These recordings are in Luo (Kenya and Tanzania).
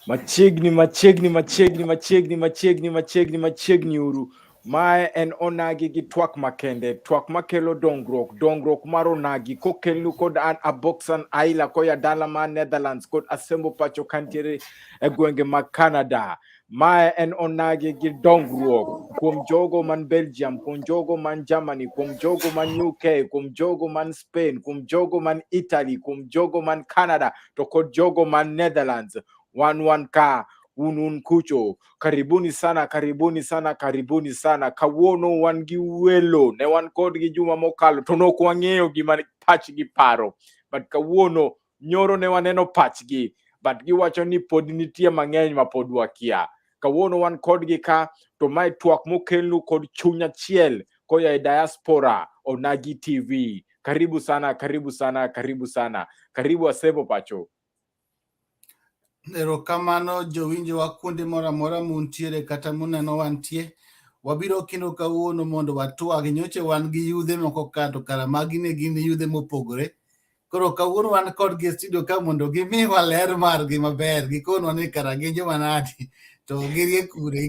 Machiegni uru. Mae en Onagi gi Twak Makende. Twak makelo dongruok mar Onagi kokelu kod an aboksan aila koya dala ma Netherlands kod asembo pacho kantiere e gwenge mag Canada. Mae en Onagi gi dongruok kuom jogo man Belgium, kuom jogo man Germany, kuom jogo man UK, kuom jogo man Spain, kuom jogo man Italy, kuom jogo man Canada, to kod jogo man Netherlands. Wan ka un kucho. Karibuni sana. Kawuono wan gi welo, ne wan kod gi juma mokalo to nok wang'eyo gima pachgi paro, but kawuono nyoro ne waneno pachgi, but giwacho ni pod nitie mang'eny ma pod wakia. Kawuono wan kodgi ka, to mae twak mokelnu kod chuny achiel koya e diaspora Onagi TV. Karibu sana. Karibu Asebo pacho. Erokamano jowinjo wa kuonde moro amora muntiere kata muneno wantie. Wabiro kendo kawuono mondo watwag nyoche wan gi yudhe moko ka to kara magi ne gin yudhe mopogore. Koro kawuono wan kod gi studio ka mondo gimiwa ler margi maber, gikonwa ni kara gin joma nadi to girie kure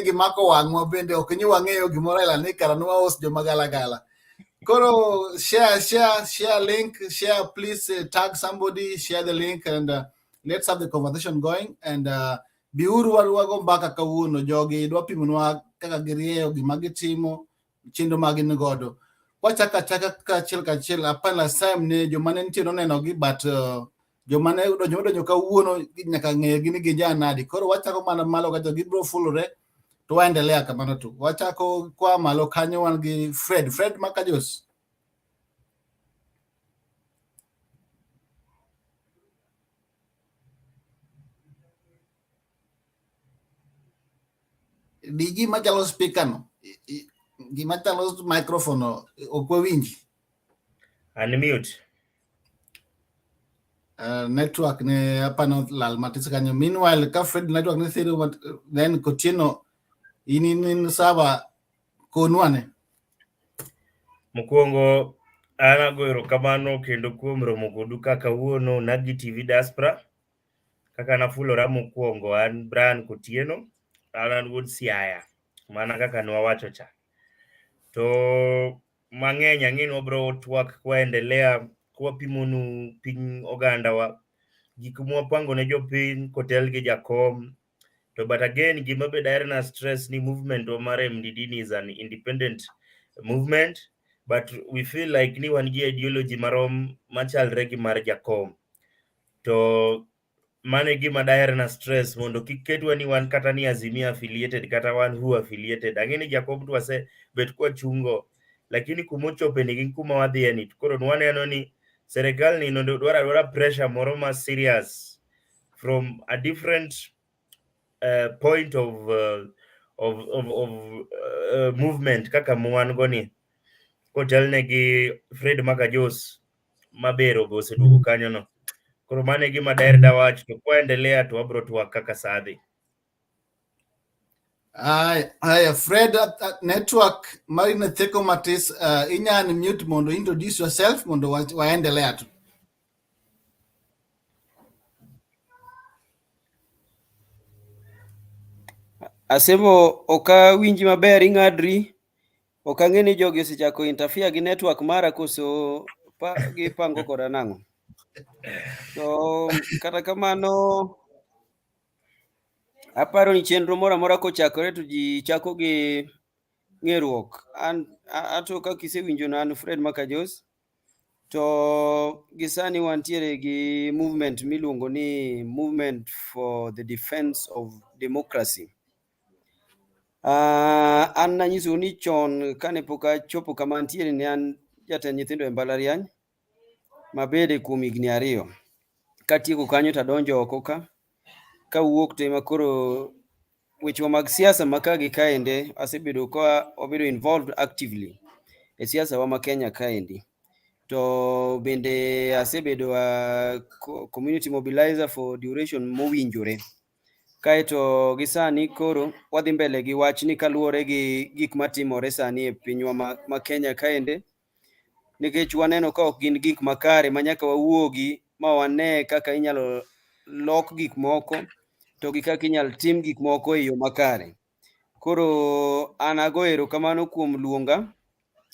gimako wang'wa bende ok ni wang'eyo gimoro aila ni kara nwaos joma galagala. Koro share link, please tag somebody, share the link, and let's have the conversation going. And biuru waruago mbaka kawuono jogi dwa pimonwa kaka girieyo gima gitimo chenro magin godo. Wachaka kachiel apana Sam ne joma ne nitie noneno gi, but joma ne donjo kawuono nyaka ng'e gini gi janadi. Koro wachako mana malo ka jogi bro fulore to waendelea kamano tu. Wachako kwa malo kanyo wan gi Fred Makajos. Di gima chalo speaker no, gima chalo microphone no, okwa winji. Unmute. Network ne apano lal matis kanyo. Meanwhile, ka Fred network ne thiro, then Kotieno in saba konwane. Mokwongo ana go erokamano kendo kuom romo kodu kaka kawuono Onagi TV Diaspora. Kaka nafulora mokwongo an Brian Kotieno, an wuod Siaya, mana kaka nwawacho cha. To mang'eny ang'e wabro twak kwaendelea kwapimonu piny oganda wa, gik mwapango ne jopiny kotel gi jakom. To but again, gima be daher na stress ni movement wa mare MDD is an independent movement, but we feel like ni wan gi ideology marom machalre gi mar jakom. To mane gima daher na stress mondo kiketwa ni wan kata ni Azimia affiliated kata wan who affiliated. Ang'eni jakom twase bet kwa chungo, lakini kumochope ni gi kuma wadhiye ni. Koro nwaneno ni serikal ni dwara pressure moro ma serious from a different point of movement kaka mwan goni kotelne gi Fred Makajos mabero go sedugo kanyo no. Koro mane gima daher dawach to kwaendelea to wabro twak kaka sadhi. Aya Fred, network marina theko matis, inya unmute mondo introduce yourself mondo waendelea tu. Asemo oka winji maber ing'adri, oka ng'eni jogi osechako interfere gi network mara koso gipango koda nang'o. To kata kamano aparo ni chenro moro amora kochakore to ji chako gi ng'eruok. Ato kaka isewinjo na an Fred Makajos, to gisani wantiere gi movement miluongo ni Movement for the Defense of Democracy. An nanyiso ni chon kane pok achopo kama antiere ne an jatend nyithindo e mbalariany mabede kuom higni 2. Katieko kanyo tadonjo oko kawuok to makoro weche mag siasa maka gi kaende asebedo obedo involved actively e siasa wa ma Kenya kaendi. To bende asebedo community mobilizer for duration mowinjore. Kaeto gisani koro wadhi mbele gi wach ni kaluwore gi gik matimore sani e pinywa ma Kenya kaende, nikech waneno ka ok gin gik makare manyaka wawuogi ma wane kaka inyalo lok gik moko to gi kaka inyal tim gik moko e yo makare. Koro an ago erokamano kuom luonga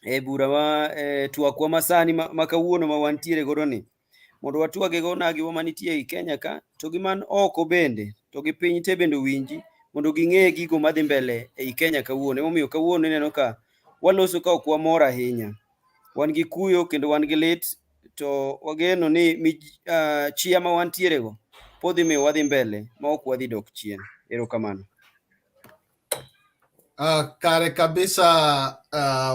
e bura ma twakwa masani ma kawuono ma wantiere godo ni, mondo watwage go Onagi manitie e Kenya ka, to gi man oko bende, to gi piny te bende winji, mondo ging'e gigo madhi mbele ei Kenya kawuono. Emomiyo kawuono ineno ka waloso ka ok wamor ahinya, wan gi kuyo kendo wan gi lit, to wageno ni chia ma wantiere go podhi miyo wadhi mbele ma ok wadhi dok chien. Erokamano. Kare kabisa,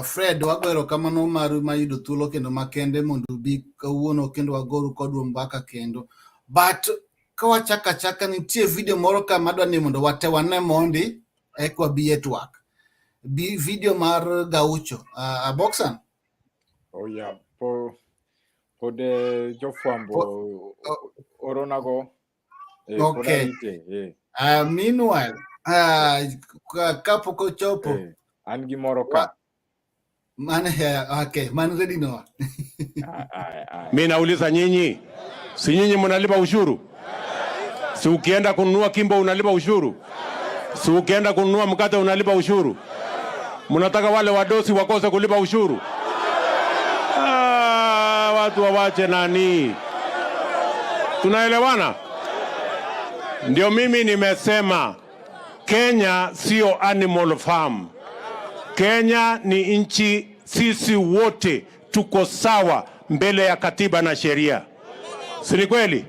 Fred, wago erokamano maru mayudo thuolo kendo makende mondo bi kawuono kendo wagoru kodwa mbaka kendo. But kawachaka chaka nitie video moro ka madwa ni mondo wate wane mondi ekwa bi e twak. Video mar Gaucho. Boxan? Oh yeah, pod jofwambo oronago. Okay. Meanwhile, kapoko chopo. An gi moro ka. Okay, man ready no. Mimi nauliza nyinyi, si nyinyi mnalipa ushuru? Si ukienda kununua kimbo unalipa ushuru? Si ukienda kununua mkate unalipa ushuru? Mnataka wale wadosi wakose kulipa ushuru? Watu wawache nani? Tunaelewana? Ndio mimi nimesema Kenya sio animal farm. Kenya ni nchi, sisi wote tuko sawa mbele ya katiba na sheria. Si ni kweli?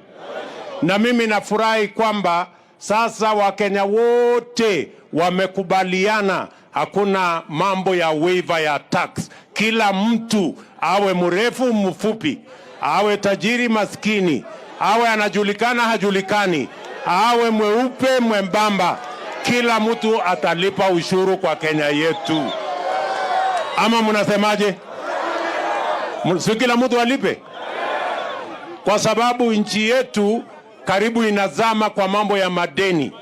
Na mimi nafurahi kwamba sasa Wakenya wote wamekubaliana hakuna mambo ya waiver ya tax. Kila mtu awe mrefu mfupi, awe tajiri maskini, awe anajulikana hajulikani, awe mweupe mwembamba, kila mtu atalipa ushuru kwa Kenya yetu. Ama mnasemaje? Si kila mtu alipe? Kwa sababu nchi yetu karibu inazama kwa mambo ya madeni,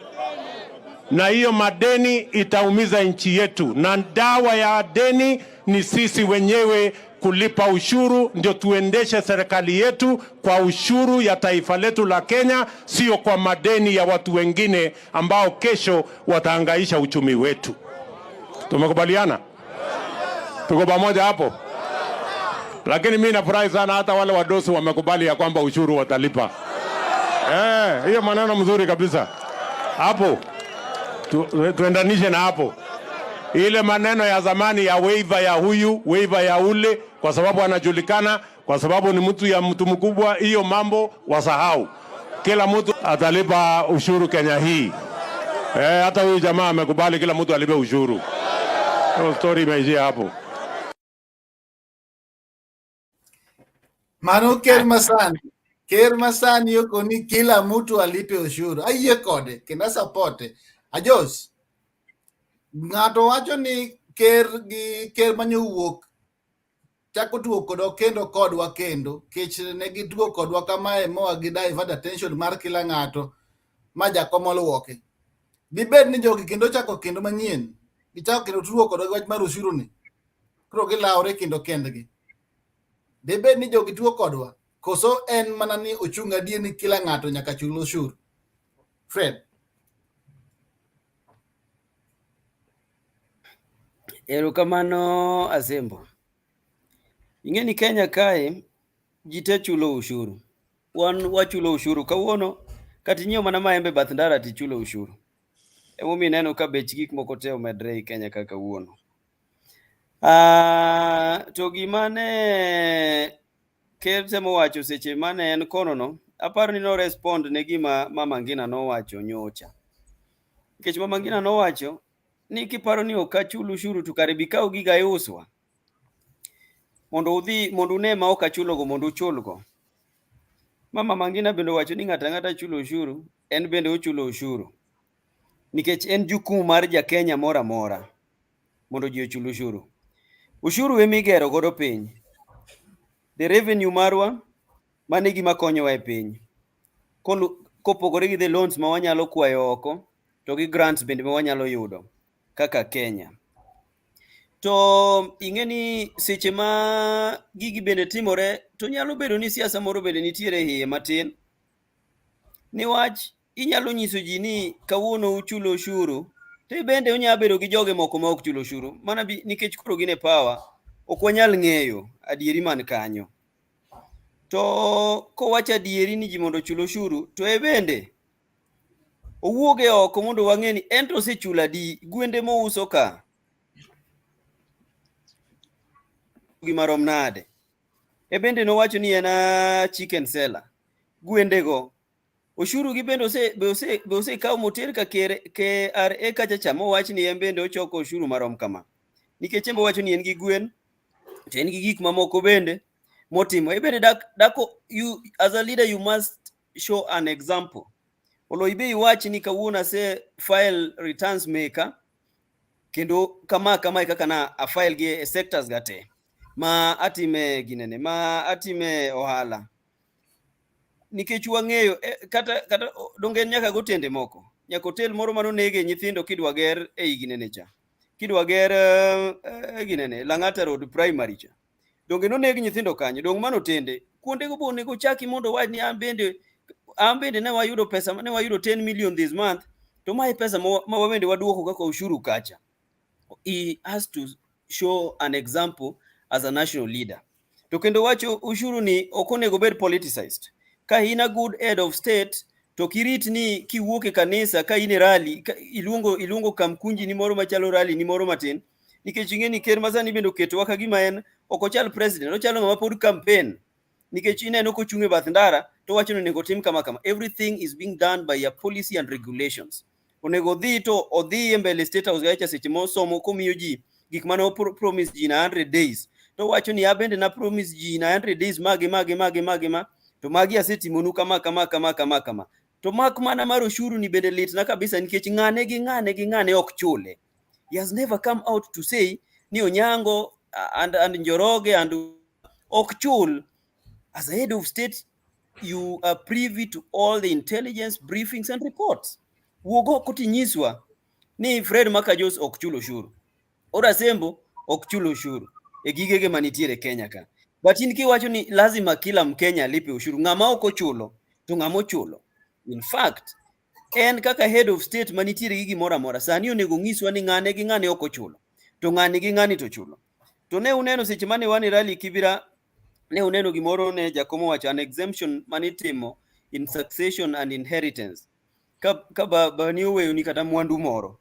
na hiyo madeni itaumiza nchi yetu, na dawa ya deni ni sisi wenyewe kulipa ushuru. Ndio tuendeshe serikali yetu kwa ushuru ya taifa letu la Kenya, sio kwa madeni ya watu wengine ambao kesho watahangaisha uchumi wetu. Tumekubaliana? Tuko pamoja hapo? Lakini mimi nafurahi sana hata wale wadosi wamekubali ya kwamba ushuru watalipa. Hiyo maneno mzuri kabisa. Hapo tuendanishe na hapo. Ile maneno ya zamani ya waiver ya huyu, waiver ya ule, kwa sababu anajulikana, kwa sababu ni mtu mkubwa, hiyo mambo wasahau. Kila mtu atalipa ushuru Kenya hii. Hata huyu jamaa amekubali kila mtu alipe ushuru. Hiyo story imeishia hapo. Mano Ker Masani yoko ni kila mtu alipe ushuru. Ayie kode, kenda supporte. Ajos, ng'ato wacho ni ker manyowuok chako tuo kodwa kendo kodwa kendo, kech ne gituo kodwa kamae moa gi divert attention mar kila ng'ato ma jakom oluoke. Dibed ni jogi kendo chako kendo manyien, gichako kendo tuo kodwa wach mar ushuru ni, koro gilawre kendo kendgi. Dibed ni jogi tuo kodwa, koso en mana ni ochunga die ni kila ng'ato nyaka chul ushuru. Fred? Erokamano Asembo. Ing'eni Kenya kae ji te chulo ushuru. Wan wachulo ushuru kawuono, kata inyiewo mana maembe bath ndara tichulo ushuru. Emomiyo ineno ka bech gik moko te omedre e Kenya ka kawuono. To gimane ker temo wacho seche mane en kono no, aparo ni no respond ne gima Mama Ngina nowacho nyocha. Nikech Mama Ngina nowacho ni kiparo ni ok achul ushuru to kare bi kaw giga iuswa mondo une ma ok achulo go mondo uchulgo. Mama Ngina bende wacho ni ng'ata ng'ata chulo ushuru, en bende ochulo ushuru. Nikech en jukumu mar Jakenya mora mora mondo ji ochul ushuru. Ushuru emigero godo piny. The revenue marwa mane gima konyowa e piny. Kopogore gi the loans ma wanyalo kwayo oko, to gi grants bende ma wanyalo yudo kaka Kenya. To ing'eni seche ma gigi bende timore, to nyalo bedo ni siasa moro bende nitiere hiye matin. niwach inyalo nyiso ji ni kawuono uchulo ushuru, to bende unyalo bedo gi joge moko ma ok chulo ushuru, mana nikech koro gin e power, ok wanyal ng'eyo adieri man kanyo. To kowacho adieri ni ji mondo ochul ushuru, to bende owuoge oko mondo wang'e ni en to osechulo adi, gwende mouso ka gimarom nade. Bende nowacho ni en chicken seller. Gwendego ushuru gi bende osekaw moter ka KRA kacha cha, mowach ni en bende ochoko ushuru marom kama, nikech embe wacho ni en gi gwen to en gi gik mamoko bende motimo. Bende dako, you as a leader you must show an example. Oloibe iwach ni kawuono ase file returns maker, kendo kama kaka na a file gi sectors gate ma atime ginene, ma atime ohala, nikech wang'eyo kata donge nyaka go tende moko, nyaka hotel moro manonege nyithindo kidwa ger ei ginene cha, kidwa ger ginene Lang'ata Road primary cha, donge nonege nyithindo kanyo, dong mano tende kuonde go bonego chaki mondo wach ni an bende ne wayudo pesa, ne wayudo 10 million this month, to mai pesa ma wabende waduoko kaka ushuru kacha. He has to show an example as a national leader. To kendo wacho ushuru ni okonego bed politicized. Ka in a good head of state, to kirit ni kiwuok e kanisa ka in rally, iluongo kamkunji ni moro machalo rally ni moro matin, nikech ing'e ni ker masani bende oketo waka gima en ok ochal president, ochalo ng'ama pod campaign, nikech ineno kochung' e bath ndara to wacho ni onego tim kama. Everything is being done by a policy and regulations. Onego dhi to odhi e mbele state house gacha seche mosomo komiyo ji gik mane promise ji na 100 days, to wacho ni abende na promise ji na 100 days mage to magi asetimonu kama. To mak mana mar ushuru ni bende lit na kabisa, nikech ng'ane ok chule. He has never come out to say ni Onyango and Njoroge and ok chul. As a head of state, you are privy to all the intelligence briefings and reports. Wuogo kotinyiswa ni Fred Makajos ok chulo ushuru, Ora Sembo ok chulo ushuru e gigege manitiere Kenya ka. But in kiwacho ni lazima kila Mkenya lipe ushuru, ng'ama ok ochulo to ng'ama ochulo. In fact, en kaka head of state manitiere gi gimoro amora, sani onego ng'iswa ni ng'ane gi ng'ane ok ochulo, to ng'ane gi ng'ane to chulo. To ne uneno seche mane wan e rally Kibira, ne uneno gimoro ne jakomo wacho an exemption manitimo in succession and inheritance, ka bani oweyo ni kata mwandu moro,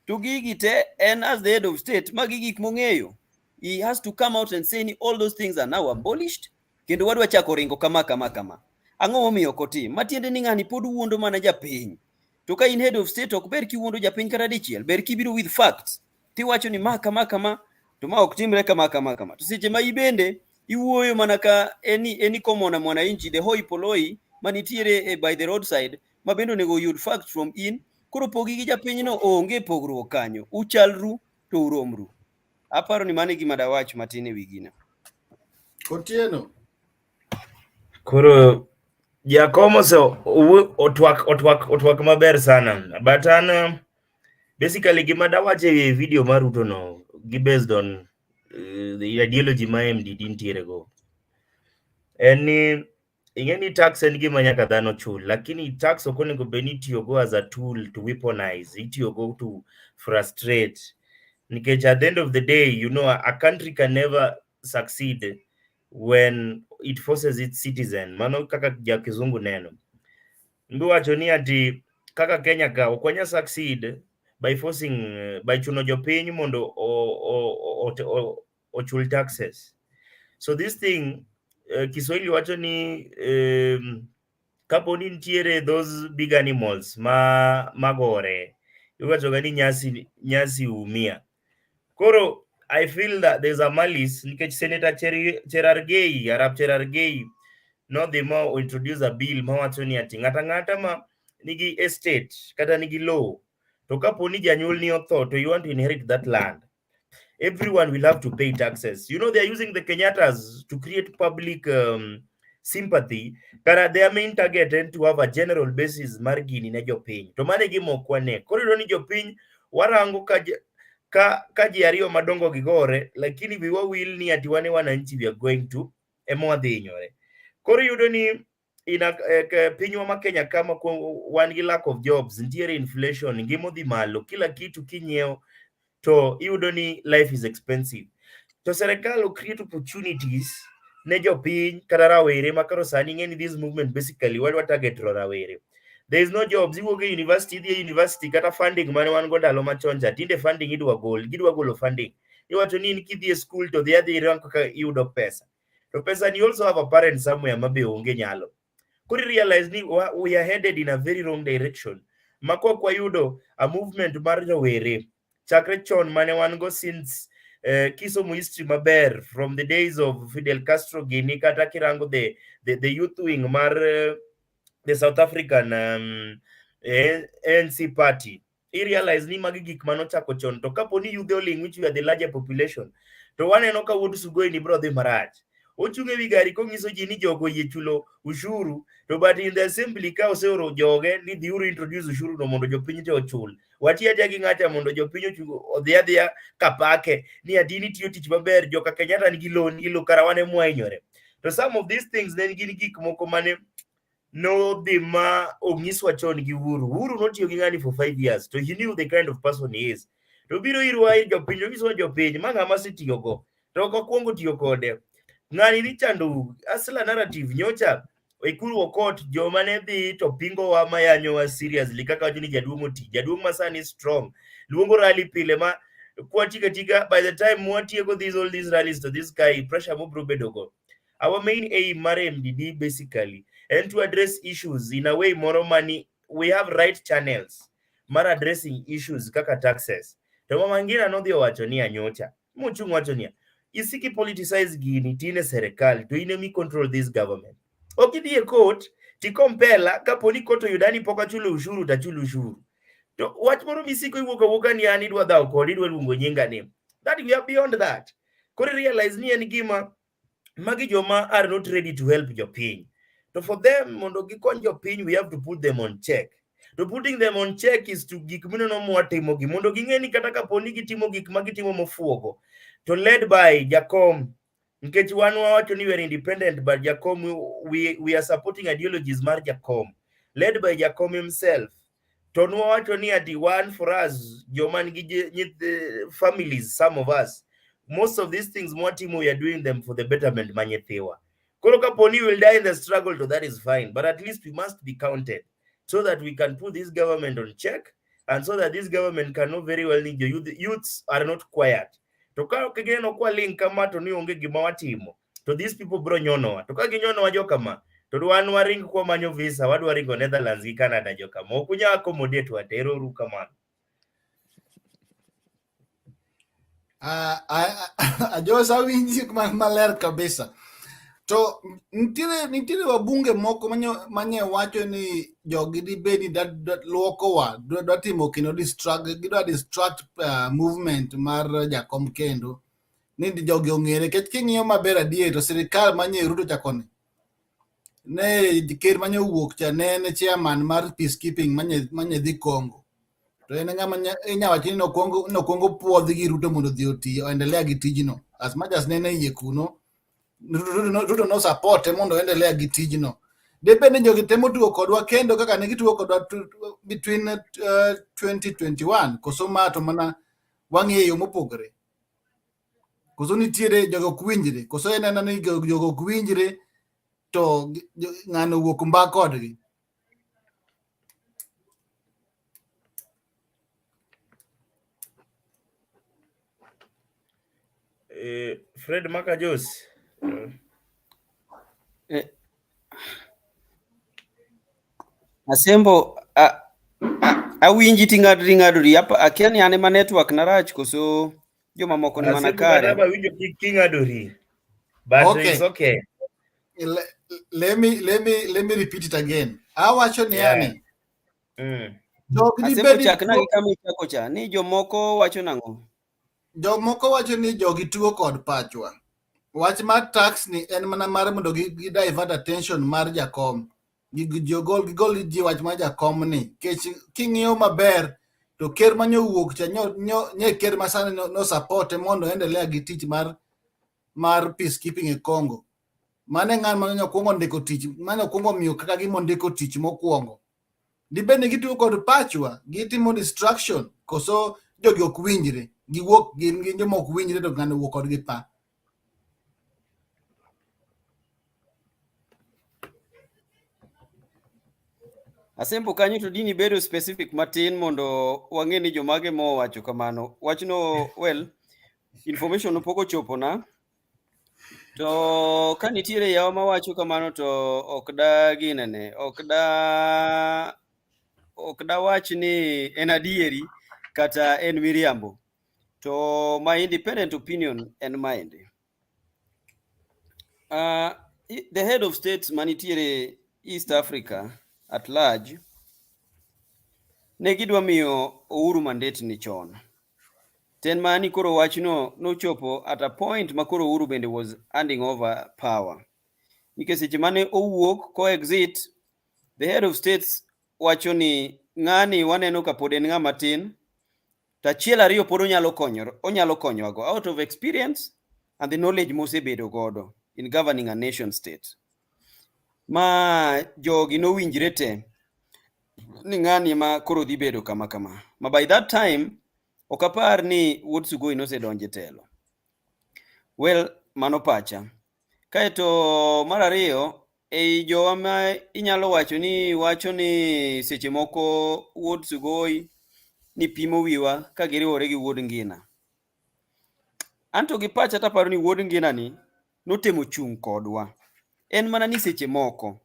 to gigi te en as the head of state magi gik mong'eyo. He has to come out and say all those things are now abolished, kendo wadwa chako ringo kama. Ang'o momiyo ok otim? Matiende ni ng'ani pod wuondo mana japiny. To ka in head of state ok ber kiwuondo japiny kata dichiel, ber kibiro with facts. Tiwacho ni ma kama, to ma ok timre kama. To seche ma ibende iwuoyo mana ka eni common mwananchi, the hoi polloi manitiere by the roadside, ma bende onego yud facts from in, koro pogi gi japiny no onge pogruok kanyo, uchalru to uromru. Aparo ni mane gima dawach matin e wigina. Otieno. Koro Jakomo so otwak maber sana, but basically gima dawach e video mar Ruto no gi based on the ideology ma MDD ntiere go. Eni ingeni tax en gima nyaka dhano chul, lakini tax ok onego bed ni itiyo go as a tool to weaponize, itiyo go to frustrate. Nikech at the end of the day, you know, a country can never succeed when it forces its citizen. Mano kaka ja kizungu neno. Mbi wacho ni ati kaka Kenya ka okwanya succeed by forcing by chuno jopiny mondo ochul taxes. So this thing Kiswahili wacho ni kapo ni ntiere those big animals magore, iwacho gani nyasi umia. Koro I feel that there's a malice, nikech Senator Cherargei no the more introduce a bill ma wacho ni ati ng'ata ma nigi estate kata nigi law, to kapo ni janyuol ni otho to you want to inherit that land, everyone will have to pay taxes. You know, they are using the Kenyatas to create public sympathy. Kara their main target and to have a general basis margin ne jopiny. To mane gimo kwane. Koro ni jopiny warango ka ji ariyo madongo gigore, lakini wiwa will ni ati wane wananchi we are going to emo adhi nyore. Koro yudo ni pinywa ma Kenya kama wan gi lack of jobs, nitiere inflation, ngimo dhi malo, kila kitu kinyiewo to iyudo ni life is expensive. To serikal will create opportunities ne jopiny kata rawere makaro sani ng'eni this movement basically wadwa target rawere. There is no jobs. Iwuok e university kata funding mane wan go ndalo machon cha, tinde funding gidwa golo funding. Iwacho ni kidhi e school to dhi rank kaka iyudo pesa. To pesa ni also have a parent somewhere mabe onge nyalo. Could realize ni we are headed in a very wrong direction. Mako kwa yudo a movement mar jowere chakre chon mane wan go since kisomo history maber from the days of Fidel Castro gini kata kirango the youth wing mar the South African ANC party. I realize ni magi gik manochako chon to kaponi youth oling which we are the larger population to waneno ka wuod sugoi ni bro dhi marach. Ochunge wi gari kongiso ji ni jogo yie chulo ushuru to but in the assembly ka oseoro joge ni dhiuru introduce ushuru no mondo jopiny te ochul. Watia gi ng'acha mondo jopiny odhiadhia kapake ni adini tiyo tich maber joka Kenyatta nigi lo karawane mwahinyore. To some of these things then gin gik moko mane no dima ongiswa chon gi Uhuru notiyo gi ng'ani for 5 years to he knew the kind of person he is. To biro irwa jopiny ongiswa jopiny ma ng'ama setiyo go to kokwongo tiyo kode ng'ani ni chando asla narrative nyocha ekuru okot joma ne dhi to pingo wa mayanyo wa seriously kaka wacho ni jaduong' masani strong luongo rally pile ma kwa tiga by the time mwatieko all these rallies to this guy pressure mobro bedo go. Our main aim mar MDD basically and to address issues in a way moro mani we have right channels mar addressing issues kaka taxes. To mama ngina no dhi wacho ni anyocha muchung wacho ni isiki politicize gini tine serikali to ine mi control this government. Okidhi e court ti kompela kaponi court oyudani poka chulo ushuru ta chulo ushuru. To wach moro misiko iwuoka ni ani dwa dhaw kod idwa luongo nyinga ni. That we are beyond that. Kore realize ni en gima magi joma are not ready to help jopiny. So for them mondo gikony jopiny we have to put them on check. To putting them on check is to gik minono mwatimo gi mondo ging'eni kata kaponi gitimo gik magitimo mofuogo. To led by Jacom, nkech wan wawacho ni we are independent but Jacom we are supporting ideologies mar Jacom, led by Jacom himself. To wawacho ni ati one for us joman gi families, some of us most of these things mwatimo we are doing them for the betterment manyethiwa. Koro kaponi will die in the struggle to that is fine, but at least we must be counted so that we can put this government on check and so that this government can know very well need youths are not quiet. To ka kigeno kwa link kama to ni onge gima watimo to these people bro nyonowa to ka ginyonowa jokama to wan waring kwa manyo visa wadwa ringo Netherlands gi Canada jokama okunya accommodate watero ru kamano. Ajosa winji maler kabisa. To nitiere wabunge moko manye wacho ni jogi di bedi that luoko wa dwa timo kino distract movement mar Jacom kendo ni jogi ong'ere kech king'iyo maber adier to sirikal manye Ruto chakoni ne ker manye wuok cha ne chairman mar peacekeeping manye dhi Congo to en ng'ama inyawacho ni nokwongo puodhi gi Ruto mondo dhi oti oendelea gi tijno as much as ne yie kuno Ruto no support mondo endelea gi tijno. Depende jogi temo tuo kodwa kendo kaka ne gituo kodwa between 2021 koso mato mana wang'eyo mopogore. Koso nitiere jogo kwinjre koso enena ni jogo kwinjre to ng'ano wuok mba kodgi. Fred Makajos Asembo awinji ting'adri akia ni ane ma network na rach koso joma moko ni mana kare. Asembo winjo king'adori but Okay. it's okay. Let me repeat it again. Awacho ni ani. Jogi di Asembo bedi chakna gi kama ichako cha ni jomoko wacho nang'o? Jomoko wacho ni jogi tuo kod pachwa. Wach mar tax ni en mana mar mondo gi divert attention mar Jacom. Gigol ji wach mar Jacom ni. Kech king'iyo maber to ker manyo wuok cha nye ker masani no support mondo endelea gi tich mar peacekeeping e Congo. mane ng'an mane okwongo ndiko tich, mane okwongo miyo kaka gimondiko tich mokwongo. Dibende gitiyo kod pachwa, gitimo distraction, koso jogi ok winjre, giwuok gin joma ok winjre to ng'ano wuok kodgi pa. Asembo kanyo to dini bedo specific matin mondo wang'e ni jomage mowacho kamano. Wachno, well, information no pok ochopona. To ka nitiere yawa mawacho kamano to ok da wach ni en adieri kata en miriambo. To my independent opinion en maendi. The head of states manitiere East Africa at large ne gidwa miyo Uhuru mandate ni chon. Ten mani koro wachno nochopo at a point ma koro Uhuru bende was handing over power. Nikech seche mane owuok co-exit, the head of states wacho ni ng'ani waneno ka pod en ng'ama tin, to achiel ariyo pod onyalo konyowago out of experience and the knowledge mosebedo godo in governing a nation state. Ma jogi nowinjre te ni ng'ani ma koro dhi bedo kama. Ma by that time, ok apar ni Wuod Sugoi nosedonje telo. Well, mano pacha. Kaeto mar ariyo, ei jowa ma inyalo wacho ni seche moko Wuod Sugoi ni pimo wiwa ka giriwore gi Wuod Ngina. Anto gi pacha taparo ni Wuod Ngina ni notemo chung' kodwa. En mana ni seche moko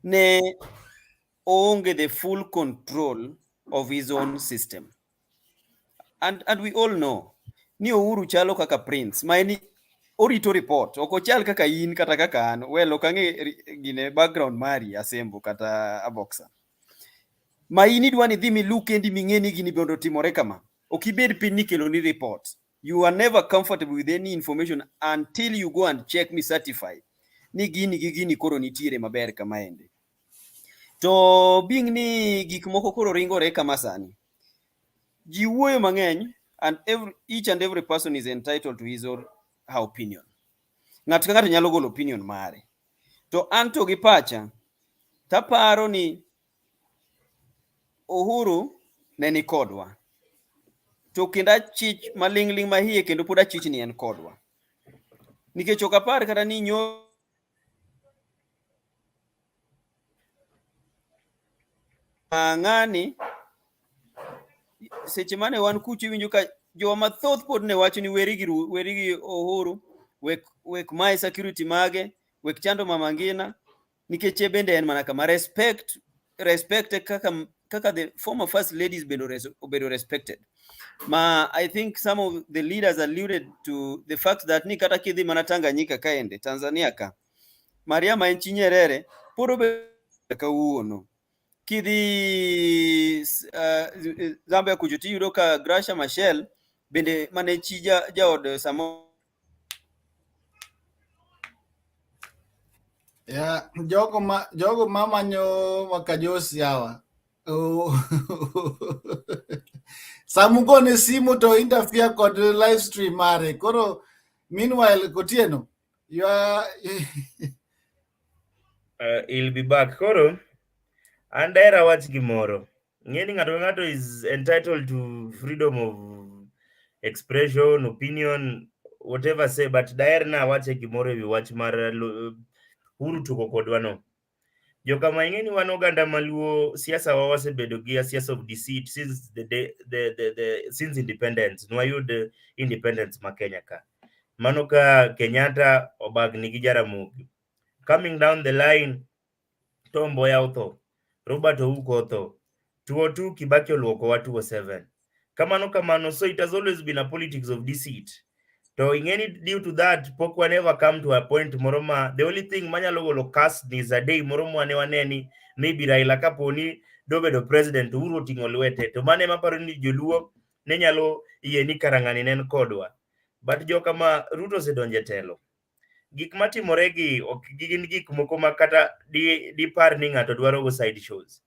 ne oonge the full control of his own system. And we all know ni Uhuru chalo kaka prince ma en orito report, ok ochal kaka in kata kaka an. Well, ok ang'e gine background mari Asembo kata Aboxa. Ma in idwa ni dhi milu kendi ming'e ni gini bende otimore kama. Ok ibed piny ni kelo ni report. You are never comfortable with any information until you go and check me certify ni gini gi gini koro nitiere maber kama ende. To being ni gik moko koro ringore kama sani, ji wuoyo mang'eny, and each and every person is entitled to his own opinion. Ng'ato ka ng'ato nyalo golo opinion mare. To anto gi pacha, taparo ni Uhuru ne ni kodwa. To kenda chich maling'ling mahie kendo pod achich ni en kodwa. Nikech ok apar kata ni ng'ani seche mane wan kucho winjo ka joma mathoth pod ne wacho ni weri gi Uhuru, wek mae security mage, wek chando Mama Ngina, nikech bende en mana kama respect kaka the former first ladies bedo respected. Ma I think some of the leaders alluded to the fact that ni kata kidhi mana Tanganyika kaende, Tanzania ka, Maria ma en chi Nyerere pod obedo kawuono. Kidhi Zambia kucho tiyudo ka Gracia Machel bende mane chi jaod samo. Yeah, jogo mamanyo makajosi hawa. Samugone simu to interfere kod live stream mare. Koro meanwhile Kotieno, you are he'll be back. Koro andera wach gimoro. Ng'eni ng'ato is entitled to freedom of expression, opinion, whatever say, but daer na wache gimoro ewi wach mar Uhuru tugo kodwa no. Joka maing'eni wan oganda maluo siasa wa wasebedo gi siasa of deceit since since independence. Nwayud independence ma Kenya ka. Mano ka Kenyatta obagni gi Jaramogi. Coming down the line, Tom Mboya otho, Robert Ouko otho, 202 Kibaki oluoko wa 207. Kamano, so it has always been a politics of deceit. So in any due to that, Pokwa never come to a point moroma. The only thing manyalo golo cast is a day moroma waneni maybe Raila kaponi dobe do president Uhuru tingo lwete. To mane maparo ni joluo nenyalo iye ni karangani nen kodwa. But joka ma Ruto se donje telo. Gik matimore gi ok gin gik moko makata di par ni ng'ato dwaro go side shows.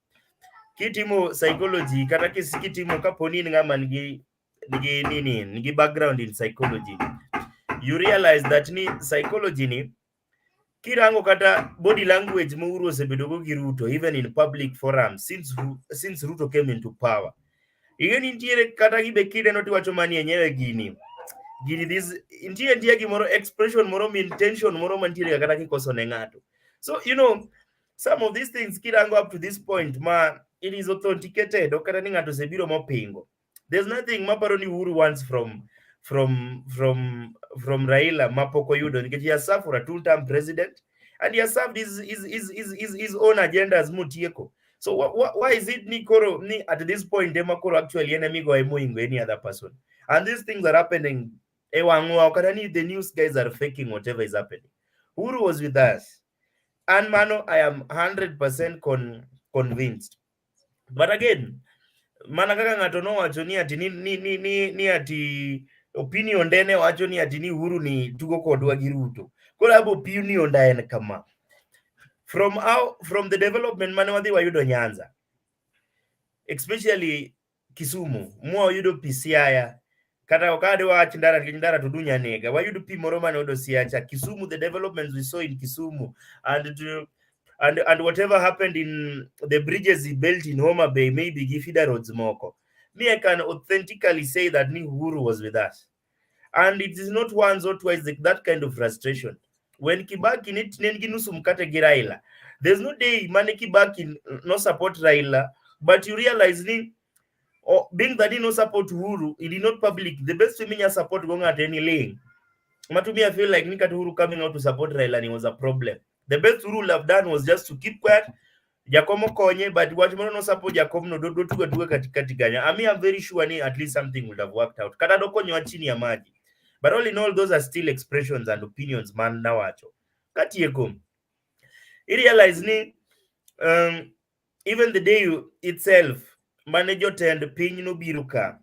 Kitimo psychology kata kitimo kaponi ng'ama nigi background in psychology, you realize that ni psychology ni kirango kata body language ma Uhuru osebedo go gi Ruto even in public forums since Ruto came into power. Igeni ntiere kata gibe kideno tiwacho manie nyewe gini this ntiere gimoro expression moro intention moro mantiere kata kikoso ne ng'ato. So some of these things kirango up to this point ma it is authenticated okata ni ng'ato sebiro mopingo. There's nothing maparo ni Uhuru wants from Raila mapoko yudo because he has served for a two-term president and he has served his own agendas mutieko. So why is it Nikoro ni at this point Demakoro actually enemy go any other person? And these things are happening. The news guys are faking whatever is happening. Uhuru was with us. And Mano, I am 100% convinced. But again, manakaka ngatono wacho ni ati ni ati opinion dene wacho ni ati ni Uhuru ni tugo kodwa gi Ruto. Kora abo opinion daen kama. From the development mane wadhi wayudo Nyanza, especially Kisumu, mwa wayudo PCI kata okade wach ndara to dunya nega wayudo pi moro mane odo Siacha. Kisumu, the developments we saw in Kisumu and whatever happened in the bridges he built in Homa Bay, maybe Gifida roads moko. Me, I can authentically say that Ni Uhuru was with us. And it is not once or twice that kind of frustration. When Kibaki nenginusu mkate Raila, there's no day Mane Kibaki no support Raila, but you realize being that he no support Uhuru, it is not public. The best female support going at any lane. Matumi, I feel like Nikat Uhuru coming out to support Raila was a problem. The best Uhuru have done was just to keep quiet. Jacomo Konye, but what no support Jacob no do katikati ganya. I mean, I'm very sure at least something would have worked out. Kada doko nyo chini ya maji. But all in all, those are still expressions and opinions, man. Now, kati yeko. I realize even the day itself, manager turned pin no biruka.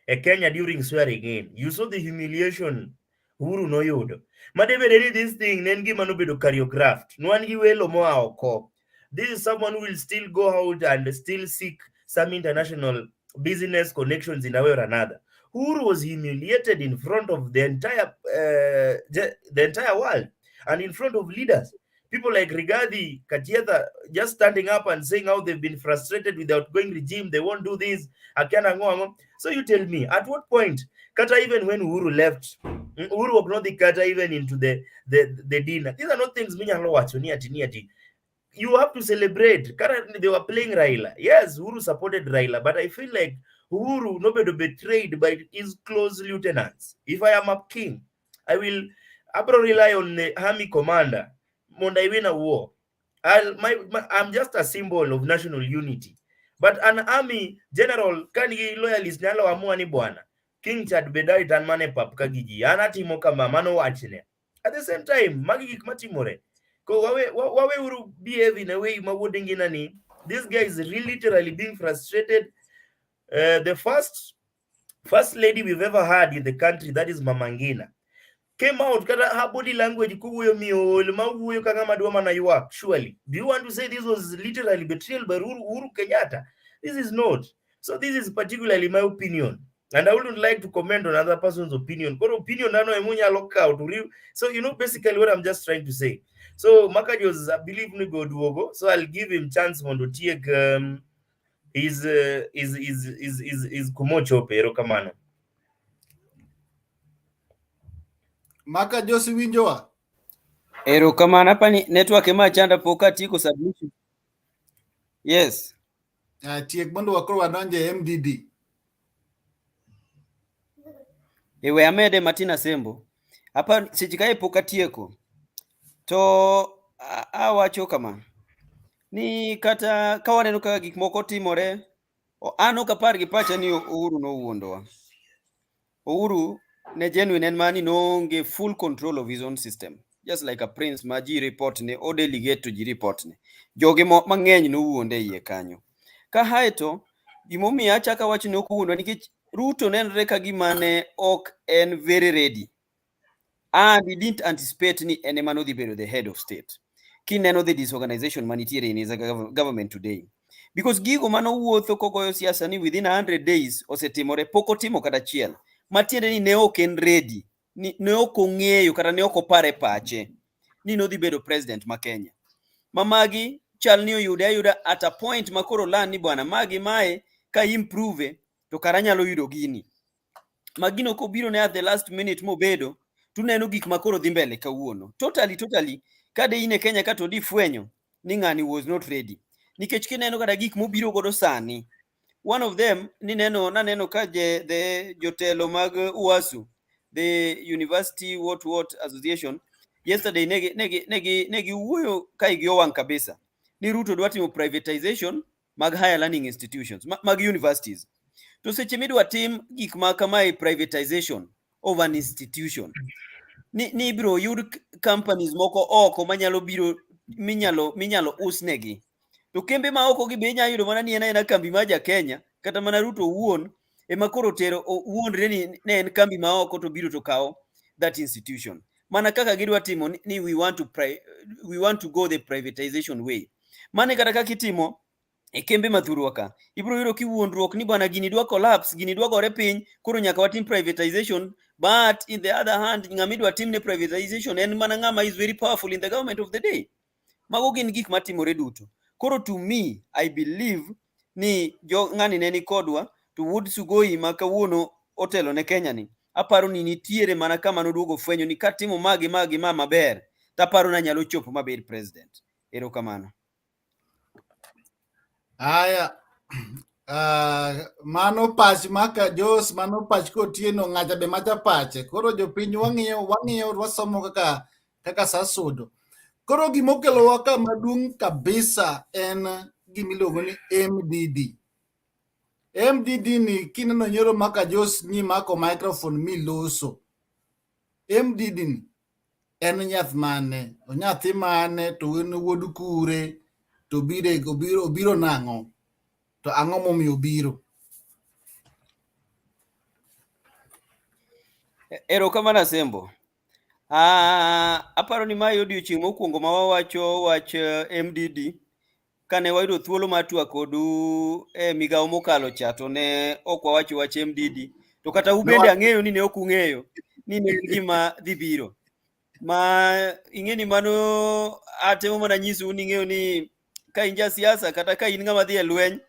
A Kenya during swearing in. You saw the humiliation. Uhuru no yodo. Madebe this thing, nengi manubedo choreographed. No one giwelo mo aoko. This is someone who will still go out and still seek some international business connections in a way or another. Uhuru was humiliated in front of the entire world and in front of leaders. People like Rigathi, Katietha, just standing up and saying how they've been frustrated with the outgoing regime, they won't do this. So you tell me, at what point, Kata, even when Uhuru left, Uhuru ignored the Kata even into the dinner. These are not things you have to celebrate. Currently, they were playing Raila. Yes, Uhuru supported Raila, but I feel like Uhuru, nobody betrayed by his close lieutenants. If I am a king, I will rely on the army commander. Monday win a war. I'm just a symbol of national unity. But an army general can be loyalist nalo amua ni bwana. King Chad Bedai tan mane pap kagiji. Anatimo kama mano wachine. At the same time, magi matimore. Ko wawe Uhuru behave in a way mawodingi nani. This guy is really literally being frustrated. The first lady we've ever had in the country, that is Mama Ngina, came out kata her body language kuyo miol mawuyo kanga madoma na yuak. Surely, do you want to say this was literally betrayal by Uhuru Kenyatta? This is not. So this is particularly my opinion, and I wouldn't like to comment on other person's opinion. But opinion nano emunya lock out. So basically what I'm just trying to say. So Makajos, I believe ni go duogo. So I'll give him chance to take his kumocho pero kamano. Maka Josi winjowa. Ero kamana hapa ni network ema chanda poka tiko submission. Yes. Tiek mondo wakoro wadonje MDD. Ewe amede Martina Sembo. Hapa sichikae poka tieko. To awacho kama. Ni kata kawaneno kaka gik moko timore. Ano kapar gi pacha ni Uhuru no wuondowa. Uhuru ne genuine en mani no onge full control of his own system. Just like a prince ma ji report ne o delegate to ji report ne. Joge mang'eny no wuonde iye kanyo. Ka haeto gimomiyo achaka wach ni okuwuondwa nikech Ruto nenre ka gima ne ok en very ready. And he didn't anticipate ni ene mano dhi bedo the head of state. Kineno the disorganization manitiere in his government today. Because gigo mano wuotho kogoyo siasa ni within 100 days osetimore poko timo kata chiel. Matiende ni ne ok en ready. Ne ok ong'eyo kata ne ok opare pache. ni nodhi bedo president ma Kenya. Magi chal ni oyude ayuda at a point makoro lan ni bwana magi mae ka improve to kara nyalo yudo gini. Magino kobiro ne at the last minute mobedo, tuneno gik makoro dhi mbele kawuono. Totally, kade ine Kenya ka to di fwenyo ni ng'ani was not ready. Nikech kineno kada gik mobiro godo sani. One of them, naneno ka the jotelo mag UASU, the University what Association, yesterday negi wuoyo ka igi owang' kabisa. Ni Ruto dwa timo privatization mag higher learning institutions, mag universities. To seche midwa tim gik ma kamae privatization of an institution, ni biro yud companies moko oko manyalo biro minyalo usnegi. To kembe ma oko gi be inyalo yudo mana ni en kambi ma ja Kenya, kata mana Ruto owuon ema koro tero wuondre ni ne en kambi ma oko to biro to kawo that institution. Mana kaka gidwa timo ni we want to go the privatization way. Mane kata kaka itimo e kembe mathurwa ka, ibiro yudo kiwuondruok ni bwana gini dwa collapse, gini dwa gore piny, koro nyaka watim privatization. But in the other hand, ng'amidwa timne privatization en mana ng'ama is very powerful in the government of the day. Mago gin gik matimore duto. Koro to me, I believe ni ng'ani ne ni kodwa to Wood Sugoi ma kawuono otelo ne Kenya ni. Aparo ni nitiere mana kama noduogo fwenyo ni katimo magi ma maber, taparo na nyalo chopo mabed president. Erokamano. Aya, mano pach maka Jos, mano pach kotieno ng'acha be macha pache. Koro jopiny wang'iyo wasomo kaka sasudo. Koro gimokelo ka maduong' kabisa en gimiluongo ni MDD. MDD ni kineno nyoro maka Jos ni mako microphone miloso. MDD ni en nyath mane, onyathi mane, to en wuod kure, to obiro nang'o, to ang'o momiyo obiro. Erokamano Asembo. Aparo ni mae odiochieng' mokwongo ma wawacho wach MDD kane wayudo thuolo mar twak kodu migawo mokalo cha, to ne ok wawacho wach MDD, to kata ubende ang'eyo ni ne ok ung'eyo ni ne gima dhi biro. Ma ing'eni mano atemo mana nyisou ni ng'eyo ni ka in ja siasa kata ka in ng'ama dhi e lweny,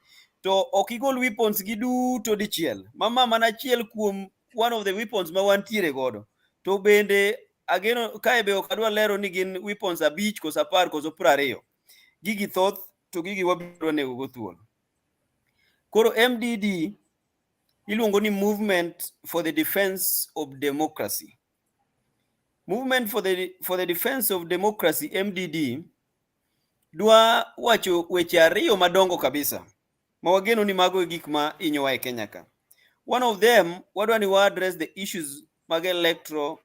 to ok igol weapons gi duto dichiel. Mana achiel kuom one of the weapons ma wantiere godo. To bende ageno kae be ok adwa lero ni gin weapons 5 koso 10 koso 20. Gigi thoth, to gigi wabiro nego go thuolo. Koro MDD iluongo ni Movement for the Defense of Democracy. Movement for the Defense of Democracy, MDD, dwa wacho weche ariyo madongo kabisa ma wageno ni mago e gik ma inyowa e Kenya ka. One of them, wadwa ni wa address the issues mag electoral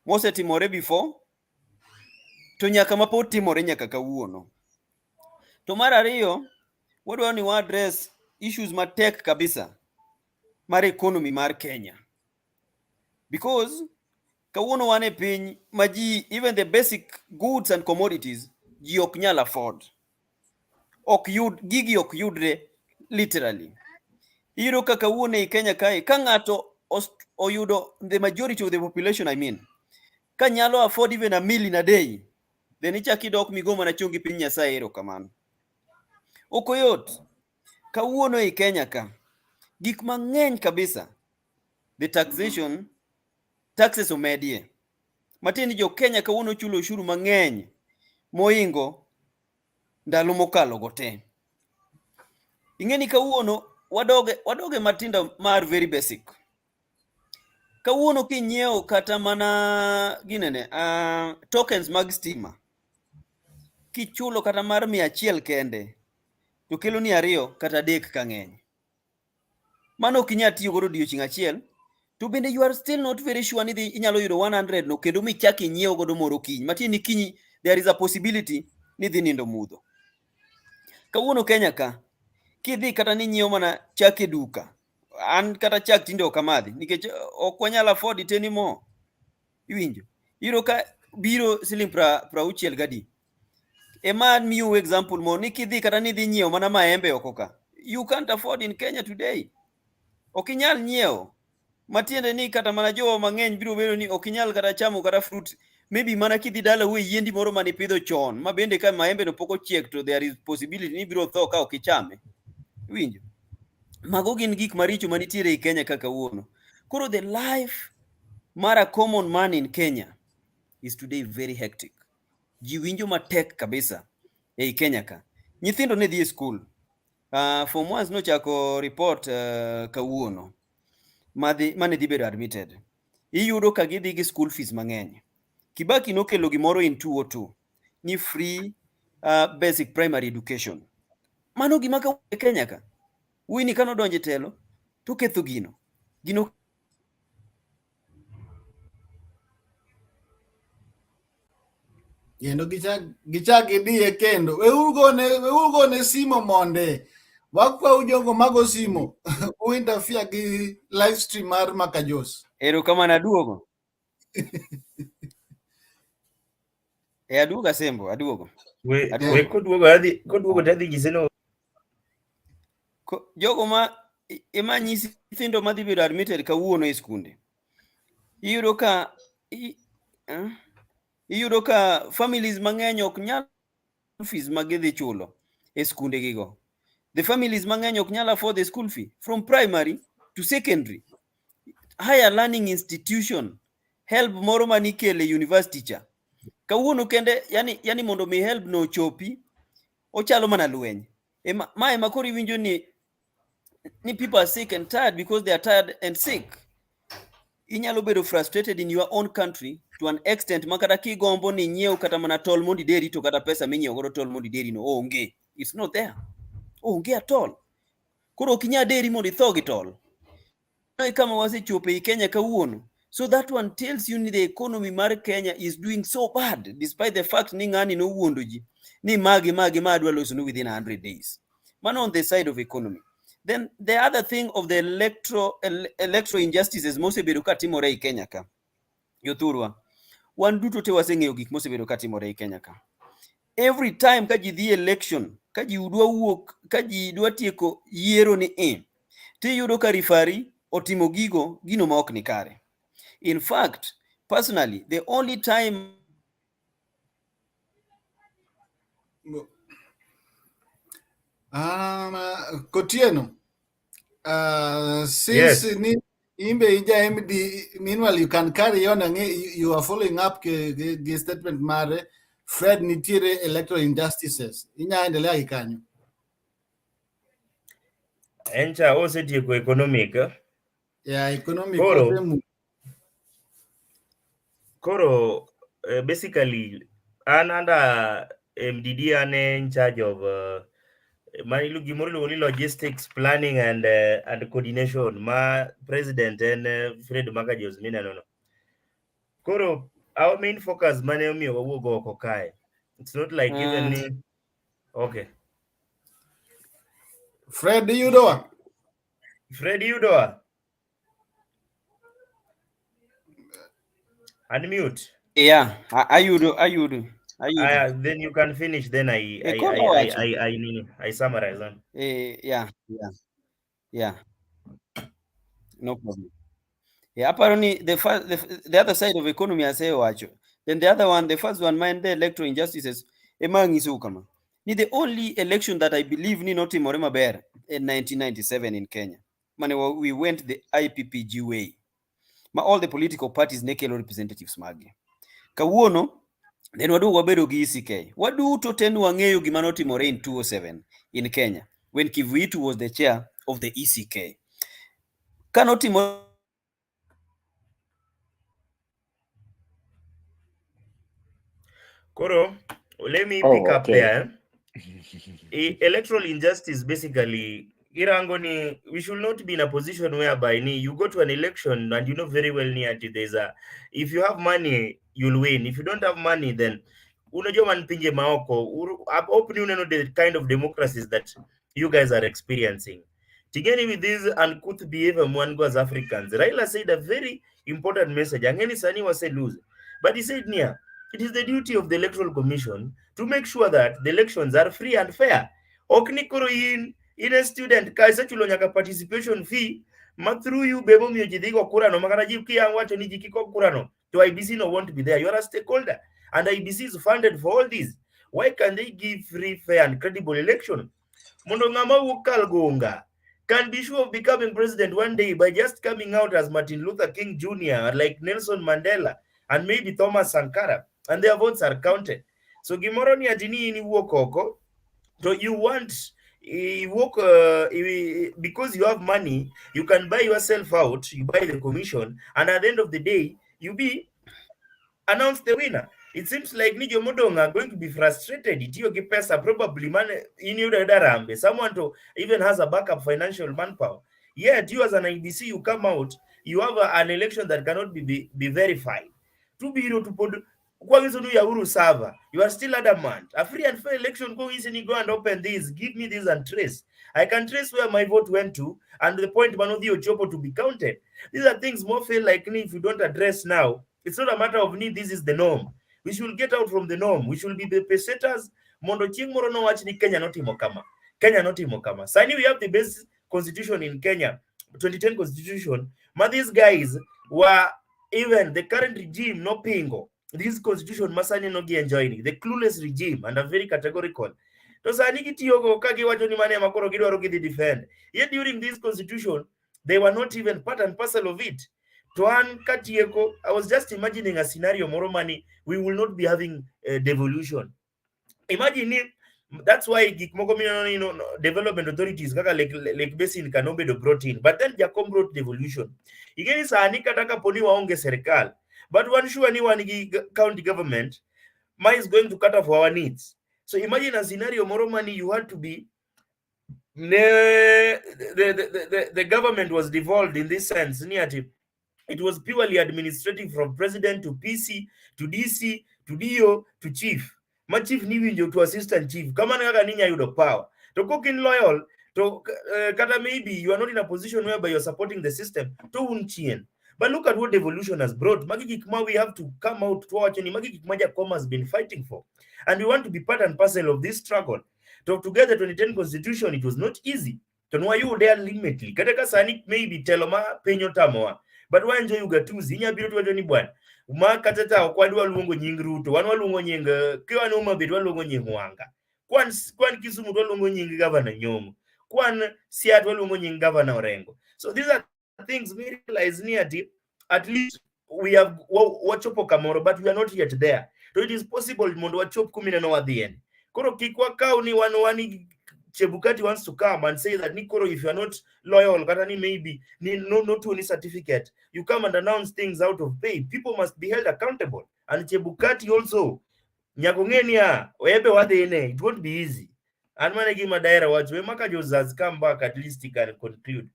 mosetimore before, to nyaka ma pod timore nyaka kawuono. To mar ariyo, wadwa ni wa address issues matek kabisa mar economy mar Kenya. Because kawuono wan e piny ma ji, even the basic goods and commodities, ji ok nyal afford. Gigi ok yudre literally. Iyudo ka kawuono e Kenya kae, ka ng'ato oyudo, the majority of the population I mean, ka nyalo afford even a meal in a day, then ichaki dok migomo na chongi piny Nyasaye. Erokamano. Ok oyot. Kawuono e Kenya ka, gik mang'eny kabisa, the taxes omedie. Matieni jo Kenya kawuono chulo ushuru mang'eny moingo ndalo mokalo gote. Ing'eni kawuono wadoge matindo mar very basic. Kawuono kinyiewo kata mana tokens mag stima, kichulo kata mar 100 kende, to kelo ni 2 kata 3 ka ng'eny. Mano ok inyal tiyo godo odiochieng' achiel, to bende you are still not very sure ni inyalo yudo 100 no kendo michaki nyiewo godo moro kiny. Matieni kiny there is a possibility ni dhi nindo mudho. Kawuono Kenya ka, kidhi kata ni nyiewo mana chak e duka, an kata chak tinde ok amadhi nikech ok wanyal afford it anymore. Iwinjo? Iro ka biro siling 60 gadi. Ema miu example mo ni kidhi kata ni dhi nyiewo mana maembe oko ka, you can't afford in Kenya today. Ok inyal nyiewo. Matiende ni kata mana jowo mang'eny biro bedo ni ok inyal kata chamo kata fruit maybe mana kidhi dala we yiendi moro mani pidho chon ma bende ka maembe no poko chiek to there is possibility ni biro tho ka ok ichame. Winjo, mago gin gik maricho manitiere e Kenya kaka kawuono. Koro the life mara common man in Kenya is today very hectic. Ji winjo matek kabisa ei Kenya ka. Nyithindo ne dhi e school. Form 1 nochako report kawuono mane dhi bedo admitted. Iyudo ka gidhi gi school fees mang'eny. Kibaki nokelo gimoro in 202 ni free basic primary education. Mano gima ka e Kenya ka. Wini kano donje telo to ketho gino. Yendo gichak gidhiye kendo. Weuru ne simo monde. Wakwa ujongo mago simo. Uinterfere gi live stream mar Makajos. Erokamano aduogo. Aduogo Asembo, aduogo. We koduogo tadhi giseno. Jogo ma ema nyisi nyithindo madhi bedo admitted kawuono e skunde. Iyudo ka families mang'eny ok nyal fees magidhi chulo e skunde gigo. The families mang'eny ok nyal afford the school fee from primary to secondary. Higher learning institution, help moro manikele university cha. Kawuono kende yani mondo mi help no chopi ochalo mana lweny. Mae makoro iwinjo ni people are sick and tired because they are tired and sick. Inyalo bedo frustrated in your own country to an extent makata kigombo ni nyiew kata mana tol mondi deri to kata pesa minyiew godo tol mondi deri no onge. It's not there. Onge at all. Koro kinya deri mondi tho gi tol. Kama wasechope i Kenya kawuono. So that one tells you the economy mar Kenya is doing so bad, despite the fact ni ngani no wuondo ji ni magi madwa loso no within 100 days. Man on the side of economy. Then the other thing of the electoral injustices mosebedo katimore i Kenya ka. Yothurwa. Wan duto te waseng'eyo gik mosebedo katimore i Kenya ka. Every time ka ji dhi election, ka ji udwa wuok, ka ji dwa tieko yiero ni tiyudo ka rifari otimo gino ma ok ni kare. In fact, personally, the only time Kotieno, since Imbe Ija MD, meanwhile you can carry on and you are following up the statement mare Fred nitire electoral injustices. Inya endelea ikanyo. Encha osetieko economic. Yeah, economic. Koro basically an under MDD ane in charge of logistics planning and coordination. Ma president and Fred Makajos mina no. Koro our main focus mane omiyo wawuogo oko kae. It's not like even okay. Fred Yudoa. Unmute. Yeah, ayudo. Then you can finish. Then I summarize them. Yeah. No problem. Yeah, apparently the other side of economy I say wacho. Then the other one, the first one, mind the electoral injustices. Kama. Ni the only election that I believe ni not Morema Bear in 1997 in Kenya. We went the IPPG way. All the political parties nekelo representatives magi. Kawuono, then wadu wabedo gi ECK. Wadu to ten wang'eyo gima notimore in 2007 in Kenya when Kivuitu was the chair of the ECK. Kanotimore Koro, let me pick up there. Electoral injustice basically, Irangoni, we should not be in a position whereby you go to an election and you know very well if you have money, you'll win. If you don't have money, then pinje maoko. Opening the kind of democracies that you guys are experiencing. Together with this uncouth behavior one goes Africans. Raila said a very important message. Angeni Sani was said lose. But he said it is the duty of the Electoral Commission to make sure that the elections are free and fair. Oknikoro in a student kaisa chulonyaka participation fee, through you bebo miyojidigo kurano, makanaji kia wacho nijikiko kurano. So IBC no want to be there. You are a stakeholder, and IBC is funded for all these. Why can they give free, fair, and credible election? Mondongama Wukal Gonga can be sure of becoming president one day by just coming out as Martin Luther King Jr., like Nelson Mandela, and maybe Thomas Sankara, and their votes are counted. So Gimoroni Atini in Wokoko, so you want because you have money, you can buy yourself out, you buy the commission, and at the end of the day, you be announced the winner. It seems like Nijo Modong are going to be frustrated. Itio Gipesa probably man in Rambe. Someone to even has a backup financial manpower. Yet you as an IBC, you come out, you have an election that cannot be verified. To be able to put server, you are still adamant. A free and fair election, go easily go and open this, give me this and trace. I can trace where my vote went to and the point Manodi Ochopo to be counted. These are things more feel like if you don't address now, it's not a matter of need, this is the norm. We should get out from the norm. We should be the pesetas. Mondo ching moro no watch ni Kenya not imokama. Kenya not imokama. Sani we have the best constitution in Kenya, 2010 constitution. But these guys were even the current regime no pingo. This constitution masani no gi enjoying. The clueless regime and a very categorical. To sani kitiyogo kagi wacho ni mane makoro gidwaro gidhi defend. Yet during this constitution, they were not even part and parcel of it. Tuan Katieko, I was just imagining a scenario, Moromani, we will not be having devolution. Imagine it, that's why development authorities like Basin Kanombe brought in, but then Jacob brought devolution. Again, is Anika Poni waonge serikal, but one sure anyone county government is going to cut off our needs. So imagine a scenario, Moromani, you had to be the government was devolved in this sense. It was purely administrative from president to PC to DC to DO to chief. My chief niwinjo to assistant chief. Kama nga ninya yudo power. To cook in loyal, to kata maybe you are not in a position whereby you're supporting the system. To unchien. But look at what devolution has brought. Magikikma, we have to come out to watch any Magikikma Koma has been fighting for. And we want to be part and parcel of this struggle. To get the 2010 constitution, it was not easy. To know you there limitly. Kataka Sanik maybe teloma penyo tamoa. But when you get two zinya built with anyone, Makatata or Quadwa Lungo Ying route, one Lungo Ying, Kiwanoma Bidwa Lungo Yingwanga, Quan Kisumu Lungo Ying Governor Yom, Quan Seattle Lungo Ying Governor Rengo. So these are things we realize near deep. At least we have Wachopo Kamoro, but we are not yet there. So it is possible Mondo Wachop Kumino at the end. Koro Kikwa Kauni one Chebukati wants to come and say that Nikoro, if you are not loyal, Katani maybe not to any certificate, you come and announce things out of pay. People must be held accountable. And Chebukati also, Nyagongenia, it won't be easy. And Managi Madaira watch when Makajos has come back, at least he can conclude.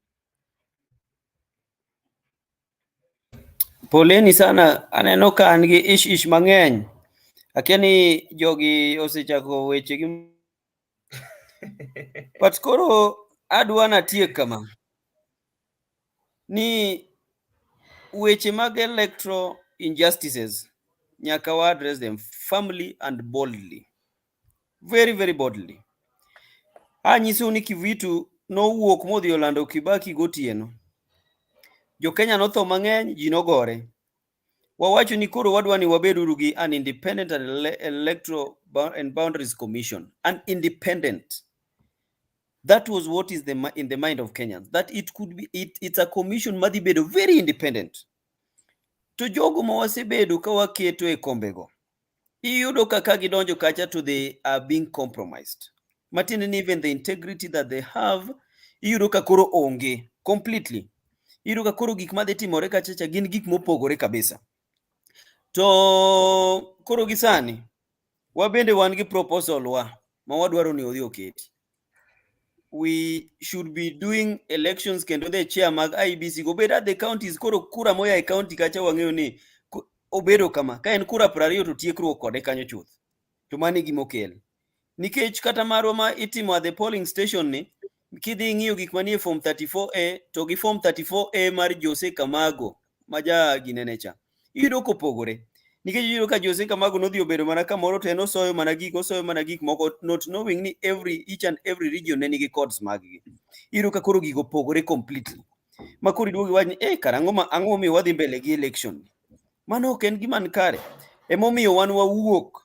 Poleni sana anenoka angi ish mangeny. Akiani jogi osechako weche but koro adwana tiek kama ni weche mag electoral injustices nyaka wa address them firmly and boldly, very very boldly. Anyiso ni Kivitu no wuok modhi Orlando Kibaki gotieno, jo Kenya notho mang'eny, ji nogore. Wawacho ni koro wadwani wabeduru gi an independent and electoral and boundaries commission, an independent. That was what is in the mind of Kenyans, that it could be, it's a commission madibedo very independent. To jogo mawasebedo kawaketo e kombego, iyudo kaka gidonjo kacha to they are being compromised. Martin, and even the integrity that they have, iyudo ka koro onge completely. Iyudo ka koro gik madhi timore kacha gin gik mopogore kabisa. To koro gisani, wabende wan gi proposal wa mawadwaro ni odhi oketi. We should be doing elections kendo the chair mag IBC go better the counties koro kura moya e county kacha wang'eyo ni obedo kama ka en kura 20 to tiekruok kode kanyo chuth to mani gimokel nikech kata marwa ma itimo at the polling station ni kidhi ng'iyo gik manie form 34A to gi form 34A mar Jose Kamago maja ginenecha iyudo kopogore nikech iyudo ka Jose Kamago nodhi obedo mana kamoro to en osoyo mana gik moko, not knowing ni each and every region ne nigi codes maggi. Iyudo ka koro gigo pogore completely. Makoro iduogi wach ni karang'o mi wadhi mbele gi election. Mano ok en gima kare. Emomiyo wan wawuok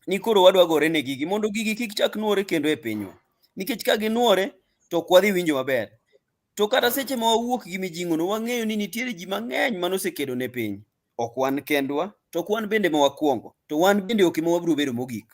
ni koro wadwa gore ne gigi mondo gigi kik chak nuore kendo e pinywa. Nikech ka ginuore to ok wadhi winjo maber. To kata seche ma wawuok gi mijing'ono, wang'eyo ni nitiere ji mang'eny manosekedo ne piny. Ok wan kendwa, to ok wan bende ma wakwongo, to wan bende ok ema wabiro bedo mogik.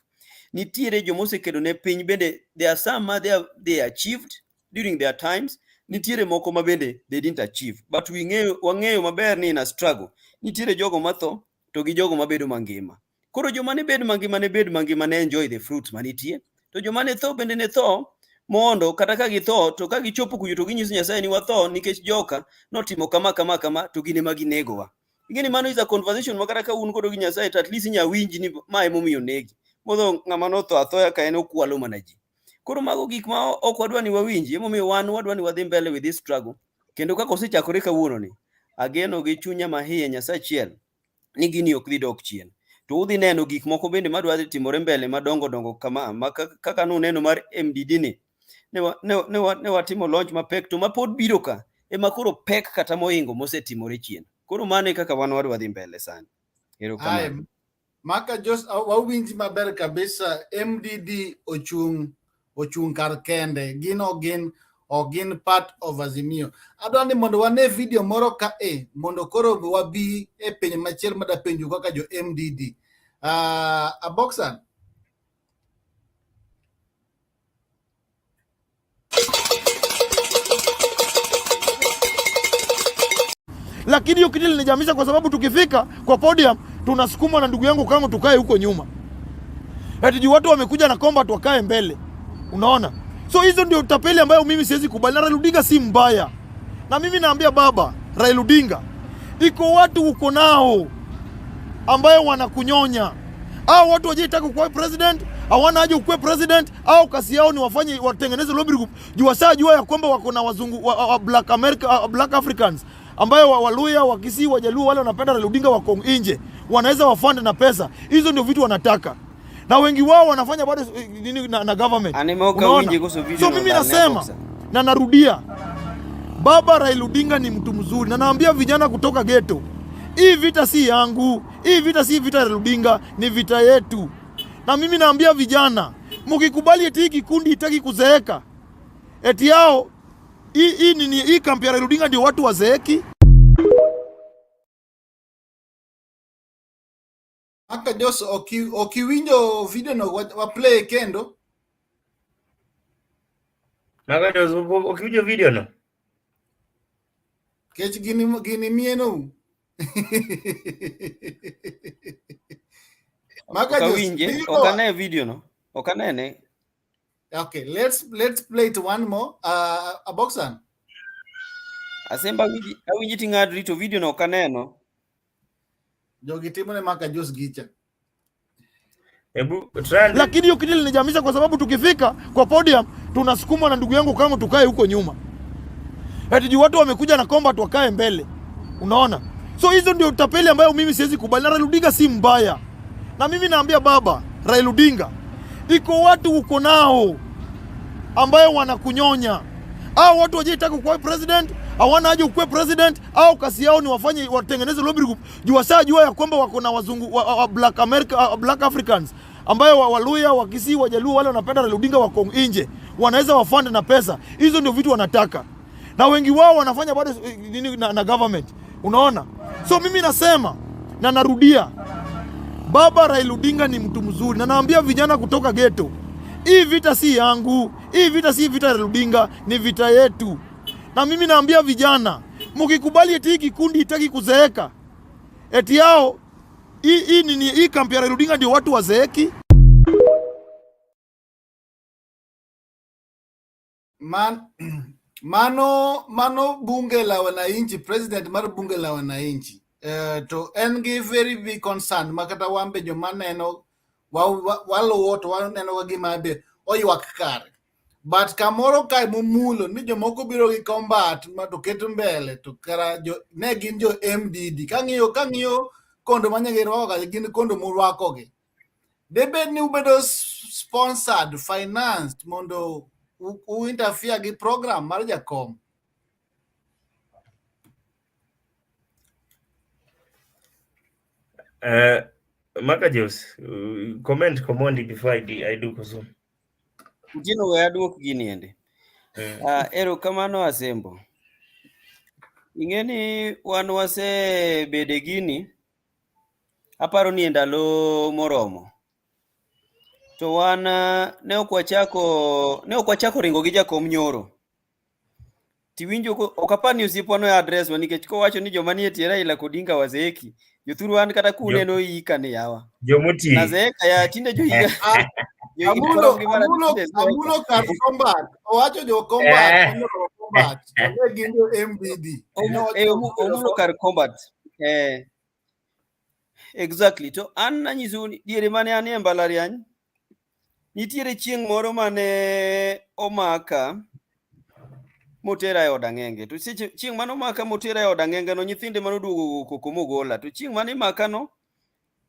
Nitiere joma osekedo ne piny bende, there are some they achieved during their times, nitiere moko ma bende they didn't achieve, but wang'eyo maber ni in a struggle nitiere jogo matho to gi jogo mabedo mangima. Koro joma ne bed mangima ne enjoy the fruits manitie, to joma ne tho bende ne tho mondo kata ka githo to ka gichopo kuyo to ginyiso Nyasaye ni watho nikech joka notimo kama to gine ma ginegowa. Ingeni mano is a conversation makata ka un kodo gi Nyasaye to at least inya winji ni ma emomiyo negi. Modho ng'ama notho athoya ka en okwalo mana ji. Koro mago gik ma ok wadwa ni wawinji, emomiyo wan wadwa ni wadhi mbele with this struggle. Kendo kaka osechakore kawuono ni, ageno gi chunya mahiye Nyasaye achiel ni gini ok dhi dok chien. To udhi neno gik moko bende madwa dhi timore mbele madongo kama kaka nuneno mar MDD ni. Ne watimo launch mapek to mapod biro ka ema koro pek kata moingo mosetimore chien. Koro mane kaka wan wadwa dhi mbele sana. Erokamano. Maka just wawinji maber kabisa. MDD ochung kar kende, gin part of Azimio. Adwa ni mondo wane video moro ka mondo koro wabi e penye machiel mada penju kaka jo MDD. Aboxan. Lakini hiyo kitu linijamisha kwa sababu tukifika kwa podium tunasukuma na ndugu yangu kama tukae huko nyuma. Eti watu wamekuja na komba tuwakae mbele. Unaona? So hizo ndio utapeli ambayo mimi siwezi kubali. Na Raila Odinga si mbaya. Na mimi naambia baba, Raila Odinga, iko watu uko nao ambayo wanakunyonya. Hao watu wajitaka kuwa president, hawana haja ukuwe president, au kasi yao ni wafanye watengeneze lobby group. Jua ya kwamba wako na wazungu Black Africans ambayo Waluya, Wakisii, Wajaluo wale wanapenda Raila Odinga wako nje. Wanaweza wafund na pesa. Hizo ndio vitu wanataka. Na wengi wao wanafanya bado na government. So mimi nasema na narudia, baba Raila Odinga ni mtu mzuri. Na naambia vijana kutoka ghetto, hii vita si yangu, hii vita si vita ya Raila Odinga, ni vita yetu. Na mimi naambia vijana, mkikubali eti kikundi itaki kuzeeka, eti yao hii kampi ya Raila Odinga ndio watu wazeeki. Aka just okiwinjo video no wa play kendo. Maka just okiwinjo video no. Kech gini mieno. Maka just okane video no. Okanene. Okay, let's play it one more. Aboxan. Asemba awinji tingadri to video no kaneno. Jogitimo ne maka just gicha. Lakini hiyo kitu linijamisha kwa sababu tukifika kwa podium tunasukuma na ndugu yangu kama tukae huko nyuma. Eti watu wamekuja na komba tuwakae mbele. Unaona? So hizo ndio utapeli ambayo mimi siwezi kubali. Na Raila Odinga si mbaya. Na mimi naambia baba, Raila Odinga, iko watu uko nao ambayo wanakunyonya. Hao watu wajitaka kuwa president, hawana haja ukuwe president, au kasi yao ni wafanye watengeneze lobby group. Jua ya kwamba wako na wazungu Black Africans ambayo Waluya, Wakisii, Wajaluo wale wanapenda Raila Odinga wako nje. Wanaweza wafund na pesa. Hizo ndio vitu wanataka. Na wengi wao wanafanya bado na government. Unaona? So mimi nasema na narudia, baba Raila Odinga ni mtu mzuri. Na naambia vijana kutoka ghetto, hii vita si yangu, hii vita si vita ya Raila Odinga, ni vita yetu. Na mimi naambia vijana, mkikubali eti kikundi itaki kuzeeka, eti yao hii kampi ya Raila Odinga ndio watu wazeeki. Mano bunge la wananchi, president mar bunge la wananchi. To engi very big concern makata wambe jo maneno walo woto waneno gima be oywak kare. But kamoro kai mumulo ni jomoko biro gi combat ma to keto mbele to kara ne gin jo MDD. Kang'iyo kondo manyagero ga gin kondo murwako gi. Debe ni ubedo sponsored, financed mondo u interfere gi program mar jakom. Makajos, comment Komondi before I do koso. Utino we aduok gini ende. Ero kamano Asembo. Ingeni wan wase bede gini. Aparo ni ndalo moromo. To wan ne ok wachako ringo gi jakom nyoro. Tiwinjo ok apar ni osiepwa no address wa nikech kowacho ni joma nie tie Raila Odinga wazeeki. Jothuru wan kata kuneno ika ni yawa. Jomuti. Nazeeka ya tinde jo higa. Amulo kar combat. Owacho jo combat. Onoro combat. Onge gindo MBD. Omulo kar combat. Exactly. To an nanyiso diere mane an e mbalariany. Nitiere chieng' moro mane omaka motera e od ang'enge. To chieng' mane omaka motera e od ang'enge no nyithinde manoduogo koko mogola. To chieng' mane maka no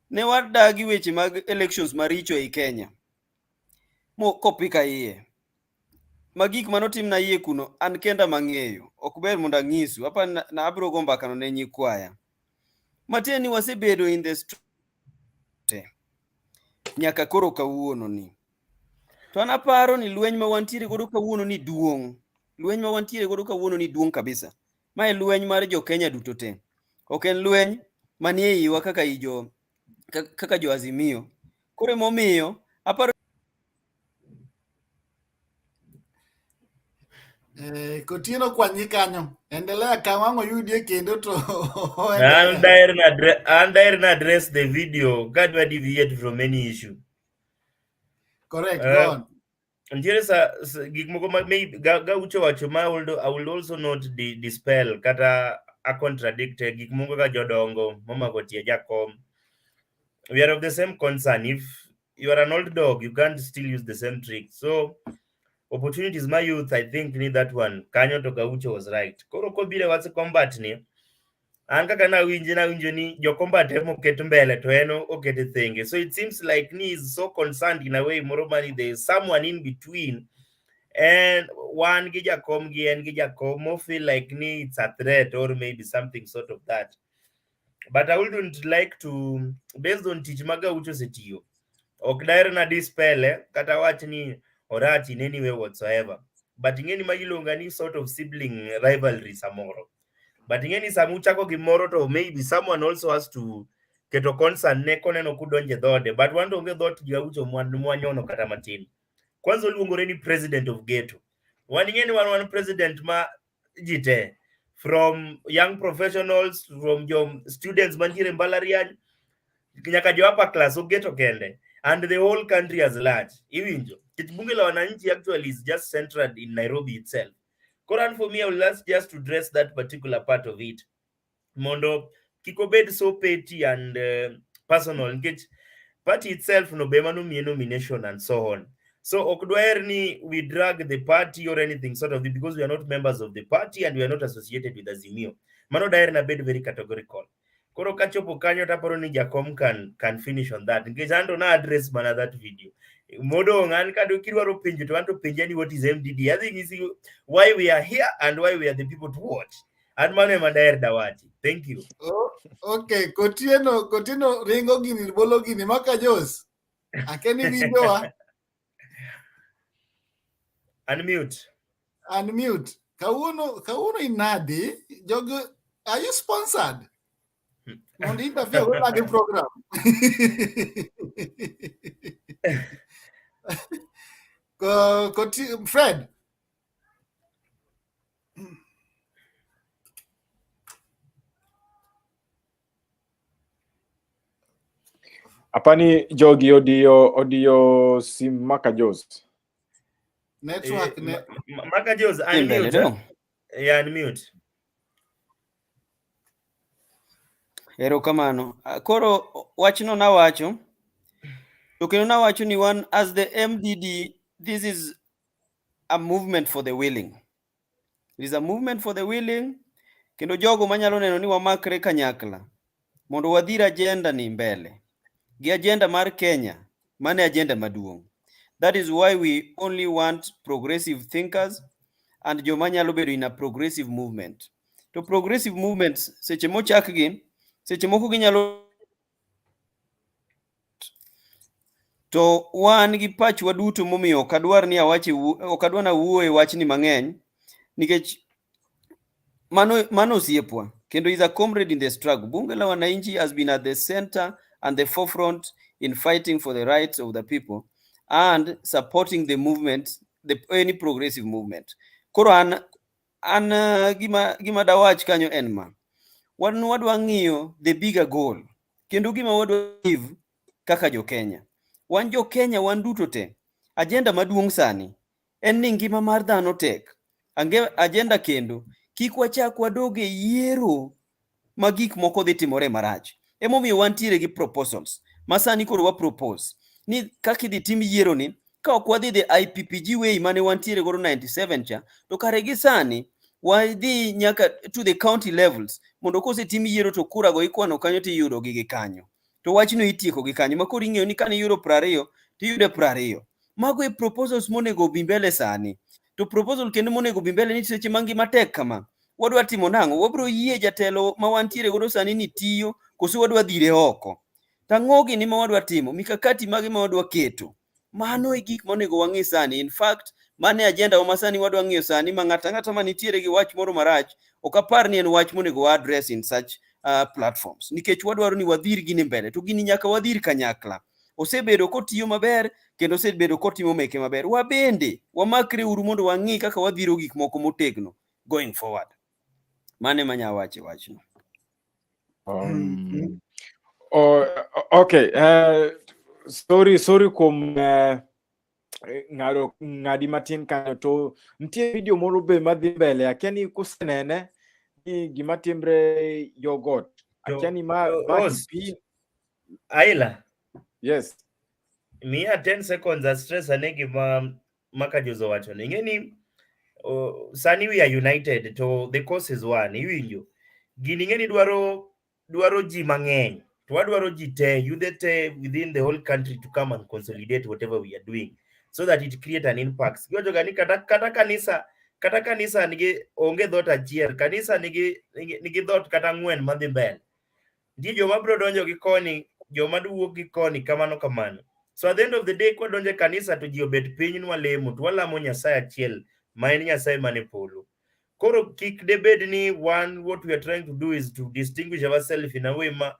ne wadagi weche mag elections maricho e Kenya. Kopika iye. Magik manotimna iye kuno an kenda mang'eyo. Ok ber mondo ang'isu. Apa na abiro go mbaka no ne nyikwaya. Matieni wasebedo in the street nyaka koro kawuono ni. To an aparo ni lweny ma wantiere godo kawuono ni duong'. Lweny ma wantiere godo kawuono ni duong' kabisa. Ma e lweny mar jo Kenya duto te. Ok en lweny manie iwa kaka jo Azimio. Koro momiyo aparo Kotieno kwanyi kanyo. Endelea kama yudie kendo to. And there na address the video. God will deviate from any issue. Correct. Go on. Ntiere gik moko maybe ga ucho wacho ma I will also not dispel kata a contradict gik moko ga jodongo momako tie jakom. We are of the same concern. If you are an old dog, you can't still use the same trick. So opportunities my youth, I think need that one. Kanyo to Gaucho was right. Koro kobile what's combat ni. An kaka na winjo ni jo combat emo ket mbele to eno okete thenge. So it seems like ni is so concerned in a way moromani there is someone in between. And one gijakom mo feel like ni it's a threat or maybe something sort of that. But I wouldn't like to, based on teach maga ucho setiyo. Ok daire na dispele kata wach ni orati in any way whatsoever. But ingeni magilonga ni sort of sibling rivalry samoro. But ingeni samuchako gimoro to maybe someone also has to keto concern ne koneno kudonje dhode. But wando onge dhot gaucho mwanyono kata matin. Kwanza luongore ni president of ghetto. Waningeni one president ma jite. From young professionals, from your students manjire mbalariany, nyaka jo upper class ghetto kende, and the whole country as large. Iwinjo. Bunge la wananchi actually is just centered in Nairobi itself. Koran for me, I will just to address that particular part of it. Mondo kikobed so petty and personal. Party itself no bema no nomination and so on. So okdwaerni we drag the party or anything sort of it because we are not members of the party and we are not associated with Azimio. Mano daer na bed very categorical. Koro kachopo kanyo taporo ni Jakom can finish on that. Because ando na address mana that video. Modo ngan kado kirwaro pinjo to anto pinjani what is MDD. I think is why we are here and why we are the people to watch. And mano madaer dawati. Thank you. Oh, okay, Kotieno ringo gini bolo gini Makajos. Akeni video Unmute. Kauno inadi. Jogo, are you sponsored? Mondi interfere with the program. Fred. Apani jogi audio sim Makajos. Network Makajos unmute. Yeah, unmute. Ero kamano. Koro wachno na wacho. To kendo na wacho ni wan as the MDD, this is a movement for the willing. It is a movement for the willing. Kendo jogo manyalo neno ni wamakre kanyakla. Mondo wadhir agenda ni mbele. Gi agenda mar Kenya. Mane agenda maduong'. That is why we only want progressive thinkers and joma nyalo bedo in a progressive movement. To progressive movements, seche mochakgi, seche moko ginyalo To wan gi pachwa duto momiyo ok adwar ni ok adwar na wuoye wachni mang'eny nikech mano osiepwa kendo is a comrade in the struggle. Bunge la Wananchi has been at the center and the forefront in fighting for the rights of the people and supporting the movement, any progressive movement. Koro an gima dawach kanyo en ma. Wadwa ng'iyo the bigger goal. Kendo gima wadwa give kaka jo Kenya. Wan jo Kenya wan duto te. Agenda maduong' sani en ni ngima mar dhano tek. Agenda kendo kik wachak wadoge yiero ma gik moko dhi timore marach. Emomiyo wantiere gi proposals. Masani koro wa propose ni kaka idhi tim yiero ni ka ok wadhi the IPPG way mane wantiere godo 97 cha, to kare gi sani wadhi nyaka to the county levels mondo kosetim yiero to kura go ikwano kanyo tiyudo gi kanyo. To wachno itieko gi kanyo. Makoro ing'eyo ni kane yuro 20 tiyude 20. Mago e proposals monego bi mbele sani. To proposal kendo monego bi mbele ni seche mangi matek kama. Wadwa timo nang'o? Wabro yie jatelo ma wantiere godo sani ni tiyo koso wadwa dhire oko. Tang'ogi ni ma wadwa timo, mikakati magi ma wadwa keto. Mano e gik monego wang'i sani. In fact, mane agenda wa masani wadwa ng'iyo sani ma ng'ata manitiere gi wach moro marach, ok apar ni en wach monego wa address in such platforms. Nikech wadwaro ni wadhir gini mbele, to gini nyaka wadhir kanyakla. Osebedo kotiyo maber kendo osebedo kotimo meke maber. Wabende wamakre uru mondo wang'i kaka wadhiro gik moko motegno going forward. Mane manya wache wachno. Okay. Sorry kuom ng'adi matin kanyo, to nitie video moro be madhi mbele, akia ni kusenene ni gima timre yogot. Akia ni Aila. Yes. Mia 10 seconds a stress anegi maka jozo wacho. Ingeni sani we are united to the cause is one. Iwinjo. Gini ngeni dwaro ji mang'eny. To wadwaro ji te, yudhe te within the whole country to come and consolidate whatever we are doing so that it create an impact. Giwacho gani kata kanisa nigi onge dhot achiel, kanisa nigi dhot kata 4 madhi mbele. Ndi joma bro donjo gi koni, joma duwuok gi koni kamano. So at the end of the day, kwa donje kanisa to ji obet piny nwa lemo, to walamo Nyasaye achiel, ma en Nyasaye mane polo. Koro kik debed ni what we are trying to do is to distinguish ourselves in a way ma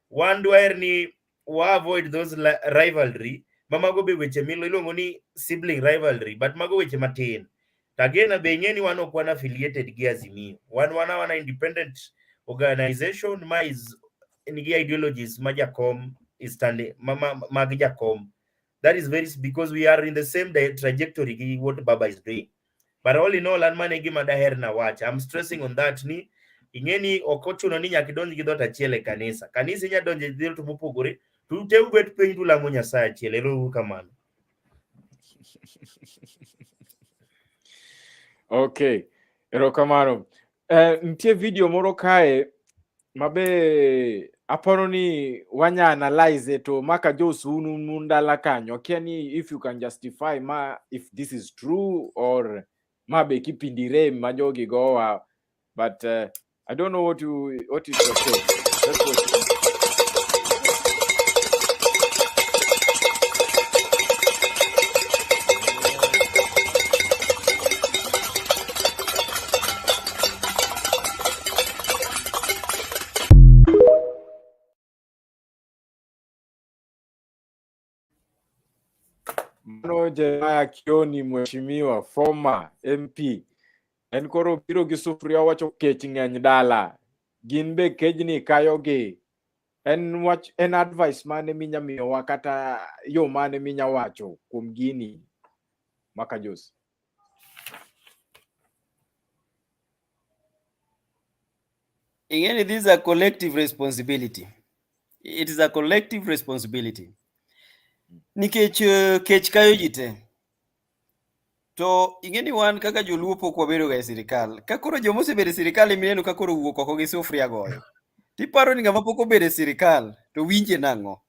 one dware ni wa avoid those rivalry, mago be weche milo ilongo ni sibling rivalry, but mago weche matin. Tagena be ngeni wan ok wan affiliated gi Azimio. Wan independent organization ma is nigi ideologies ma jakom is standing mag jakom. That is because we are in the same trajectory what Baba is doing. But all in all, an mane gima daher na watch. I'm stressing on that ni ingeni okochuno ni nyaka donji gi dhot achiel e kanisa. Kanisa nya donje dhil to mopogore, to te ubet piny tu lamo Nyasaye achiel. Ero kamano. Okay. Ero kamano. Nitie video moro kae mabe aparo ni wanya analyze to maka josunu mundala kanyo. Kiani if you can justify if this is true or mabe kipindire majogi goa, but I don't know what is your take. Let's go. Mano Jeremiah Kioni, mheshimiwa former MP, en koro biro gi sufuria wacho kech ng'eny dala, gin be kejni kayogi. En advice mane minya miyowa kata yo mane minya wacho kuom gini maka jos? Again, this is a collective responsibility. It is a collective responsibility. Nikech kech kayo jite. To ingeni wan kaka joluo pok wabedo ga e sirikal. Ka koro jomo osebedo e sirikal emineno ka koro wuok oko gi sufria goyo. Tiparo ni ng'ama pok obedo e sirikal to winje nang'o.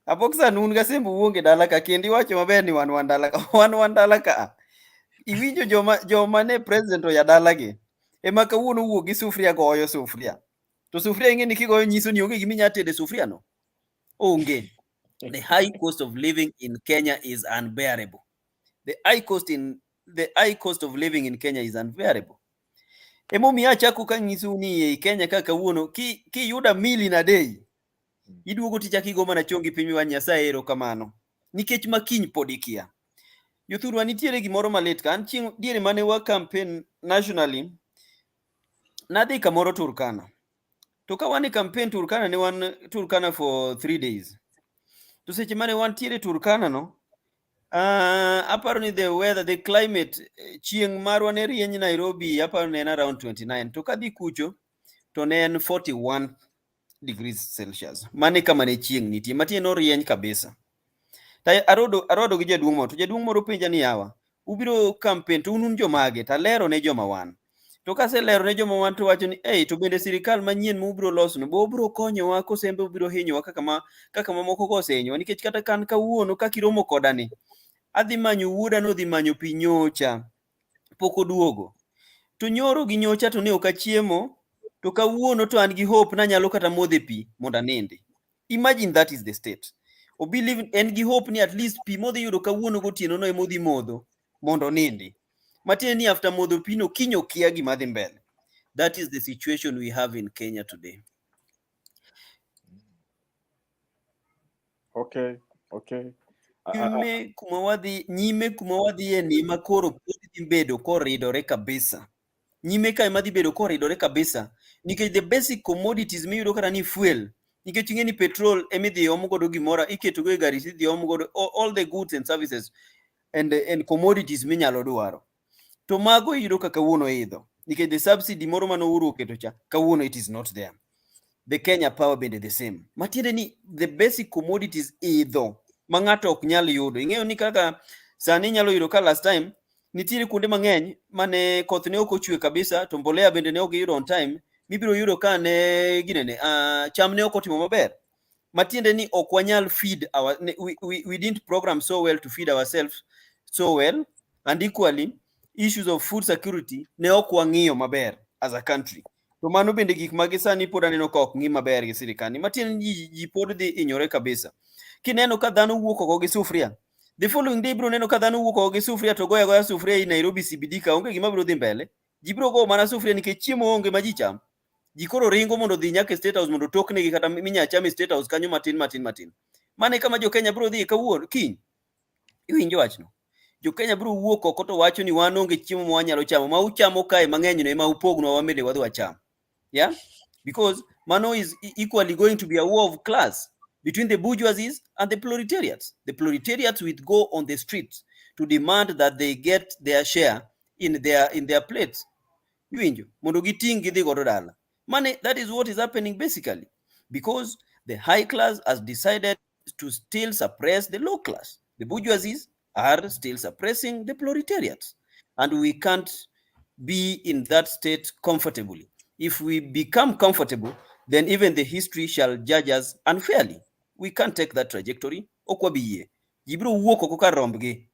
Apok sanun ga sembo wuonge dala ka kendi wacho maber ni wan dala ka. Iwinjo joma ne president oya dala gi. Ema kawuono wuok gi sufria goyo sufria. To sufria ingeni kigoyo nyiso ni onge gimi nya tede sufria no. Onge. The high cost of living in Kenya is unbearable. The high cost of living in Kenya is unbearable. Emomiyo achako kanyisu ni ei Kenya kaka kawuono kiyuda mili na day iduogo tichako igo mana chongi piny miwach Nyasaye erokamano nikech makiny pod ikia. Jothurwa nitiere gimoro malit ka an chieng' diere mane wa campaign nationally nadhi kamoro Turkana. To ka wan e campaign Turkana ne wan Turkana for 3 days. To seche mane wantiere Turkana no aparo ni the climate chieng' marwa ne rieny Nairobi aparo ne en around 29 to kadhi kucho to ne en 41 degrees Celsius. Mane kama ne chieng' nitie matiende orieny kabisa. Ta arodo gi jaduong' moro to jaduong' moro penja ni yawa ubiro campaign to un jomage ta lero ne joma wan. To kaselero ne joma wan to wacho ni to bende sirikal manyien ma ubiro loso no bo biro konyowa kosembe ubiro hinyowa kaka mamoko kosehinyowa nikech kata kan kawuono kaka iromo koda ni adhi manyo wuoda nodhi manyo pi nyocha pok oduogo. To nyoro gi nyocha to ne ok achiemo to kawuono to an gi hope nanyalo kata modhe pi mondo anindi. Imagine that is the state. O believe en gi hope ni at least pi modhi yudo kawuono gotieno no emodhi modho mondo nindi. Matiende ni after modho pi no kinyo kia gima dhi mbele. That is the situation we have in Kenya today. Okay. Nyime kuma wadhi ni makoro pod dhi bedo koridore kabisa. Nyime ka ema dhi bedo koridore kabisa nikech the basic commodities miyudo kata ni fuel nikech ing'e ni petrol emidhi omo godo gimora iketo go e gari idhi omo godo all the goods and services and commodities minyalo dwaro. To mago iyudo ka kawuono idho nikech the subsidy moro mane Uhuru oketo cha kawuono it is not there. The Kenya power bende the same. Matiende ni the basic commodities idho ma ng'ato ok nyal yudo. Ing'eyo ni kaka sani nyalo yudo ka last time nitiere kuonde mang'eny mane koth ne ok ochwe kabisa to mbolea bende ne ok yudo on time mibiro yudo ka ne ginene cham ne ok otimo maber. Matiende ni ok wanyal feed we didn't program so well to feed ourselves so well, and equally issues of food security ne ok wang'iyo maber as a country. To mano bende gik magi sani pod aneno ka ok ng'i maber gi sirikani. Matiende ni ji pod dhi hinyore kabisa. Kineno ka dhano wuok oko gi sufria, the following day bro neno ka dhano wuok oko gi sufria to goya sufria i Nairobi CBD ka onge gima biro dhi mbele. Ji biro go mana sufria nikech chiemo onge ma ji cham. Ji koro ringo mondo dhi nyaka State House mondo toknegi kata minya cham State House kanyo matin. Mane kama jo Kenya biro dhi kawuono kiny. Iwinjo wachno. Jo Kenya biro wuok oko to wacho ni wan onge chiemo ma wanyalo chamo ma uchamo kae mang'eny no ema upognwa wamede wadhi wacham. Yeah, because mano is equally going to be a war of class between the bourgeoisies and the proletariats. The proletariats will go on the streets to demand that they get their share in their plates. Mondo giting gidhi godo dala. Money, that is what is happening basically, because the high class has decided to still suppress the low class. The bourgeoisies are still suppressing the proletariats, and we can't be in that state comfortably. If we become comfortable, then even the history shall judge us unfairly. We can't take that trajectory. Okwabiye. Jibro wuok oko kar rombgi.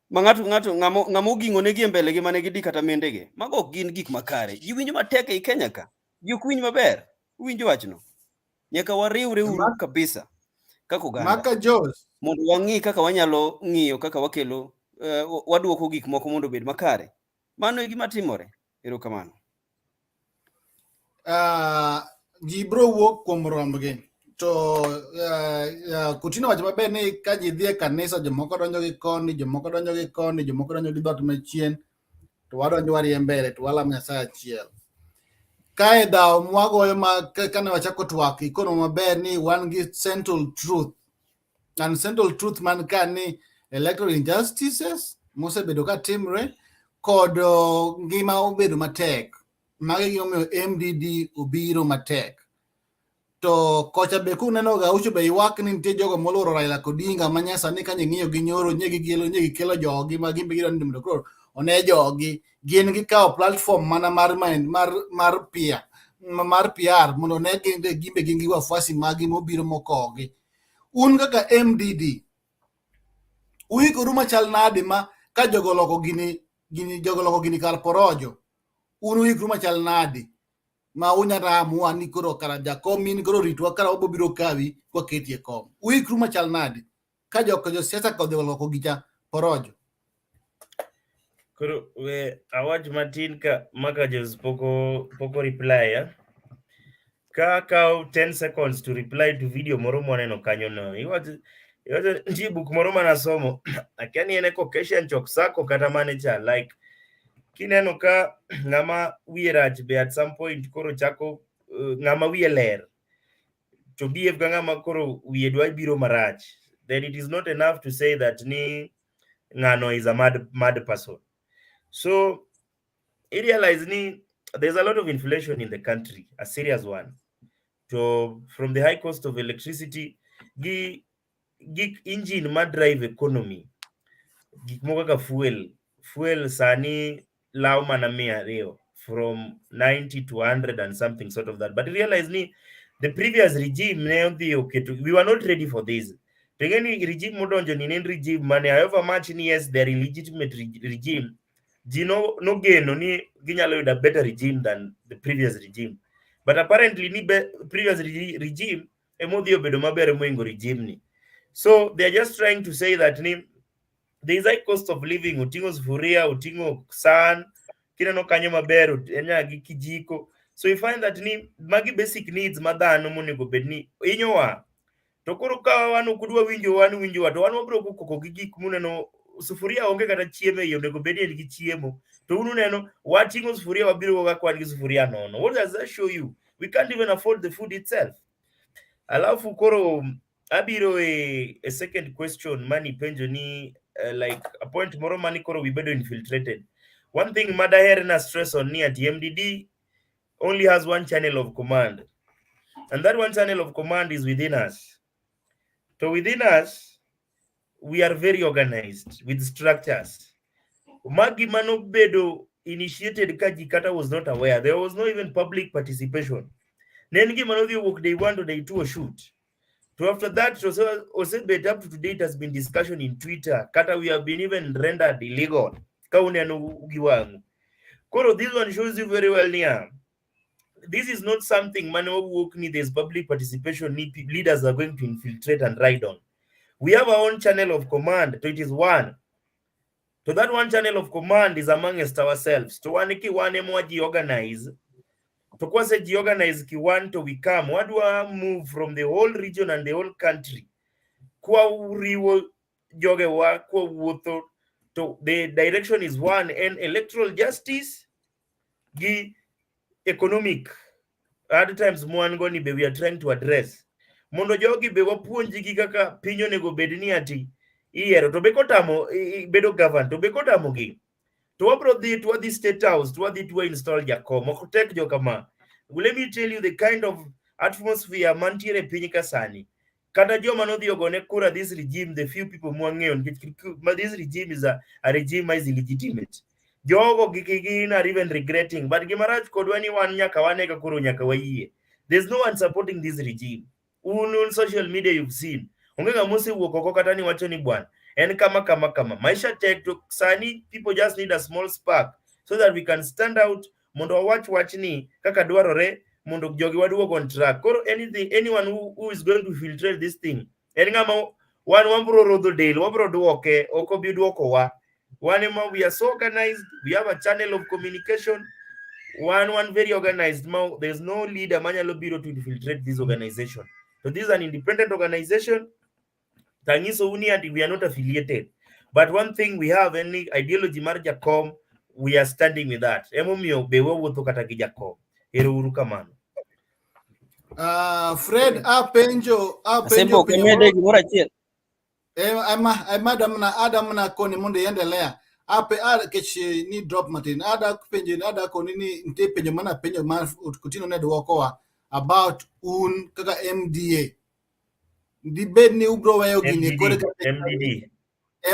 Ma ng'amo ging'o negi e mbele gi mane gidi kata mendege. Mago ok gin gik makare. Ji winjo matek e Kenya ka. Ji ok winj maber. Uwinjo wachno. Nyaka wariwre uru kabisa. Kako ganda. Maka Jos. Mondo wang'i kaka wanyalo ng'iyo kaka wakelo waduoko gik moko mondo bed makare. Mano e gima timore. Erokamano. Ji bro wuok kuom rombgi. To Kutino wacho maber ni ka ji dhi e kanisa jomoko donjo gi koni, jomoko donjo gi dhot machien, to wadonjo warie mbele to walamo Nyasaye achiel. Kae dhawo mwagoyo kane wachako twak ikono maber ni wan gi central truth. And central truth man ka ni electoral injustices mosebedo ka timre kod ngima obedo matek. Magi gimomiyo MDD obiro matek. To kocha be kuneno ga ucho be ywak ni nitie jogo moloro Raila Odinga manyasa ni kanye ng'iyo gi nyoro nyegi kelo jogi ma gimbe gido ndimo koro one jogi gin gi kawo platform mana mar PR mondo ne gimbe gi wafuasi magi mobiro mokogi. Un kaka MDD uikoru machal nade ma ka jogo loko gini kar porojo un uikoru machal nade ma unyata amua ni koro kara jakom min koro ritwa kara obiro kawi kwa ketie kom. Uikru machal nade. Ka jo siasa kodhi waloko gicha porojo. Koro we awach matin ka maka jos poko reply ya. Ka 10 seconds to reply to video moro mwaneno kanyo no. Iwacho book moro manasomo. Akiani ene ko keshan chok sako kata manager like kineno ka ngama wiye rach be at some point koro chako ngama wiye ler to behave ga ngama koro wiye dwa biro marach, then it is not enough to say that ni ngano is a mad person. So I realize ni there's a lot of inflation in the country, a serious one. So from the high cost of electricity, gig engine mad drive economy, gik moko ka fuel sani law mana mia ariyo from 90 to 100 and something sort of that. But realize ni the previous regime we were not ready for this. Tegeni regime modonjo ni regime money, however much ni yes they're illegitimate regime, Gino no geno ni ginyalo yuda better regime than the previous regime. But apparently ni previous regime emodhi obedo maber moingo regime ni. So they're just trying to say that ni there is high cost of living, utingo sufuria, utingo san, kineno kanyo maber, enya gi kijiko. So you find that ni magi basic needs madhano monego bedni inyowa. To koro ka wan kudwa winjo wa to wan wabro koko gi gik muneno sufuria onge kata chiemo e onego bedni en gi chiemo. To unu neno watingo sufuria wabiro ga kwan gi sufuria nono. What does that show you? We can't even afford the food itself. Alafu koro abiro a second question mani penjo ni like a point moro mani koro we bedo infiltrated. One thing madaher na stress on ni at MDD only has one channel of command, and that one channel of command is within us. So within us we are very organized with structures. Magi mano bedo initiated kaji kata was not aware. There was no even public participation. Nengi mano the work day 1 to day 2 shoot. So after that, also bet up to date has been discussion in Twitter. Kata we have been even rendered illegal. Koro, this one shows you very well near. This is not something manual work need. There's public participation. Leaders are going to infiltrate and ride on. We have our own channel of command. So it is one. So that one channel of command is amongst ourselves. To one mwaji organize. To kwase organize kiwanto we come. What do I move from the whole region and the whole country? Kwa uriwo joge wa kwa wuto. So the direction is one, and electoral justice gi economic. At times mwangoni be we are trying to address. Mondo jogi be wapuonji gi kaka pinyo nego bedni ati iero to be kotamo bedo govern to be kotamo gi. To wabro dhi to the state house to wadhi to install jakom ok tek jo kama. Let me tell you the kind of atmosphere mantiere piny kasani. Kata joma nodhi ogone kura this regime, the few people mwang'eyo, this regime is a regime is illegitimate. Jogo gikigin are even regretting, but gimarach kodwa ni wan nyaka wanega kuro nyaka wayie. There's no one supporting this regime. On social media you've seen. Ongenga mose wuok oko kata ni wacho ni bwana. En kama. Maisha tek to sani, people just need a small spark so that we can stand out. Mondo watch ni kaka dwarore mondo jogi waduo on track. Koro anyone who is going to filtrate this thing. En ngama wan wambro rodho del, wabro duoke, oko bi duoko wa. We are so organized. We have a channel of communication. One very organized. There's no leader manyalo biro to infiltrate this organization. So this is an independent organization. Tangiso uni and we are not affiliated. But one thing we have, any ideology marja com, we are standing with that. Emomio bewo woto kata gijakom. Ero urukamano. Fred penjo Asembo kemede gimora chiel. Madam na koni munde yendelea. Kechi ni drop matin. Ada koni ni nte penjo mana kutino nedu wakoa about kaka MDA. Di bed ni ubro wayo gini kore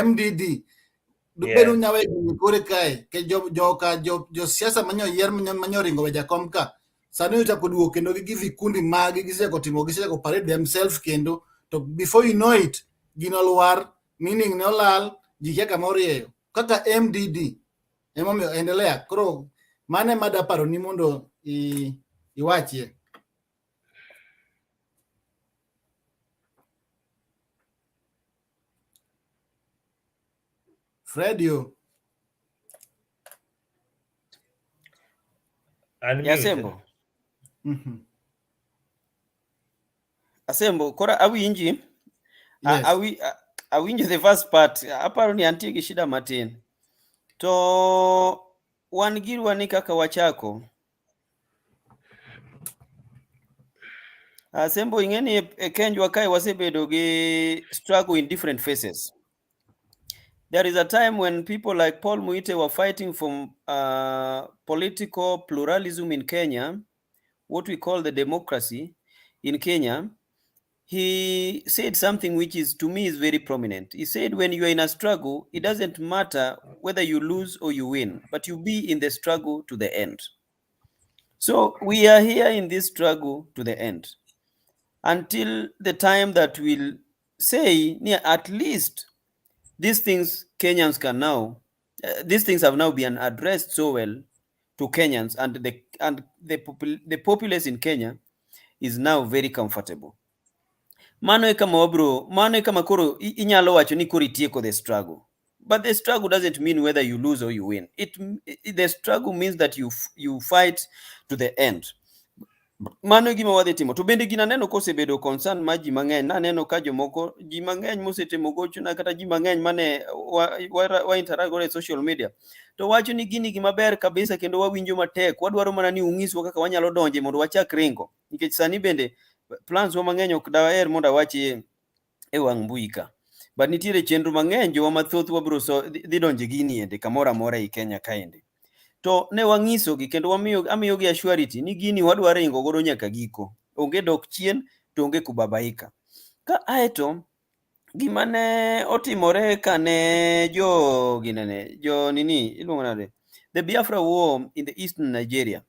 MDD. Du bedu nyawe gini kore kai ke jo siasa manyo ringo weja komka. Sanu yuta kuduo kendo gi vikundi magi gise ko parade themselves kendo to before you know it gino war meaning no lal jike kamorie kaka MDD emomi endelea kro mane mada paro ni mondo Iwachie. Fredio. Yasembo. Asembo, kora awinji. Yes. Awinji the first part. Aparo ni antie gi shida matin. To wan girwa ni kaka wachako. Asembo ingeni e Kenya kae wasebedo gi struggle in different phases. There is a time when people like Paul Muite were fighting for political pluralism in Kenya, what we call the democracy in Kenya. He said something which is, to me, is very prominent. He said, when you are in a struggle, it doesn't matter whether you lose or you win, but you be in the struggle to the end. So we are here in this struggle to the end until the time that we'll say, at least these things Kenyans can now, these things have now been addressed so well to Kenyans, and the populace in Kenya is now very comfortable. Mano kama koro inyalo wacho ni koro itieko the struggle. But the struggle doesn't mean whether you lose or you win. The struggle means that you fight to the end. Mano gima wadhi timo. To bende gina neno kosebedo concern ma ji mang'eny. Na neno ka jomoko ji mang'eny mosetimo gocho na kata ji mang'eny mane wa interact e social media. To wacho ni gini gima ber kabisa kendo wawinjo matek. Wadwaro mana ni ung'iswa kaka wanyalo donje mondo wachak ringo. Nikech sani bende plans wa mang'eny ok daher mondo awachi e wang' mbui ka. But nitiere chenro mang'eny jowa mathoth wabro dhi donje gini ende kamoro amora e Kenya kaende. To ne wang'iso gi kendo amiyo gi assurity ni gini wadwaro ringo godo nyaka giko. Onge dok chien to onge kubabaika. Ka aeto gima ne otimore kane iluongo nade, the Biafra war in the eastern Nigeria.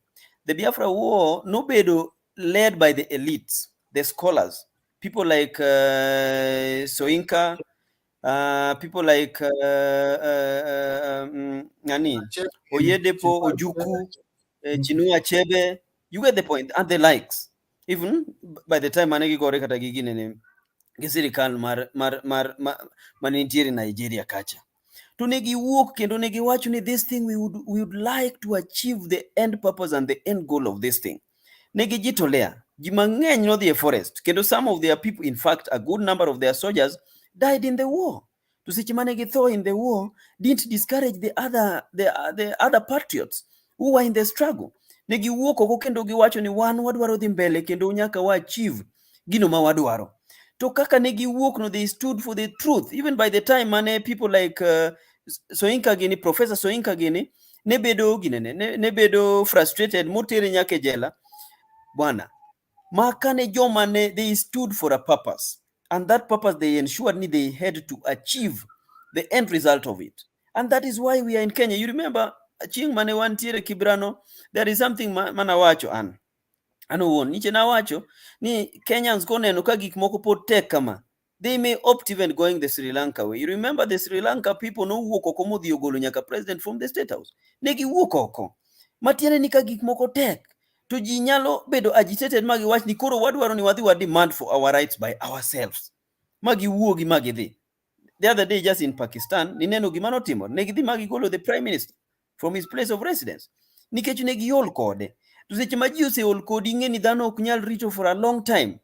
The Biafra war nobedo led by the elites, the scholars, people like Soyinka, people like Oyedepo, Ojuku, Chinua Achebe. You get the point, and the likes. Even by the time manegi gore kata gigine gisirikal manitiere Nigeria kacha. To negi walk kendo negi wacho ni this thing we would like to achieve the end purpose and the end goal of this thing. Negi jitolea. Jimang'eny no the forest. Kendo some of their people, in fact, a good number of their soldiers died in the war. To sichimane tho in the war didn't discourage the other patriots who were in the struggle. Negi wuok oko kendo giwacho ni wan wadwaro dhi mbele kendo nyaka wa achieve gino ma wadwaro. To kaka negi wuok no, they stood for the truth. Even by the time mane people like Soyinka gini, Professor Soyinka gini, ne bedo frustrated motere nyake jela. Bwana, makane jomane, they stood for a purpose. And that purpose they ensured they had to achieve the end result of it. And that is why we are in Kenya. You remember, Ching mane wantiere Kibrano, there is something manawacho an. Ano niche na wacho ni Kenyans go neno ka gik moko pod tek kama. They may opt even going the Sri Lanka way. You remember the Sri Lanka people no wuok oko modhi ogolo nyaka president from the State House. Negi wuok oko. Matiende ni ka gik moko tek. To ji nyalo bedo agitated magi wach ni koro wadwaro ni wadhi wa demand for our rights by ourselves. Magi wuogi magi dhi. The other day just in Pakistan, ni neno gima notimo. Negi dhi magi golo the prime minister from his place of residence. Nikech negi ol kode. To seche ma ji ose ol kodi ing'eni dhano ok nyal rito for a long time,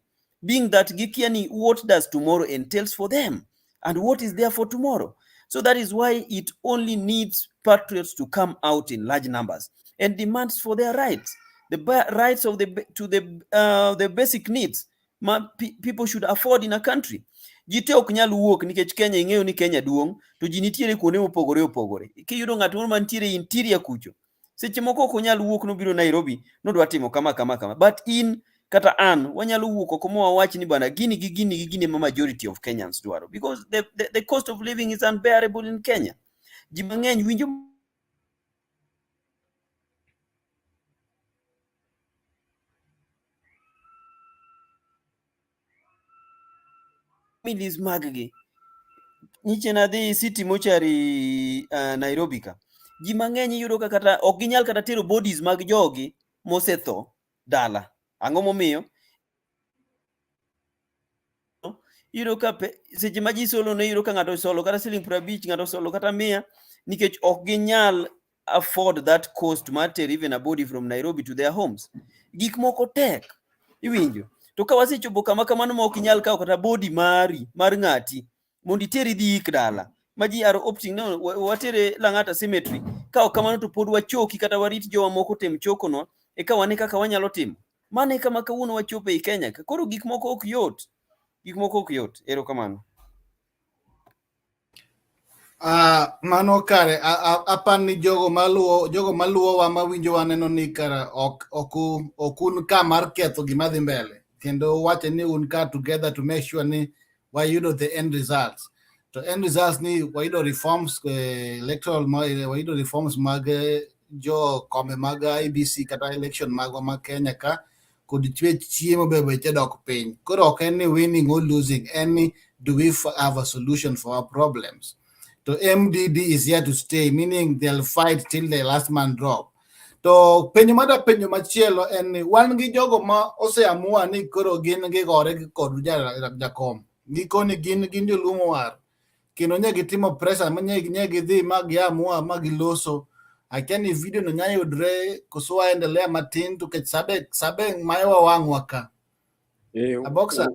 being that gikia ni what does tomorrow entails for them and what is there for tomorrow. So that is why it only needs patriots to come out in large numbers and demands for their rights, the rights of the basic needs people should afford in a country. Jite ok nyal wuok nikech Kenya ing'eyo ni Kenya duong' to ji nitiere kuonde mopogore opogore. Kiyudo ng'at moro mantiere interior kucho, seche moko ok onyal wuok nobiro Nairobi nodwa timo kama. But in kata an wanyalo wuok oko mo wawach ni bana gini ma majority of Kenyans dwaro, because the cost of living is unbearable in Kenya. Ji mang'eny winjo families maggi niche na dhi city mochari Nairobi ka. Ji mang'eny yudo ka kata ok ginyal kata tero bodies mag jogi mosetho dala. Ang'o momiyo iyudo ka seche ma ji solo ne iyudo ka ng'ato solo kata siling 50, ng'ato solo kata 100, nikech ok ginyal afford that cost mar ter even a body from Nairobi to their homes. Gik moko tek, iwinjo. To ka wasechopo kama kamano ma ok inyal kawo kata body mari mar ng'ati mondo iteri dhi ik dala, ma ji are opting no, watere Lang'ata cemetery, ka ok kamano to pod wachoki kata warit jowa moko tem chokono e ka wane kaka wanyalo timo. Mano e kama kawuono wachopo e Kenya. Koro gik moko ok yot. Erokamano. Mano kare, apani jogo maluwo wa mawinjo waneno ni kara okun ka mar ketho gima dhi mbele, kendo wache ni un ka together to make sure ni wayudo the end results. To end results ni wayudo reforms electoral, wayudo reforms mag jo kombe mag IBC kata election magwa ma Kenya ka, kod chwech chiemo be weche dok piny. Koro ok en ni winning or losing, any do we have a solution for our problems? So MDD is here to stay, meaning they'll fight till the last man drop. To penyo machielo en ni wan gi jogo ma oseamua ni koro gin gigore kod jakom. Gikoni gin jolumo war. Kendo nye gitimo pressure, nye gidhi ma giamua ma giloso. Akiani video no nyayo dre kusua endelea matin to ke sabe mayo wangwa ka. Aboksa.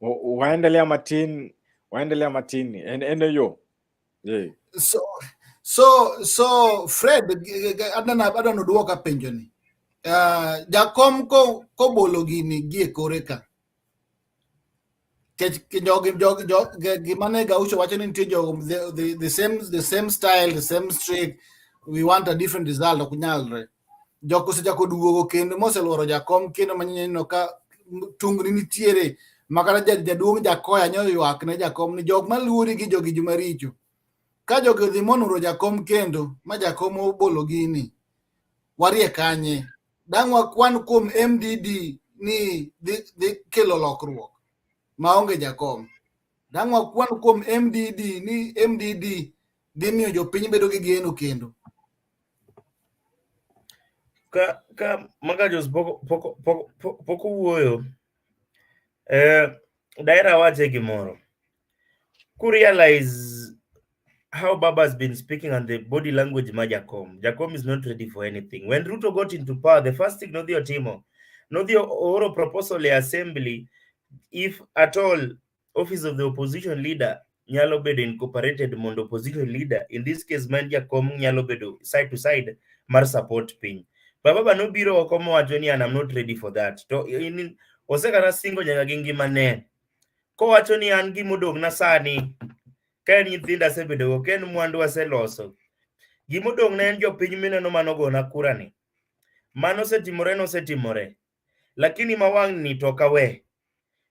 Waendelea matin. Ene yo. Yeah. So Fred, adano duoka penjo ni. Jakom ko bolo gini gie koreka. Gimane Gaucho wacho ni nitie the same style, the same streak. We want a different result okunyalre. Joko sechako duogo kendo moseluoro jakom kendo manyino ka tungni nitiere makara jaduong' jakoya nyoyo ywak ne jakom ni jok maluori gi jogi jumaricho. Ka jogi dhi monuro jakom kendo ma jakom obolo gini, warie kanye. Dang' wakwan kuom MDD ni dhi kelo lokruok maonge jakom. Dang' wakwan kuom MDD ni MDD dhi miyo jopiny bedo gi geno kendo. Ka Magajos poko wuoyo, daera wache gimoro. Ku realize how Baba has been speaking and the body language ma Jakom. Jakom is not ready for anything. When Ruto got into power, the first thing no the oro proposal assembly, if at all office of the opposition leader nyalo bedo incorporated mondo opposition leader, in this case man Jakom nyalo bedo side to side mar support piny. Baba no biro okomo wacho ni I'm not ready for that. To in osekara singo nyaka gi ngima ne. Ko wacho ni an gi modong na sani ka nyithinda sebedo ken mwandu aseloso. Gimodong na en jopiny mineno manogo na kura ni. Mano setimore. Lakini mawang' ni toka we.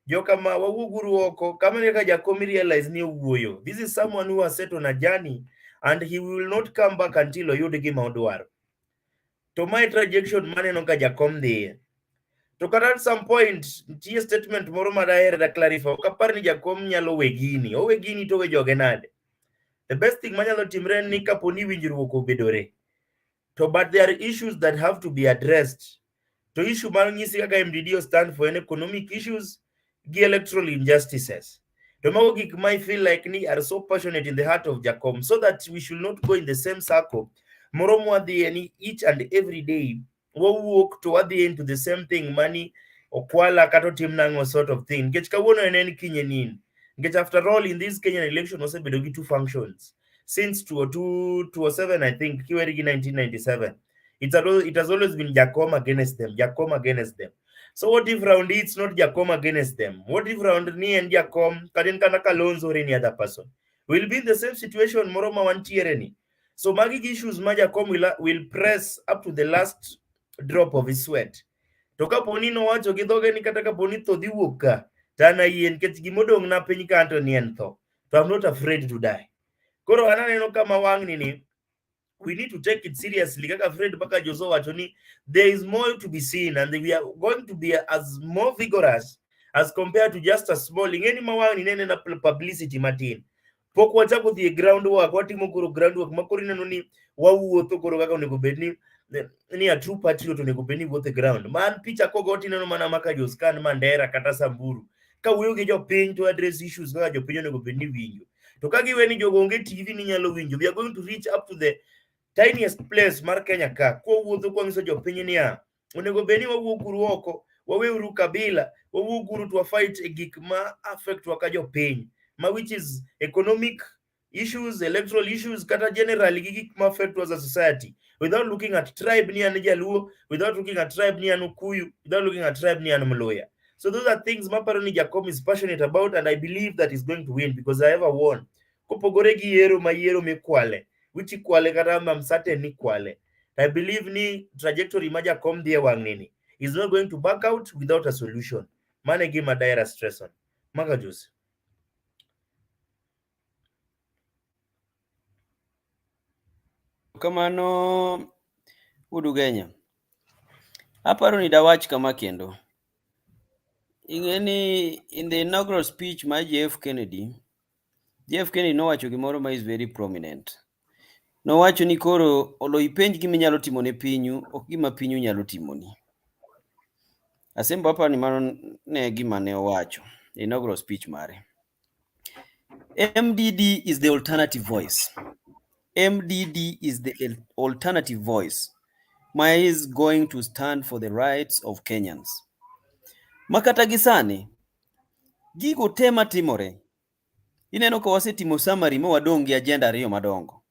Joka ma wawuguru oko kama neka Jakom realize ni wuoyo. This is someone who has set on a journey and he will not come back until oyud gima odwaro. To my rejection maneno ka Jakom dhiye. To at some point, tie statement moro madahere da clarify. Kapar ni Jakom nyalo wegini. O wegini to we jogenade. The best thing manyalo timre ni kaponi winjruok obedore. To but there are issues that have to be addressed. To issue malnyisi kaka MDD stand for economic issues, gi electoral injustices. To mago gik mai feel like ni are so passionate in the heart of Jakom, so that we should not go in the same circle. Moro mwadhi ni each and every day. We walk toward the end to the same thing, money, okwala kato timnango sort of thing. Get kawono eneni kinyenin. Get after all, in this Kenyan election, also bedogi two functions. Since 2007, I think, 1997, it has always been Jakom against them. So what if round it's not Jakom against them? What if round ni and Jakom, Kaden Kanaka loans or any other person? We'll be in the same situation, Moroma one tiereni. So Magi issues Jakom will press up to the last drop of his sweat. Toka ponino wacho gidhoge ni kataka bonito diwuka. Tana yen ket gimodong na piny kanto niento. So I'm not afraid to die. Koro ananeno kama wang nini. We need to take it seriously. Kaka Fred baka Jozo wachoni, there is more to be seen and we are going to be as more vigorous as compared to just a small ingeni mawang nene na publicity matin. Poko wachako the groundwork, watimo kuro groundwork, makori nanoni wawuotho kuro kaka onego bedni ni a true patriot onego bed ni wuotho e ground. Man picha kogo tineno mana maka Joscan Mandera kata Samburu ka wuoyo gi jopiny to address issues kaka jopiny onego bed ni winjo. To ka giwe ni jogo onge TV ni nyalo winjo, we are going to reach up to the tiniest place mar Kenya ka wuotho kwangiso jopiny niya onego bed ni wawuokuru oko, waweuru kabila, wawuokuru to fight e gik ma affect wa ka jopiny, ma which is economic issues, electoral issues, kata generally gik ma affect us as a society, without looking at tribe ni an Jaluo, without looking at tribe ni an Okuyu, without looking at tribe ni an Mluya. So those are things Maparo ni Jacob is passionate about, and I believe that he's going to win because I ever won. Kopogore gi yiero ma yiero mikwale, which ikwale kata I'm certain ni kwale. I believe ni trajectory ma Jacob dhie wang' nini is not going to back out without a solution. Mane gima daera stress on. Maka Jose. Kamano Udugenya. Aparo ni dawach kama kendo. Ingeni in the inaugural speech my JF Kennedy nowacho gimoro ma is very prominent. Nowacho ni koro olo ipenj gima inyalo timo ne pinyu, ok gima pinyu nyalo timoni. Asembo aparo ni mano ne gima ne owacho the inaugural speech mare. MDD is the alternative voice. MDD is the alternative voice. Maya is going to stand for the rights of Kenyans. Makata gisani, gigo tema timore. Ineno ko wasetimo summary mo wadongi agenda ariyo madongo.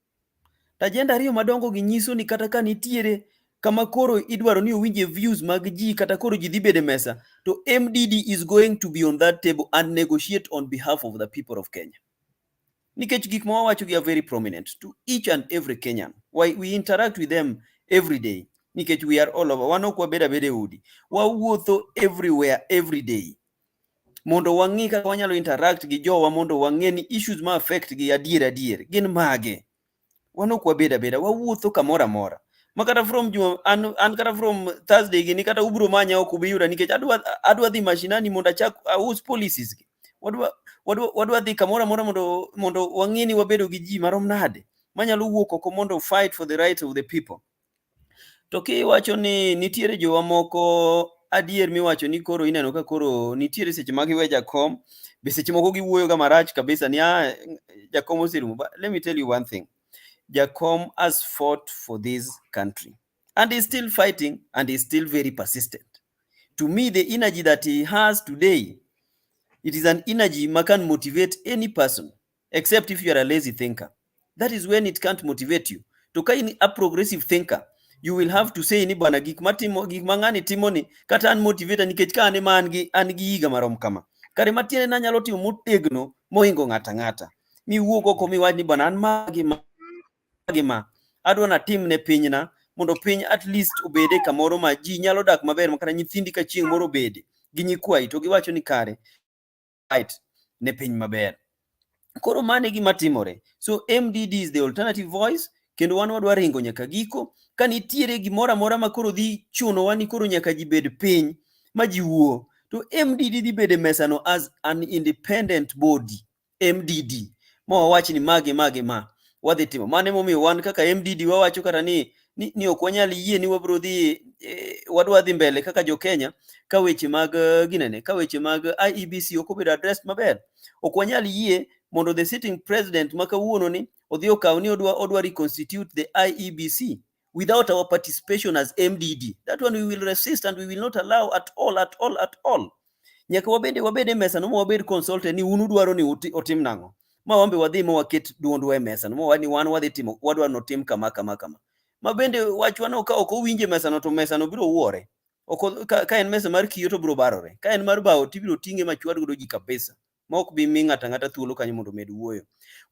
Agenda ariyo madongo ginyiso ni kata ka nitiere kama koro idwaro ni uwinje views mag ji kata koro ji dhi bede mesa, to MDD is going to be on that table and negotiate on behalf of the people of Kenya. Nikech gik ma wawacho are very prominent to each and every Kenyan. Why we interact with them every day. Nikech we are all over. Wanokwa beda bede udi. Wawuotho everywhere every day. Mondo wangi kaka wanyalo interact gi jowa mondo wangeni issues ma affect gi adier gin mage. Wanokwa beda wawuotho kamora mora. Makata from an kata from Thursday gini kata ubro manya okubiyura nikech adwa dhi mashinani mondo achak aus policies gi. Wadwa dhi kamora mora mondo wangeni wabedo gi ji marom nade manyalo wuok oko mondo fight for the rights of the people. To kiwacho ni nitiere jowa moko adier miwacho ni koro ineno ka koro nitiere seche ma giwe Jakom, be seche moko giwuoyo ga marach kabisa ni Jakom osirumo. But let me tell you one thing. Jakom has fought for this country and is still fighting and is still very persistent. To me, the energy that he has today, it is an energy that can motivate any person, except if you are a lazy thinker. That is when it can't motivate you. To be a progressive thinker, you will have to say ni bana gik mangani timoni kata an motivator nikech ka ane ma an gi higa marom kama. Kare matiene na nyalo timo motegno mohingo ng'ata. Mi wuok oko mi wach ni bana an ma adwa na tim ne pinyna mondo piny at least obede kamoro ma ji nyalo dak maber makata nyithindi ka chieng' moro bede gi nyikwai to giwacho ni kare right ne piny maber. Koro mane gima timore. So MDD is the alternative voice. Kendo wan wadwa ringo nyaka giko ka nitiere gimoro amora ma koro dhi chuno wani koro nyaka ji bed piny ma ji wuo, to MDD dhi bede mesano as an independent body. MDD ma wawach ni mage ma wadhi timo. Mane momiyo wan kaka MDD wawacho kata ni ok wanyal yie ni wabro dhi wadwa dhi mbele kaka jo Kenya ka weche mag ka weche mag IEBC ok obedo addressed maber. Ok wanyal yie mondo the sitting president makawuono ni odhi okaw ni odwa reconstitute the IEBC without our participation as MDD. That one we will resist and we will not allow at all. Nyaka wabede mesa no wabed consulted ni unu dwaro ni otim nango. Ma wambe wadhi mo waket duondwa e mesa no wani wan wadhi timo wadwa no tim kama. Ma bende wachwano ka ok owinje mesa no to mesa no biro wuore. Ka en mesa mar kiyo to biro barore. Ka en mar bao to biro tinge machwad godo ji kabisa. Ma ok bi mi ng'ata thuolo kanyo mondo med wuoyo.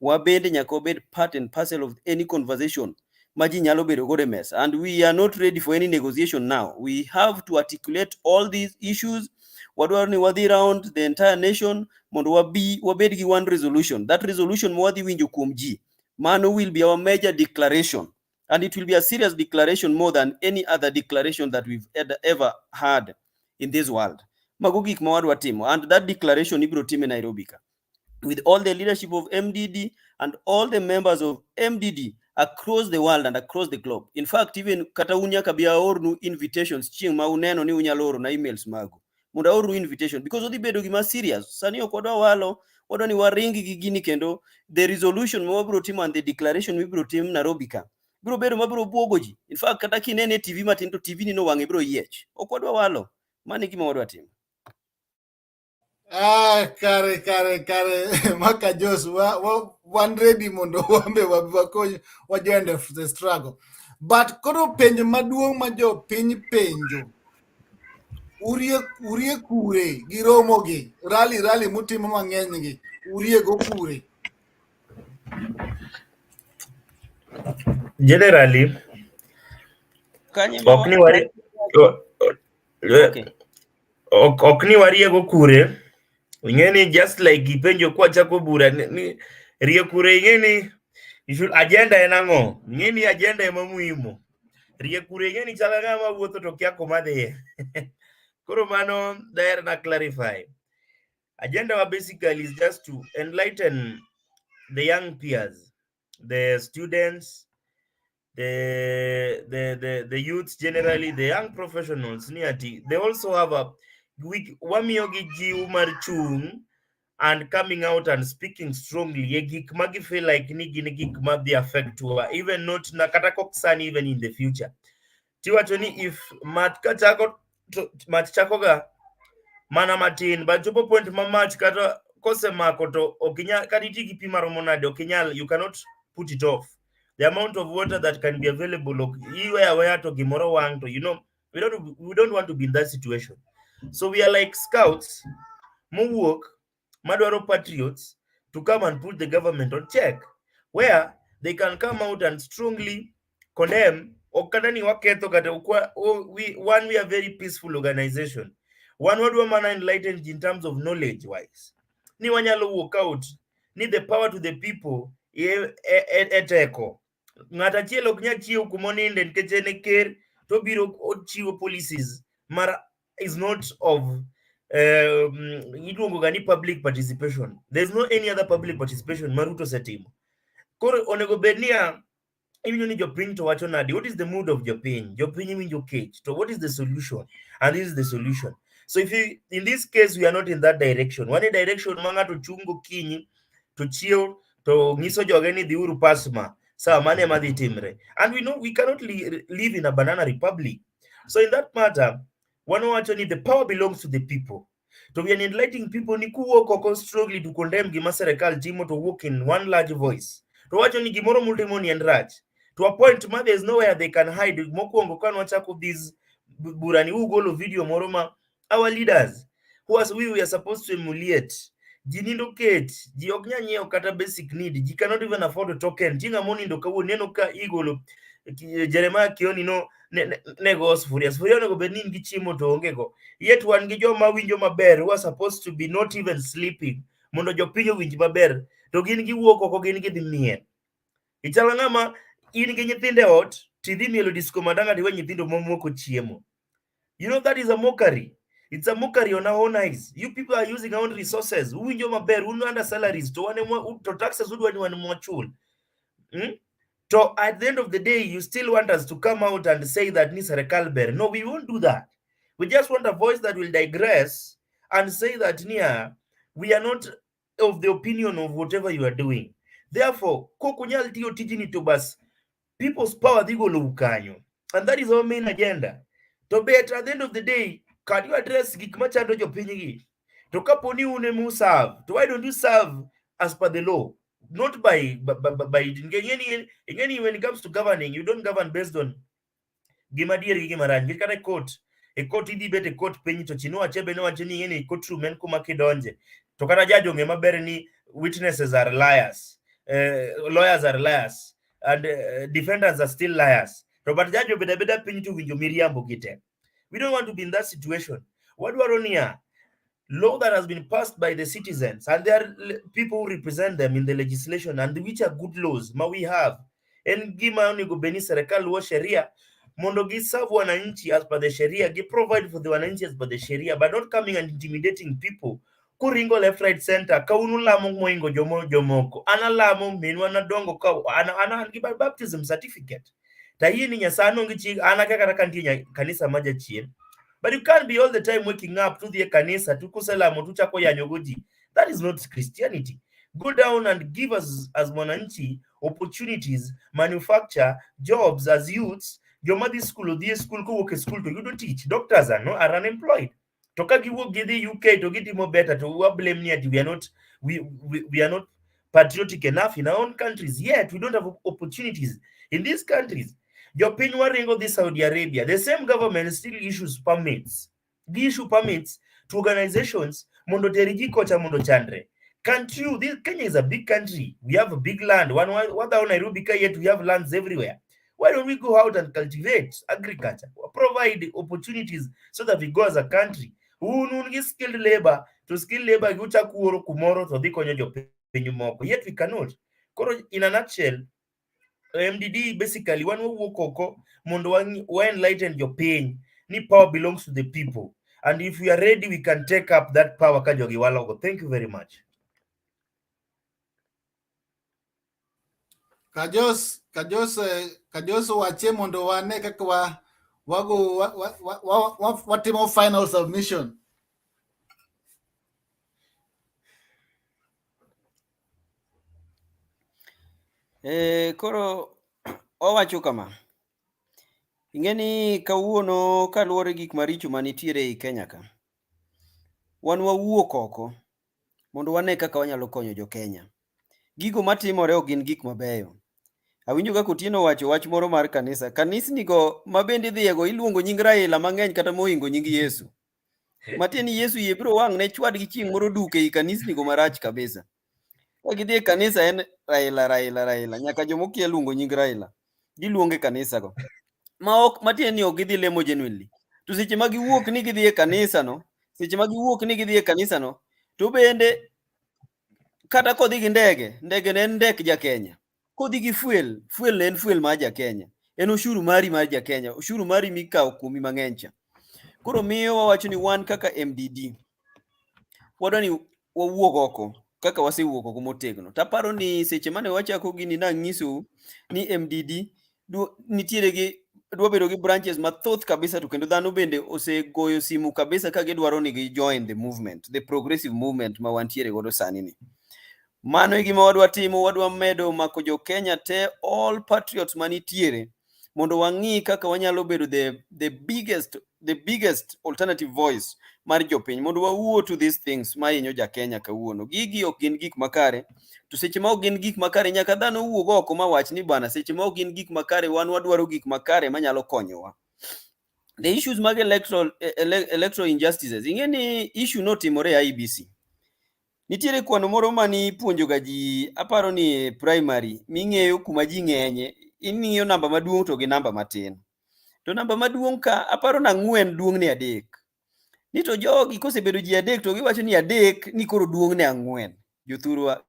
Wabende nyaka obed part and parcel of any conversation ma ji nyalo bedo godo e mesa. And we are not ready for any negotiation now. We have to articulate all these issues. Wadwaro ni wadhi round the entire nation mondo wabed gi one resolution. That resolution mo wadhi winjo kuom ji. Mano will be our major declaration. And it will be a serious declaration more than any other declaration that we've ever had in this world. Mago gik ma wadwa timo. And that declaration ibiro time Nairobi ka. With all the leadership of MDD and all the members of MDD across the world and across the globe. In fact, even kata unyaka bia ornu invitations chieng ma uneno ni unyalo oro na emails magu. Munda oru invitation because odhi bedo gima serious. Sani okodwa walo, odwa ni waringi gi gini kendo the resolution ma wabro timo and the declaration we bro tim Nairobi ka. Bro bedo mabro buogo ji. In fact, kata kinene TV matin to TV ni no wange bro yiech. Okodwa walo. Mani gima wadwa timo. Kare maka Jos one ready mondo wambe wakonyo wajende the struggle, but koro penjo maduong' ma jo piny penjo urie kure gi romo gi rally mutimo mang'eny gi urie go kure. Generally okni wariego kure. Ingeni just like ipenjo kwa chako bura ni rie kure ingeni agenda enango ingeni agenda ema muhimu rie kure ingeni chala kama wuotho to kia komadhi koro mano daher na clarify agenda wa basically is just to enlighten the young peers, the students, the youth generally, the young professionals niati they also have a wamiyogi jiw mar chung and coming out and speaking strongly ye gik magi feel like ni gin gik magi affect wa even not na kata koksani even in the future tiwacho ni if mat chako ga mana matin but jopo point ma mat kata kosemako to okinya kaditi gi pi maromo nade okinyal you cannot put it off. The amount of water that can be available where to gimoro wang to, you know, we don't want to be in that situation. So we are like scouts, Muwok, Madwaro patriots, to come and put the government on check, where they can come out and strongly condemn we are very peaceful organization. One word woman enlightened in terms of knowledge wise. Ni wanyalo walk out, need the power to the people, eteko. Ngata chielo knya chiwo kumoninde nkechene ker to biro chiwo policies mara is not of public participation. There's no any other public participation maruto setimo koro onego bednia even ni jopiny to wacho nadi what is the mood of jopiny winjo kech to what is the solution and this is the solution. So if you, in this case we are not in that direction, one direction manga to chungo kinyi to chill to ngiso jogeni diuru pasma sa mane madhi timre, and we know we cannot live in a banana republic. So in that matter one wacho ni the power belongs to the people. To be an enlightening people ni kuwoko strongly to condemn gima serikal timo to walk in one large voice. To wacho ni gimoro multimoni and raj to a point where there is nowhere they can hide. Mokuongo kan wachako these burani ugolo video moroma our leaders who as we are supposed to emulate jinindo ket ji oknya nyiew kata basic need, ji cannot even afford a token tinga monindo kawo neno ka igolo Jeremiah Kioni no nego sufuria nego benin gi chimo to ongego yet wan gi joma winjo maber who are supposed to be not even sleeping mondo jopinyo winj maber to gin gi wuok oko gin gi dhimien ichala ngama in gi nyithinde ot tidhi mielo disco madanga diwe nyithindo momoko chiemo. You know that is a mockery. It's a mockery on our own eyes. You people are using our own resources. Uwinjo maber under salaries to taxes udwani mwachul. So at the end of the day, you still want us to come out and say that ni serikal ber. No, we won't do that. We just want a voice that will digress and say that we are not of the opinion of whatever you are doing. Therefore, kokunyal tiyo tijini to bas people's power digo lukanyo. And that is our main agenda. To bet at the end of the day, can you address gikmachando jopinyi? To kaponi unemu serve. To why don't you serve as per the law? Not by when it comes to governing, you don't govern based on gimadir gimaran. You can a court idi bet a court penny to chino achebe no acheni any courtroom men kuma kidonje. To kana jajo ngema berni witnesses are liars, lawyers are liars, and defendants are still liars. Robert jajo beda penny to winjo miriambo gite. We don't want to be in that situation. What we are on here? Law that has been passed by the citizens, and there are people who represent them in the legislation, and which are good laws we have. And gima go beni serikali wa sheria mondo gi serve wananchi as per the sheria, gi provide for the wananchi as per the sheria, but not coming and intimidating people kuringo left right center ka unu lamo moingo jomoko analamo minwa na dongo ka ana gi baptism certificate ta yini nyasano ngi chi ana kaka kantinya kanisa maja chien. But you can't be all the time waking up to the kanisa to kusalamo tu chako ya nyogoji. That is not Christianity. Go down and give us as Mwananchi opportunities, manufacture jobs as youths. Jomadi school, the school ko work school to you don't teach. Doctors are unemployed. Tokagi work the UK to get more better to blame near we are not patriotic enough in our own countries. Yet we don't have opportunities in these countries. Your Pinwaringo, this Saudi Arabia, the same government still issues permits. They issue permits to organizations Mondo Teriji Kocha Mondo Chandre. Can't you? Kenya is a big country. We have a big land. What Nairobi yet we have lands everywhere. Why don't we go out and cultivate agriculture, provide opportunities so that we go as a country? Who skilled labor to skilled labor kumoro to the konyo penyumoko. Yet we cannot. In a nutshell, MDD basically one who koko mondo wa enlighten your pain. Ni power belongs to the people. And if we are ready, we can take up that power. Thank you very much. Kajos wache mondo wane kaka wago watimo final submission. Koro owacho kama. Ingeni kawuono kaluwore gik maricho manitiere e Kenya ka. Wan wawuok oko mondo wane kaka wanyalo konyo jo Kenya. Gigo matimore ok gin gik mabeyo. Awinjo kaka Otieno wacho wach moro mar kanisa. Kanisnigo mabende idhiego iluongo nying Raila mang'eny kata mohingo nying Yesu. Matieni Yesu yie biro wang' ne chwad gi chieng' moro duke i kanisnigo marach kabisa. Ka gidhi e kanisa en Raila. Nyaka jomokia luongo nying Raila. Giluonge kanisa go. Matieni ok gidhi lemo genuinely. To seche ma giwuok ni gidhi e kanisa no, to bende kata kodhi gi ndege ne en ndek ja Kenya. Kodhi gi fuel ne en fuel mar ja Kenya. En ushuru mari mar ja Kenya. Ushuru mari mikawo kumi mang'eny cha. Koro miyo wawacho ni wan kaka MDD. Wadwa ni wawuog oko kaka wasewuok oko motegno. Taparo ni seche mane wachako gini nang'iso ni MDD nitiere gi dwa bedo gi branches mathoth kabisa to kendo dhano bende osegoyo simu kabisa ka gidwaro ni gi join the movement, the progressive movement ma wantiere godo sani ni. Mano e gima wadwa timo, wadwa medo mako jo Kenya te, all patriots manitiere, mondo wang'i kaka wanyalo bedo the biggest alternative voice mar jopiny, mondo wawuo to these things ma hinyo ja Kenya kawuono. Gigi ok gin gik makare, to seche ma ok gin gik makare nyaka dhano wuog oko ma wach ni bana seche ma ok gin gik makare wan wadwaro gik makare manyalo konyowa. The issues mag electoral injustices, ing'eni issue notimore e IEBC. Nitiere kwano moro mani puonjo ga ji, aparo ni primary, ming'eyo kuma ji ng'enye, ing'iyo namba maduong' to gi namba matin. To namba maduong' ka, aparo na 4 duong' ne 3. Ni to jogi kosebedo ji 3 to giwacho ni 3 ni koro duong' ne 4. Jothurwa,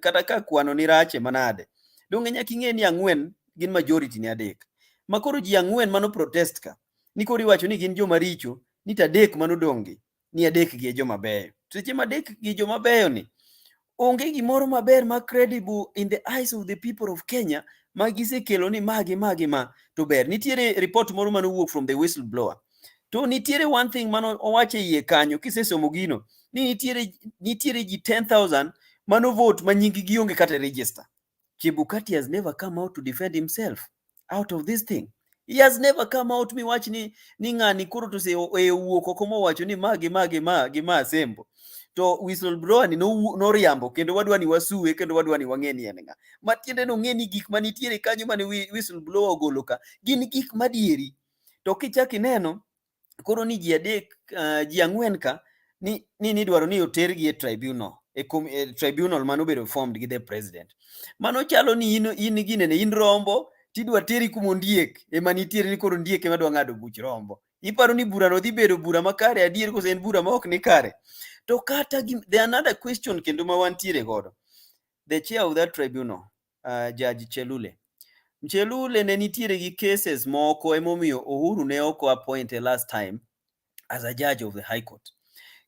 kata ka kwano ni rache manade. Donge nyaka ing'e ni 4 gin majority ni 3. Ma koro ji 4 mano protest ka. Ni koro iwacho ni gin joma richo, ni 3 mano donge, ni 3 gi joma beyo. Seche ma 3 gi joma beyo ni, onge gimoro maber ma credible in the eyes of the people of Kenya ma gisekelo ni ma to ber. Nitiere report moro mano wuok from the whistleblower. To nitiere one thing mano owache iye kanyo kisesomo gino, ni nitiere ji 10,000 mano vote ma nyingi gi onge kata register. Chebukati has never come out to defend himself out of this thing. He has never come out mi wach ni ng'ani koro to se wuok oko mowacho ni ma sembo. To whistleblower ni no riambo kendo wadwa ni wasuwe kendo wadwa ni wang'eni en ng'a. Matiende no ng'eni gik manitiere kanyo mane whistleblower ogolo ka gin gik madieri. To kichaki neno koro ni ji 4 ka ni dwaro ni otergi e tribunal, tribunal mano bedo formed gi the president. Mano chalo ni in ginene in rombo tidwa teri kumondiek ema nitiere ni koro ndiek ema dwa ng'ado buch rombo. Iparo ni bura no dhi bedo bura makare adier kose en bura ma ok ni kare. To kata the another question kendo ma wantiere godo, the chair of that tribunal, Judge Chelule ne nitiere gi cases moko emomiyo Uhuru ne oko appointed last time as a judge of the High Court.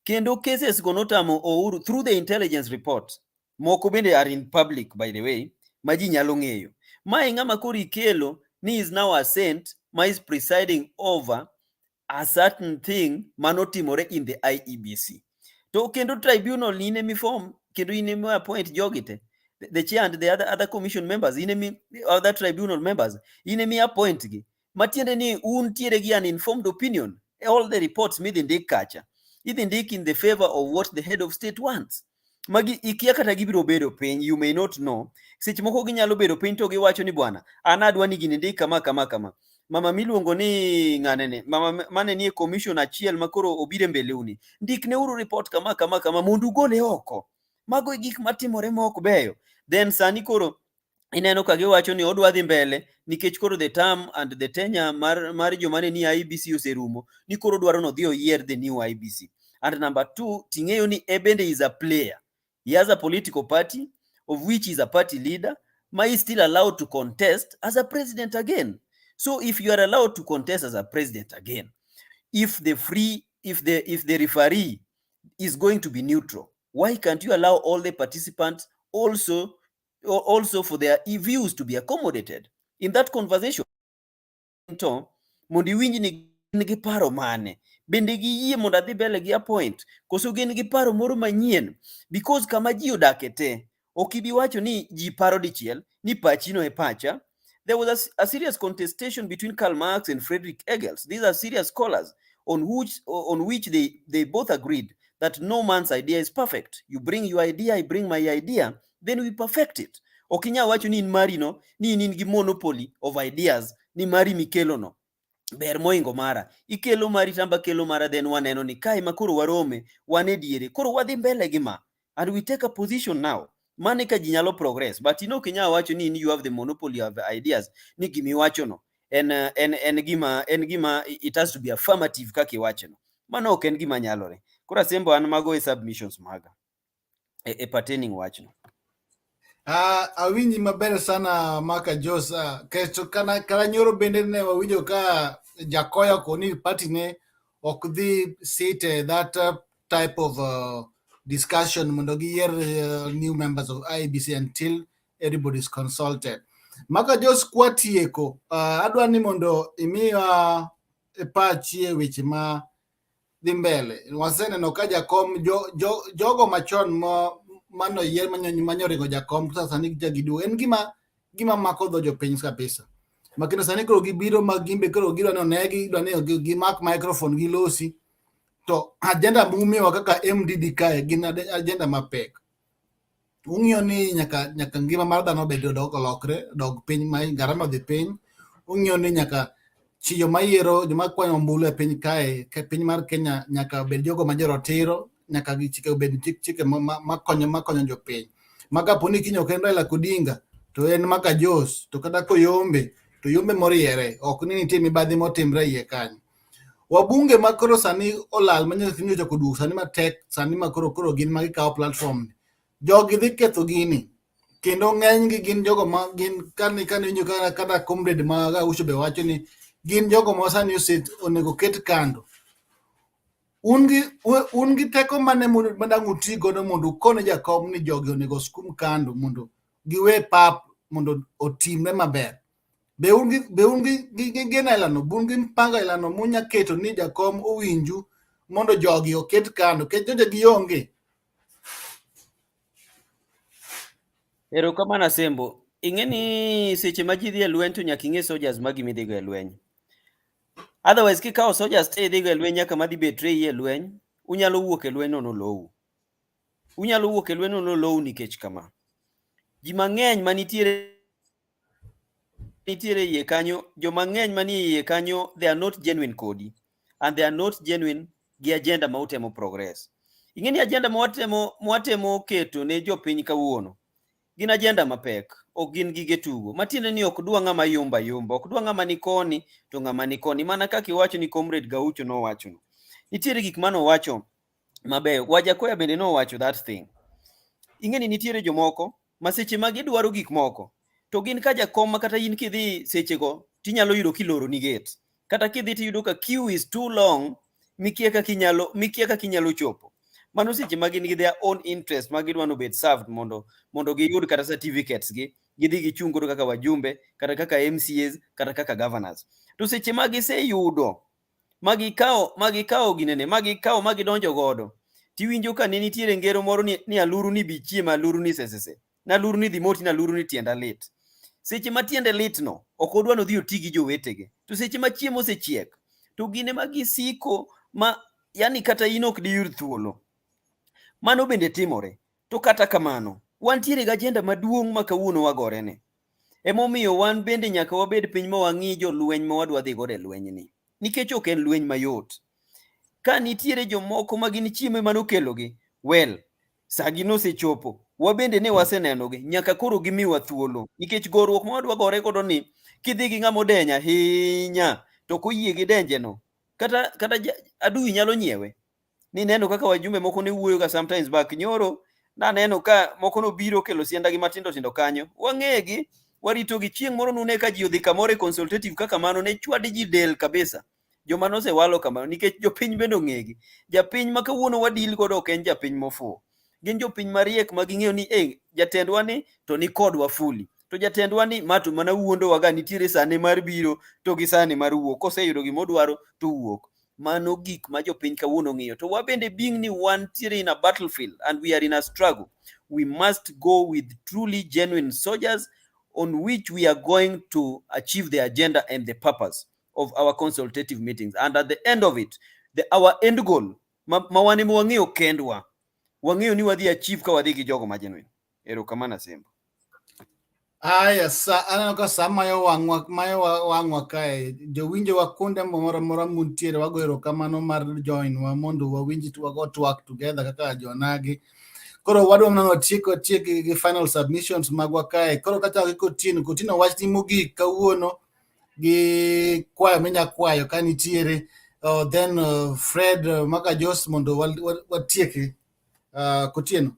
kendo cases go notamo Ouru through the intelligence report. Moko bende are in public, by the way, ma ji nyalo ng'eyo. Mae ng'ama koro ikelo ni is now a saint ma is presiding over a certain thing manotimore in the IEBC. To kendo tribunal ni ine mi form, kendo ine mi appoint jogite. The chair and the other commission members, ine mi other tribunal members, ine mi appoint gi. Matiende ni un tiere gi an informed opinion. All the reports midhi ndik kacha. Idhi ndik in the favor of what the head of state wants. Magi ikia kata gibiro bedo piny, you may not know. Seche moko ginyalo bedo piny to giwacho ni bwana, an adwa ni gini ndik kama. Mama miluongo ni ng'anene, mama mane nie commission achiel makoro obire mbeleuni. Ndik ne uru report kama mundu gole oko. Mago gik matimore mok beyo. Then sani koro ineno ka giwacho ni odwa dhi mbele nikech koro the term and the tenure mar jomane ni IBC oserumo, ni koro dwaro no dhi oyier the new IBC. And number 2, ting'eyo ni Ebende is a player. He has a political party of which he is a party leader, ma is still allowed to contest as a president again. So if you are allowed to contest as a president again, if the referee is going to be neutral, why can't you allow all the participants also for their views to be accommodated in that conversation? To mondi winji ni gi paro mane, bende gi yie mondo adhi mbele gi appoint, koso gin gi paro moro manyien, because kama ji odake te, okibi wacho ni ji paro dichiel, ni pachino e pacha. There was a serious contestation between Karl Marx and Friedrich Engels. These are serious scholars on which they both agreed that no man's idea is perfect. You bring your idea, I bring my idea, then we perfect it. Okinya wacho ni in mari no, ni in gi monopoly of ideas, ni mari mikelo no ber moingo mara, ikelo mari tamba kelo mara, then waneno ni kai makoro warome, wane diere, koro wadhi mbele gi ma, and we take a position now. Mane ka ji nyalo progress, but kinya wacho ni you have the monopoly of ideas, ni gimi wacho no en gima it has to be affirmative kaka iwacho no. Mano ok en gima nyalore. Koro sembo an mago e submissions maga e pertaining wacho no. Awinji maber sana Maka Josa, kesto kana nyoro bende ne wawinjo ka Jakoya koni party ne ok dhi sit that type of discussion mondo giyier new members of IBC until everybody is consulted. Maka Jos kwatieko, adwa ni mondo imiwa pachi e weche ma dhi mbele. Waseneno ka jakom jogo machon mano yier manyoringo jakom sasa ni jagidu en gima mako dho jopiny kabisa. Makino sani koro gibiro magimbe koro gidwa ni onegi, dwa ni gimak microphone gilosi, to agenda mumiwa kaka MDD kae gin agenda mapek. Ung'iyo ni nyaka ngima mar dhano bedo dog piny ma garama dhi piny. Ung'iyo ni nyaka chiyo mayiero joma kwanyo ombulu e piny kae, piny mar Kenya nyaka bed jogo ma jorotiro, nyaka gichike obed chike makonyo jopiny. Maka poni kinyo ok en Raila Odinga, to en Maka Jos, to kata koyombe, to yombe moriere, ok ni nitie mibadhi motimre iye kanyo. Wabunge makoro sani olal manyo kinyo chako duok sani matek, sani makoro gin magikawo platform. Jogi dhi ketho gini, kendo ng'eny gi gin jogo ma gin kani winjo kata comrade ma Gaucho be wacho ni gin jogo ma sani onego ket kando. Un gi teko mane madang' uti godo mondo ukone jakom ni jogi onego skum kando mondo giwe pap mondo otimre maber. Be un gi gena ilano, bun gi mpanga ilano munya keto ni jakom owinju mondo jogi oket kando, keto jogi onge. Erokamano Asembo. Ing'eni seche ma ji dhi e lweny to nyaka ing'e soldiers ma gimi dhigo e lweny. Otherwise kikawo soldiers te idhigo e lweny nyaka madhi betre e lweny, unyalo wuok e lweny no nolou. Unyalo wuok e lweny no nolou nikech kama. Ji mang'eny manitiere iye kanyo, joma ng'eny manie iye kanyo, they are not genuine kodi, and they are not genuine gi agenda ma utemo progress. Ing'eni agenda mwatemo keto ne jopiny kawuono gin agenda mapek, ok gin gige tugo. Matiende ni ok dwa ng'ama yomba, ok dwa ng'ama ni koni to ng'ama ni koni, mana kaka iwacho ni comrade Gaucho nowacho no. Nitiere gik mano wacho mabeyo, Wajakoya bende nowacho that thing. Ing'eni nitiere jomoko ma seche ma gidwaro gik moko to gin ka jakom ma kata in kidhi sechego tinyalo yudo kiloro ni gate, kata kidhi tiyudo ka queue is too long, mikia ka kinyalo chopo. mano seche magin gi their own interest magidwa no bet served mondo giyud kata certificates gi gidhi gichung godo kaka wajumbe kata kaka MCAs kata kaka governors. To seche magiseyudo magikawo ginene magidonjo godo, tiwinjo ka ne nitiere ngero moro ni aluru ni bichiem, aluru ni sesese, naluru ni dhimoti, naluru ni tienda lit. Seche ma tiende lit no ok odwa no dhi oti gi jowetege, to seche ma chiemo osechiek to gine magisiko yani kata in ok diyud thuolo. Mano bende timore. To kata kamano wantiere gi ajenda maduong' ma kawuono wagore ne. Emomiyo wan bende nyaka wabed piny ma wang'i jolweny ma wadwa dhi godo e lweny ni, nikech ok en lweny mayot. Ka nitiere jomoko ma gin chiemo manokelogi, well, sagi nosechopo, wabende ne wasenenogi, nyaka koro gimiwa thuolo, nikech goruok ma wadwa gore godo ni kidhi gi ng'ama odeny ahinya to koyie gi denje no kata adui nyalo nyiewe. Ni neno kaka wajumbe moko ne wuoyo ga sometimes back nyoro, naneno ka moko nobiro kelo sienda gi matindo tindo kanyo, wang'egi, warito gi chieng' moro nune ka ji odhi kamoro e consultative kaka mano ne chwad ji del kabisa. Joma nosewalo kamano nikech jopiny bende ong'egi. Japiny ma kawuono wadil godo ok en japiny mofuwo. Gin jopiny mariek ma ging'eyo ni jatendwa ni to ni kodwa fuli. To jatendwa ni mato mana wuondo waga nitiere sane mar biro to gi sane mar wuok. Koseyudo gimodwaro to wuok. Mano gik ma jopiny kawuono ng'iyo. To wabende being ni wantiere in a battlefield and we are in a struggle, we must go with truly genuine soldiers on which we are going to achieve the agenda and the purpose of our consultative meetings. And at the end of it, our end goal, mawane mwang'eyo kendwa, wang'eyo ni wadhi achieve ka wadhi gi jogo ma genuine. Erokamano Simba. Yes, aneno ka sa mayo wang'wa kae, jowinjo wa kuonde moro muntiere, wago erokamano mar join wa mondo wawinj wago twak together kaka jonagi. Koro wadwa mana watieko gi final submissions magwa kae. Koro kata Kotino wach ni mogik kawuono gi kwayo minya kwayo ka nitiere, then Fred maka Jos mondo watieki. Kotino.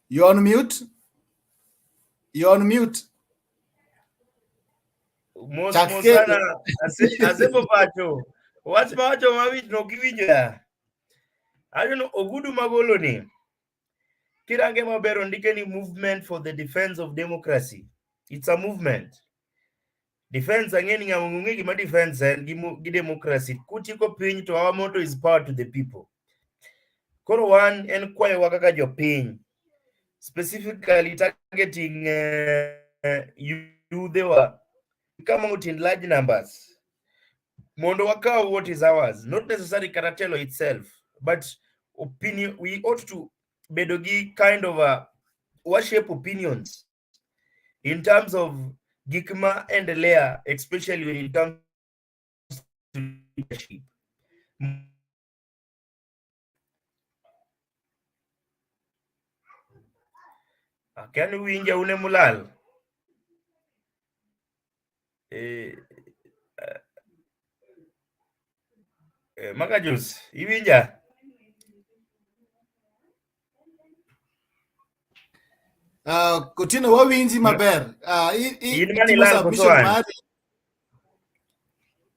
You're on mute. Mosana asebo pacho. What's pacho mawich no kiwinja. I don't know ogudu magolo ni. Kirange mabero ndike ni movement for the defense of democracy. It's a movement. Defense angeni ngamungi ma defense and gi democracy. Kutiko piny to our motto is power to the people. Koro one en kwayo wakaka jopiny. Specifically targeting you they were come out in large numbers. Mondo wakaw what is ours, not necessarily Karatelo itself, but opinion. We ought to bedogi kind of a worship opinions in terms of Gikma and Leia, especially when it comes to leadership. Can we inja ule mulal? Makajus, iwinja? Kotino wawinji maber.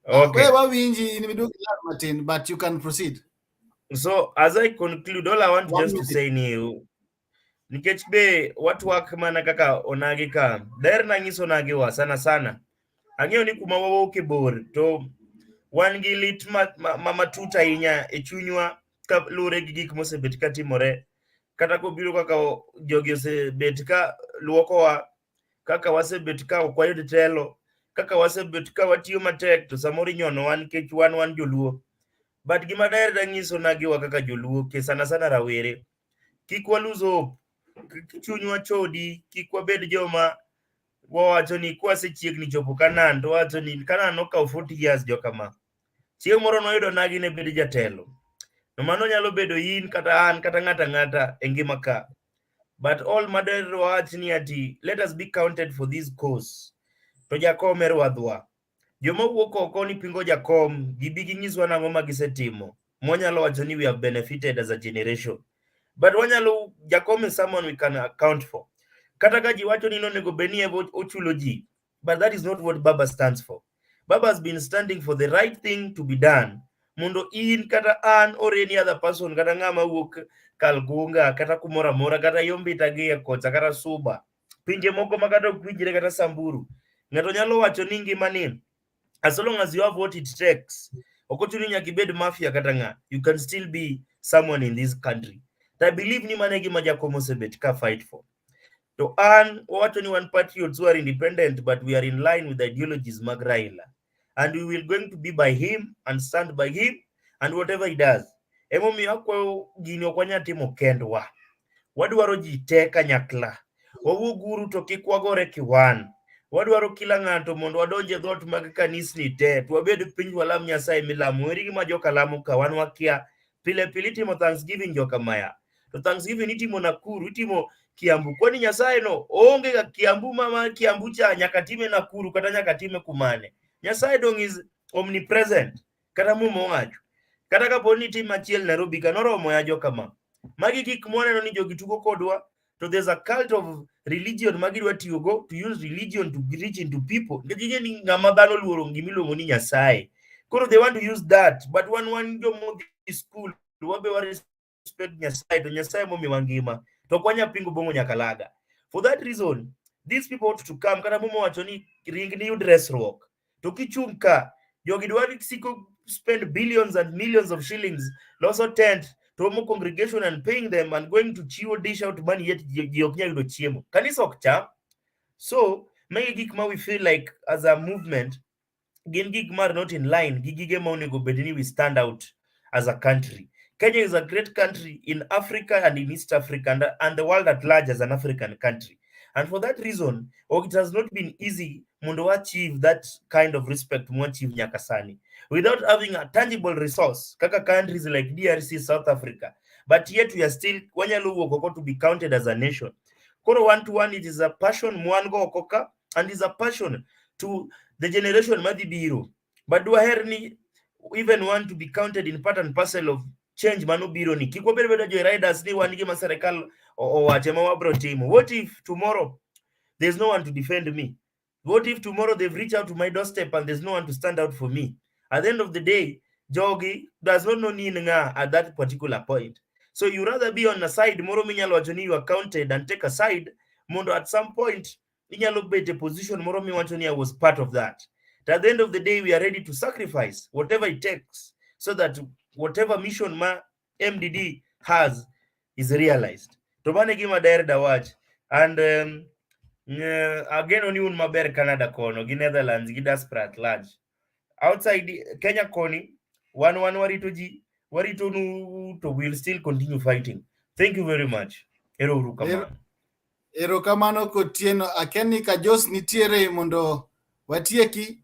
Okay. Wawinji in middle Martin, but you can proceed. So as I conclude, all I want just to say ni nikech be watu wak mana kaka Onagi ka der na ngiso Onagi wa sana ang'eyo ni kuma wawoke bor to wan gi lit matuta inya e chunywa ka lure gi gik mosebet ka timore kata kobiro kaka jogi osebet ka luokowa, kaka wasebet ka okwayud telo, kaka wasebet ka watiyo matek to samoro inyono wan kech wan joluo. But gima daher da ngiso Onagi wa kaka joluo ke sana rawere, kik waluzo chunywa chodi, kik wabed joma wawacho ni kwasechiegni chopo Kanan to wacho ni Kanan okaw 40 years jokama. Chieng' moro noyudo Onagi ne bedo jatelo. No mano nyalo bedo in kata an kata ng'ata e ngima ka. But all mader wach ni ati let us be counted for this cause. To jakom erwadhwa. Joma wuok oko ni pingo jakom gibi ginyiswa nang'o ma gisetimo. Monyalo wacho ni we have benefited as a generation. but wanyalo Jakom is someone we can account for. Kata ka ji wacho ni nonego benie ochulo ji, but that is not what Baba stands for. Baba has been standing for the right thing to be done. Mundo in kata an or any other person kata ngama wuok Kalgunga kata kumora mora kata yombi tagia kocha kata Suba pinje moko makata kwinjire kata Samburu ngato nyalo wacho ni ngimani as long as you have what it takes okotuni nyakibed mafia kata nga you can still be someone in this country. I believe ni manegi majakomo sebet ka fight for to earn what only one patriots who are independent, but we are in line with the ideologies Magraila. And we will going to be by him and stand by him and whatever he does. Emomi akwa gino kwanya timo kendwa. Wadwaro ji te kanyakla. Wawuguru to kikwagore kiwan. Wadwaro kila ng'ato mondo wadonje dhot mag kanisni te. Twabed piny walam Nyasaye milamu. Eri gima joka lamu ka wan wakia. Pile pile timo Thanksgiving joka maya. To Thanksgiving itimo Nakuru, itimo Kiambu. Kwani Nyasaye no onge ga Kiambu mama Kiambu cha nyakatime Nakuru kata nyakatime kumane. Nyasaye dong is omnipresent. Kata mumo wacho. Kata kaponi tim machiel Nairobi kanoro moya joka ma. Magi gik mwaneno ni jogi tugo kodwa. So there's a cult of religion magidwa tiyogo to use religion to reach into people. Ngejije ni ngama dhano luoro gimilongo ni Nyasaye. Koro they want to use that, but one jomo school wabe wa respect Nyasaye to Nyasaye momi wangima to kwanya pingo bongo nyakalaga. For that reason, these people ought to come kata momo wacho ni ring ni dress rock. To kichumka jogi dwari siko spend billions and millions of shillings loso tent to congregation and paying them and going to chiwo dish out money yet gioknya yudo chiemo. Kanisa okcha. So many gik ma we feel like as a movement gin gik mar not in line gigige ma onego bedni we stand out as a country. Kenya is a great country in Africa and in East Africa and the world at large as an African country. And for that reason, it has not been easy mundo achieve that kind of respect mu achieve nyakasani without having a tangible resource kaka countries like DRC, South Africa, but yet we are still wanyalo wuok to be counted as a nation. Koro 1-to-1 it is a passion mwango okoka and is a passion to the generation madibiro, but do herni even want to be counted in part and parcel of change manu biro ni kiko bedo jo riders ni wanige maserekal o wache ma wabro timo. What if tomorrow there's no one to defend me? What if tomorrow they've reached out to my doorstep and there's no one to stand out for me? At the end of the day, Jogi does not know ni nga at that particular point. So you rather be on a side, moro minyalo wachoni you are counted and take a side, mondo at some point, inyalo bet a position, moro mi wachoni I was part of that. But at the end of the day, we are ready to sacrifice whatever it takes so that whatever mission ma MDD has is realized. Tomane gima daer da wach. And again, only un maber Canada kono, gi Netherlands, gi diaspora at large. Outside Kenya koni, one warito ji, warito nu to will still continue fighting. Thank you very much. Ero urukamano. Ero kamano kotieno akeni kajos nitiere mondo watieki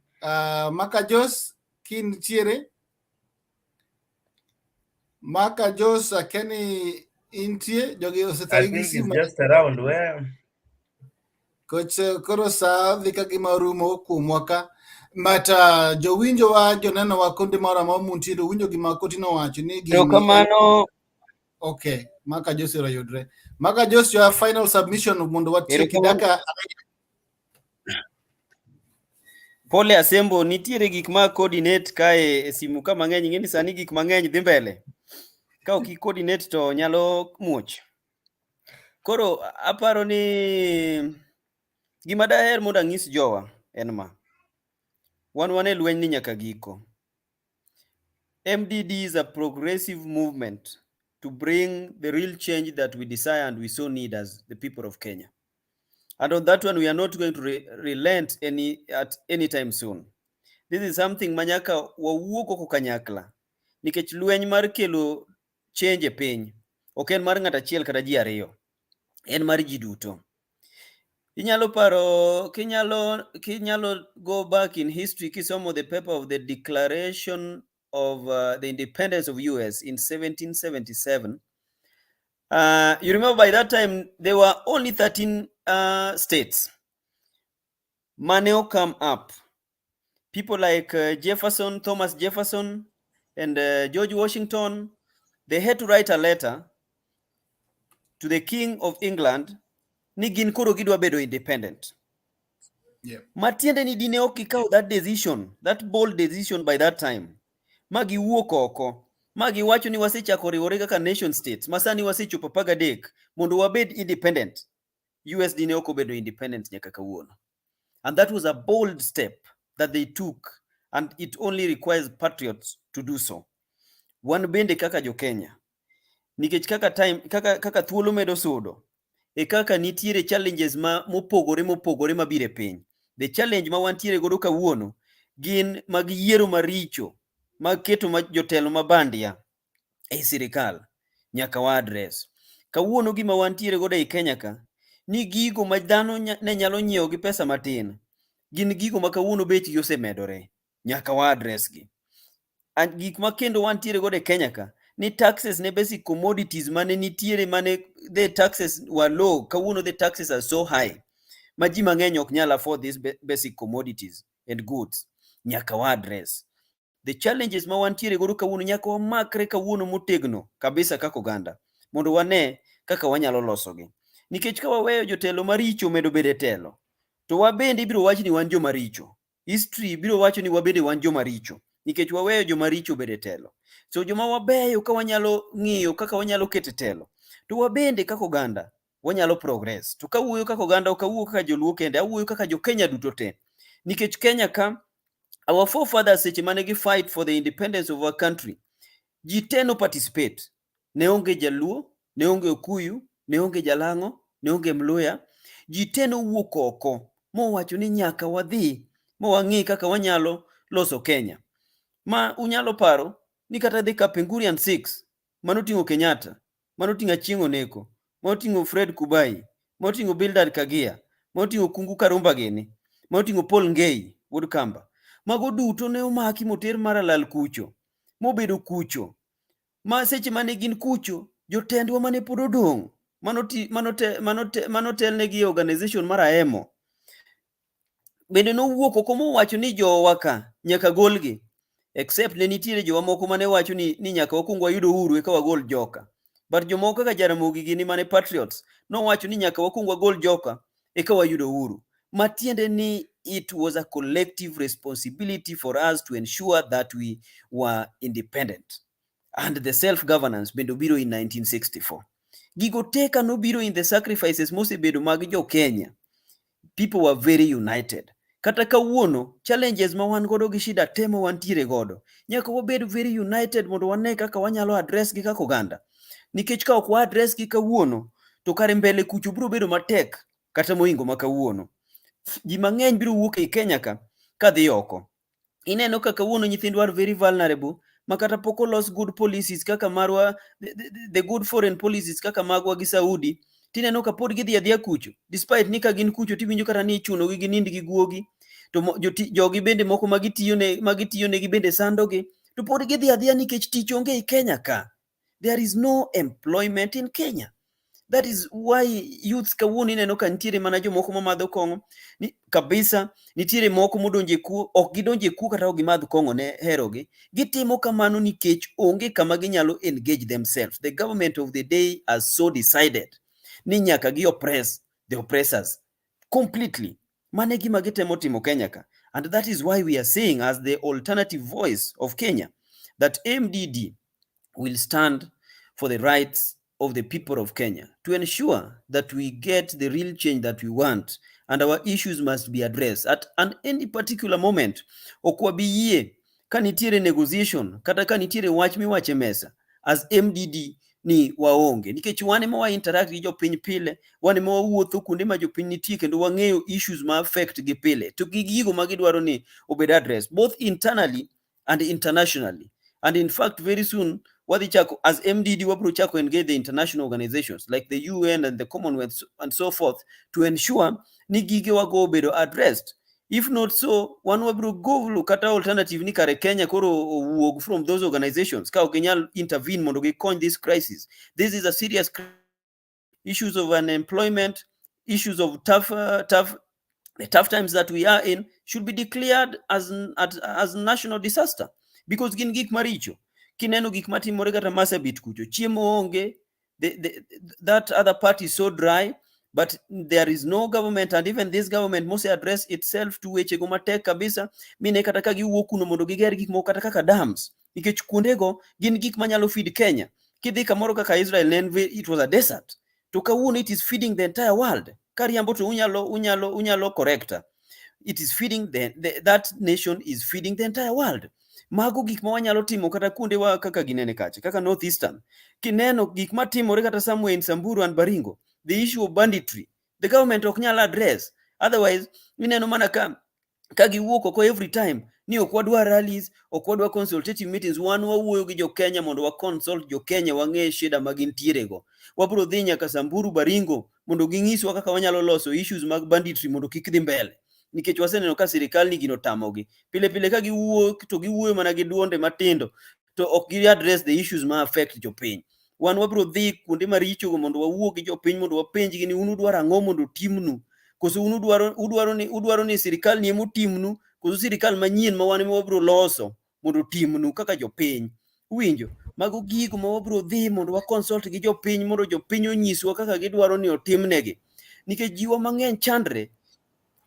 makajos ki nitiere makajos akeni intie jogi I think it's just around where coach koro sa vika gimarumo kumwaka mata jowinjo wa joneno wa kundi mara ma muntido winjo gima kotino wacho ni gini kamano. Okay, Maka Josi Rayodre. Maka Josi, your final submission mundo watieki daka. Pole Asembo, nitiere gik ma coordinate kae simu ka mang'eny ng'eni sani gik mang'eny dhi mbele. Ka ok coordinate to nyalo muoch. Koro aparo ni gima daher mondo ang'is jowa en ma. Wan e lweny ni nyaka giko. MDD is a progressive movement to bring the real change that we desire and we so need as the people of Kenya. And on that one, we are not going to relent at any time soon. This is something manyaka wawuok oko kanyakla. Nikech lweny mar kelo change e piny. Ok en mar ng'ato achiel kata ji ariyo. En mar ji duto. Kinyalo paro, kinyalo go back in history kisomo the paper of the Declaration of the Independence of US in 1777. You remember by that time, there were only 13 states. Maneo come up. People like Jefferson, Thomas Jefferson, and George Washington, they had to write a letter to the King of England ni gin koro gidwa bedo independent. Yeah. Matiende ni dine ok ikaw that decision, that bold decision by that time. Magi wuok oko. Magi wacho ni wasechako riwore kaka nation states. Masani wasechopo 13 mondo wabed independent. US dine ok obedo independent nyaka kawuono. And that was a bold step that they took, and it only requires patriots to do so. Wan bende kaka jo Kenya. Nikech kaka thuolo medo sudo. E kaka nitiere challenges mopogore mabire piny. The challenge ma wantiere godo kawuono gin mag yiero maricho, mag keto jotelo mabandia e sirikal nyaka wa address. Kawuono gima wantiere godo e Kenya ka ni gigo ma dhano ne nyalo nyiewo gi pesa matin gin gigo ma kawuono bechgi osemedore nyaka wa address gi. And gik ma kendo wantiere godo e Kenya ka ni taxes ne basic commodities mane nitiere the taxes were low. Kawuono the taxes are so high ma ji mang'eny ok nyal afford these basic commodities and goods nyaka wa address. The challenges ma wantiere godo kawuono nyaka wamakre kawuono motegno kabisa kaka oganda mondo wane kaka wanyalo losogi. Nikech ka waweyo jotelo maricho medo bedo e telo, to wabende ibiro wach ni wan joma richo. History biro wacho ni wabende wan joma richo nikech waweyo joma richo bedo e telo. So joma wabeyo ka wanyalo ng'iyo kaka wanyalo keto telo, to wabende kaka oganda wanyalo progress. To kawuoyo kaka oganda ok awuoyo kaka joluo kende, awuoyo kaka jo Kenya duto te. Nikech Kenya ka our forefathers seche mane gi fight for the independence of our country, ji te no participate. Ne onge jaluo, ne onge okuyu, ne onge jalang'o, ne onge mluya. Ji te no wuok oko mowacho ni nyaka wadhi mo wang'i kaka wanyalo loso Kenya. Ma unyalo paro ni kata dhi Kapengurian 6 manoting'o Kenyatta, manoting'o Achieng' Oneko, manoting'o Fred Kubai, manoting'o Bildad Kagia, manoting'o Kungu Karumba Gini, manoting'o Paul Ngei Wuod Kamba. Mago duto ne omaki moter Maralal kucho, mobedo kucho. Ma seche mane gin kucho, jotendwa mane pod odong' manotelnegi organization mar AEMO bende nowuok oko mowacho ni jowa ka nyaka golgi, except ne nitiere jowa moko mane wacho ni nyaka wakuong wayudo uhuru eka wagol joka. But jomoko kaka Jaramogi Gini mane patriots nowacho ni nyaka wakuong wagol joka eka wayudo uhuru. Matiende ni it was a collective responsibility for us to ensure that we were independent. And the self-governance bendo biro in 1964. Gigo teka no biro in the sacrifices mosebedo mag jo Kenya. People were very united. Kata kawuono challenges ma wan godo gi shida temo wantiere godo, nyaka wabed very united mondo wane kaka wanyalo address gi kaka oganda. Nikech ka ok wa address gi kawuono, to kare mbele kucho biro bedo matek kata moingo ma kawuono. Ji mang'eny biro wuok e Kenya ka dhi oko. Ineno ka kawuono nyithindwa are very vulnerable, makata pok olos good policies kaka marwa, the good foreign policies kaka magwa gi Saudi, tineno ka pod gidhi adhiya kucho. Despite ni ka gin kucho tiwinjo kata ni ichuno gi nind gi guogi, to jogi bende moko magitiyo negi bende sandogi, to pod gidhi adhiya nikech tich onge e Kenya ka. There is no employment in Kenya. That is why youths kawuono ineno ka nitiere mana jomoko mamadho kong'o kabisa, nitiere moko modonje ku, ok gidonje ku kata ok gimadh kong'o ne herogi. Gitimo kamano nikech onge kama ginyalo engage themselves. The government of the day has so decided ni nyaka gi oppress the oppressors completely. Mane gima gitemo timo Kenya ka. And that is why we are saying as the alternative voice of Kenya that MDD will stand for the rights of the people of Kenya to ensure that we get the real change that we want, and our issues must be addressed at any particular moment. Okwabiye kanitiere negotiation kata kanitiere wach miwache mesa as MDD ni waonge, nikech wane ma wa interact gi jopiny pile, wane ma wawuotho kuonde ma jopiny nitie kendo wang'eyo issues ma affect gi pile, to gigo ma gidwaro ni obed address both internally and internationally. And in fact, very soon, as MDD, wabro chako engage the international organizations like the UN and the Commonwealth and so forth to ensure ni gige wago bedo addressed. If not so, one wabro go look at alternative ni kare Kenya koro wuog from those organizations. Ka okenyal intervene mondo gikony this crisis. This is a serious issues of unemployment, issues of the tough times that we are in should be declared as national disaster. Because gin gik maricho, kineno gik matimore kata Marsabit kucho, chiemo onge, that other party is so dry, but there is no government, and even this government must address itself to weche go matek kabisa. Mine kata ka giwuok kuno mondo giger gik moko kata kaka dams, nikech kuondego gin gik manyalo feed Kenya. Kidhi kamoro kaka Israel, it was a desert, to kawuono it is feeding the entire world. Kariambo to unyalo correcta. It is feeding that nation is feeding the entire world. Mago gik ma wanyalo timo kata kuonde wa kaka ginene kache, kaka northeastern. Kineno gik matimore kata somewhere in Samburu and Baringo, the issue of banditry, the government ok nyal address. Otherwise, ineno mana ka giwuok oko every time ni ok wadwa rallies, ok wadwa consultative meetings. Wan wawuoyo gi jo Kenya mondo wa consult jo Kenya wang'e shida magintiere go. Wabro dhi nyaka Samburu, Baringo mondo ging'iswa kaka wanyalo loso issues mag banditry mondo kik dhi mbele. Nikech waseneno ka sirikal ni gino tamogi. Pile pile ka giwuok to giwuoyo mana gi duonde matindo, to ok gi address the issues ma affect jopiny. Wan wabro dhi kuonde maricho go mondo wawuo gi jopiny mondo wapenjgi ni unu dwaro ang'o mondo timnu, koso unu udwaro ni sirikal ni emo timnu, koso sirikal manyien ma wan wabro loso mondo timnu kaka jopiny. Uwinjo? Mago gigo ma wabro dhi mondo wa consult gi jopiny mondo jopiny onyiswa kaka gidwaro ni otimnegi. Nikech jiwa mang'eny chandre,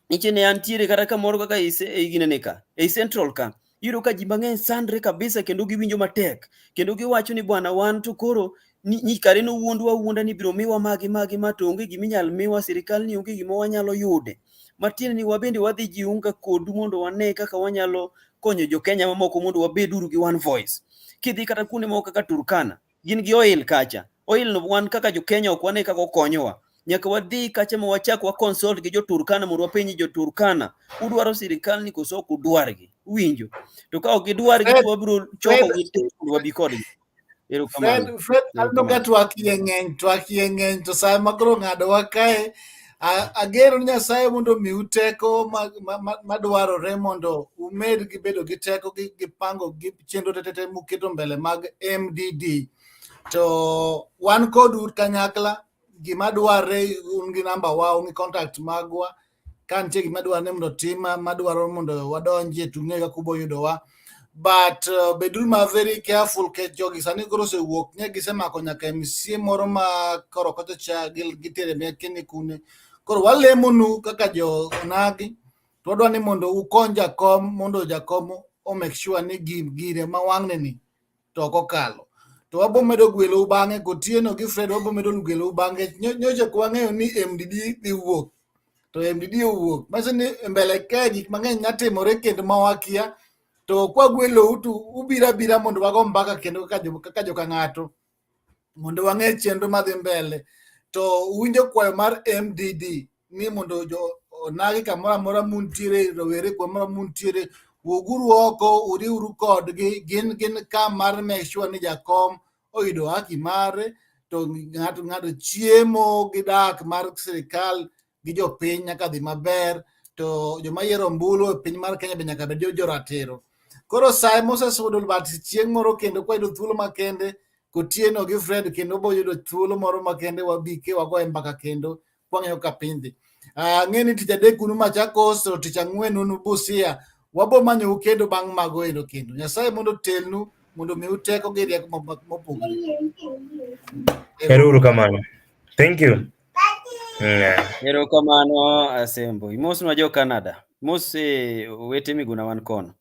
niche ne antiere kata kamoro kaka ei Central ka, yiro ka ji mang'eny sandre kabisa kendo giwinjo matek, kendo giwacho ni bwana wan to koro ni kare no wuonda ni biro miwa magi ma to onge giminyal miwa, sirikal ni onge gima wanyalo yude. Matiende ni wabende wadhi jiunga kodu mondo wane kaka wanyalo konyo jo Kenya mamoko mondo wabed uru gi one voice. Kidhi kata kuonde moko kaka Turkana, gin gi oil kacha. Oil no wan kaka jo Kenya ok wane kaka okonyowa. Nyaka wadhi kacha ma wachak wa consult gi jo Turkana mondo wapenji jo Turkana, udwaro sirikal ni koso ok udwargi. Uwinjo? To ka ok gidwargi to wabiro choko gi mondo wabi kodgi. Fred, alnoga twak yeng'eny to sa makoro ng'ado wa kae. Agero ni Nyasaye mondo mi uteko madwarore mondo umed gi bedo gi teko gi pango gi chenro tete muketo mbele mag MDD. To wan kodu kanyakla, gima dwarre un gi namba wa, un gi contact magwa, ka nitie gima dwarre mondo tima, madwaro mondo wadonje tung'e ka kubo yudo wa. But beduru ma very careful ke jogi sani koro osewuok nye gisemako nyaka MC moro ma koro kote cha gitere mekini kune. Koro walemonu kaka jo Onagi, to wadwa ni mondo ukony jakom mondo jakom o make sure ni gire ma wang'ne ni to ok okalo. To wabo medo gwelo bang'e gotieno gi Fred, wabo medo gwelo bang'e nyocha kwa ng'eyo ni MDD dhi wuok, to MDD owuok maso ni mbele kae gik mang'eny nyatimore kendo mawakia. To kwa gwelo utu ubira mondo wago mbaka kendo kaka joka ng'ato mondo wang'e chenro madhi mbele. To uwinjo kwayo mar MDD ni mondo jo Onagi kamoro amora muntiere, rowere kamoro muntiere, wuguru oko, uriuru kodgi, gin ka mar make sure ni jakom oyudo haki mare, to ng'ato chiemo gi dak mar sirikal gi jopiny nyaka dhi maber, to joma yiero ombulu e piny mar Kenya be nyaka bed jo ratiro. Koro sai Moses udul bat chieng' moro kendo kwa yudo thuolo makende kotieno gi Fred kendo bo yudo thuolo moro makende wabike wago mbaka kendo kwang'eyo ka pindi. Ng'eni tich adek kunu Machakos, to tich ang'wen unu Busia, wabo manyo kendo bang' mago endo kendo. Nyasaye mondo telnu mondo mi uteko gi rieko mopogore. Eruru kamano. Thank you. Erokamano Asembo. Mos nwa jo Canada. Mos wete miguna wan kono.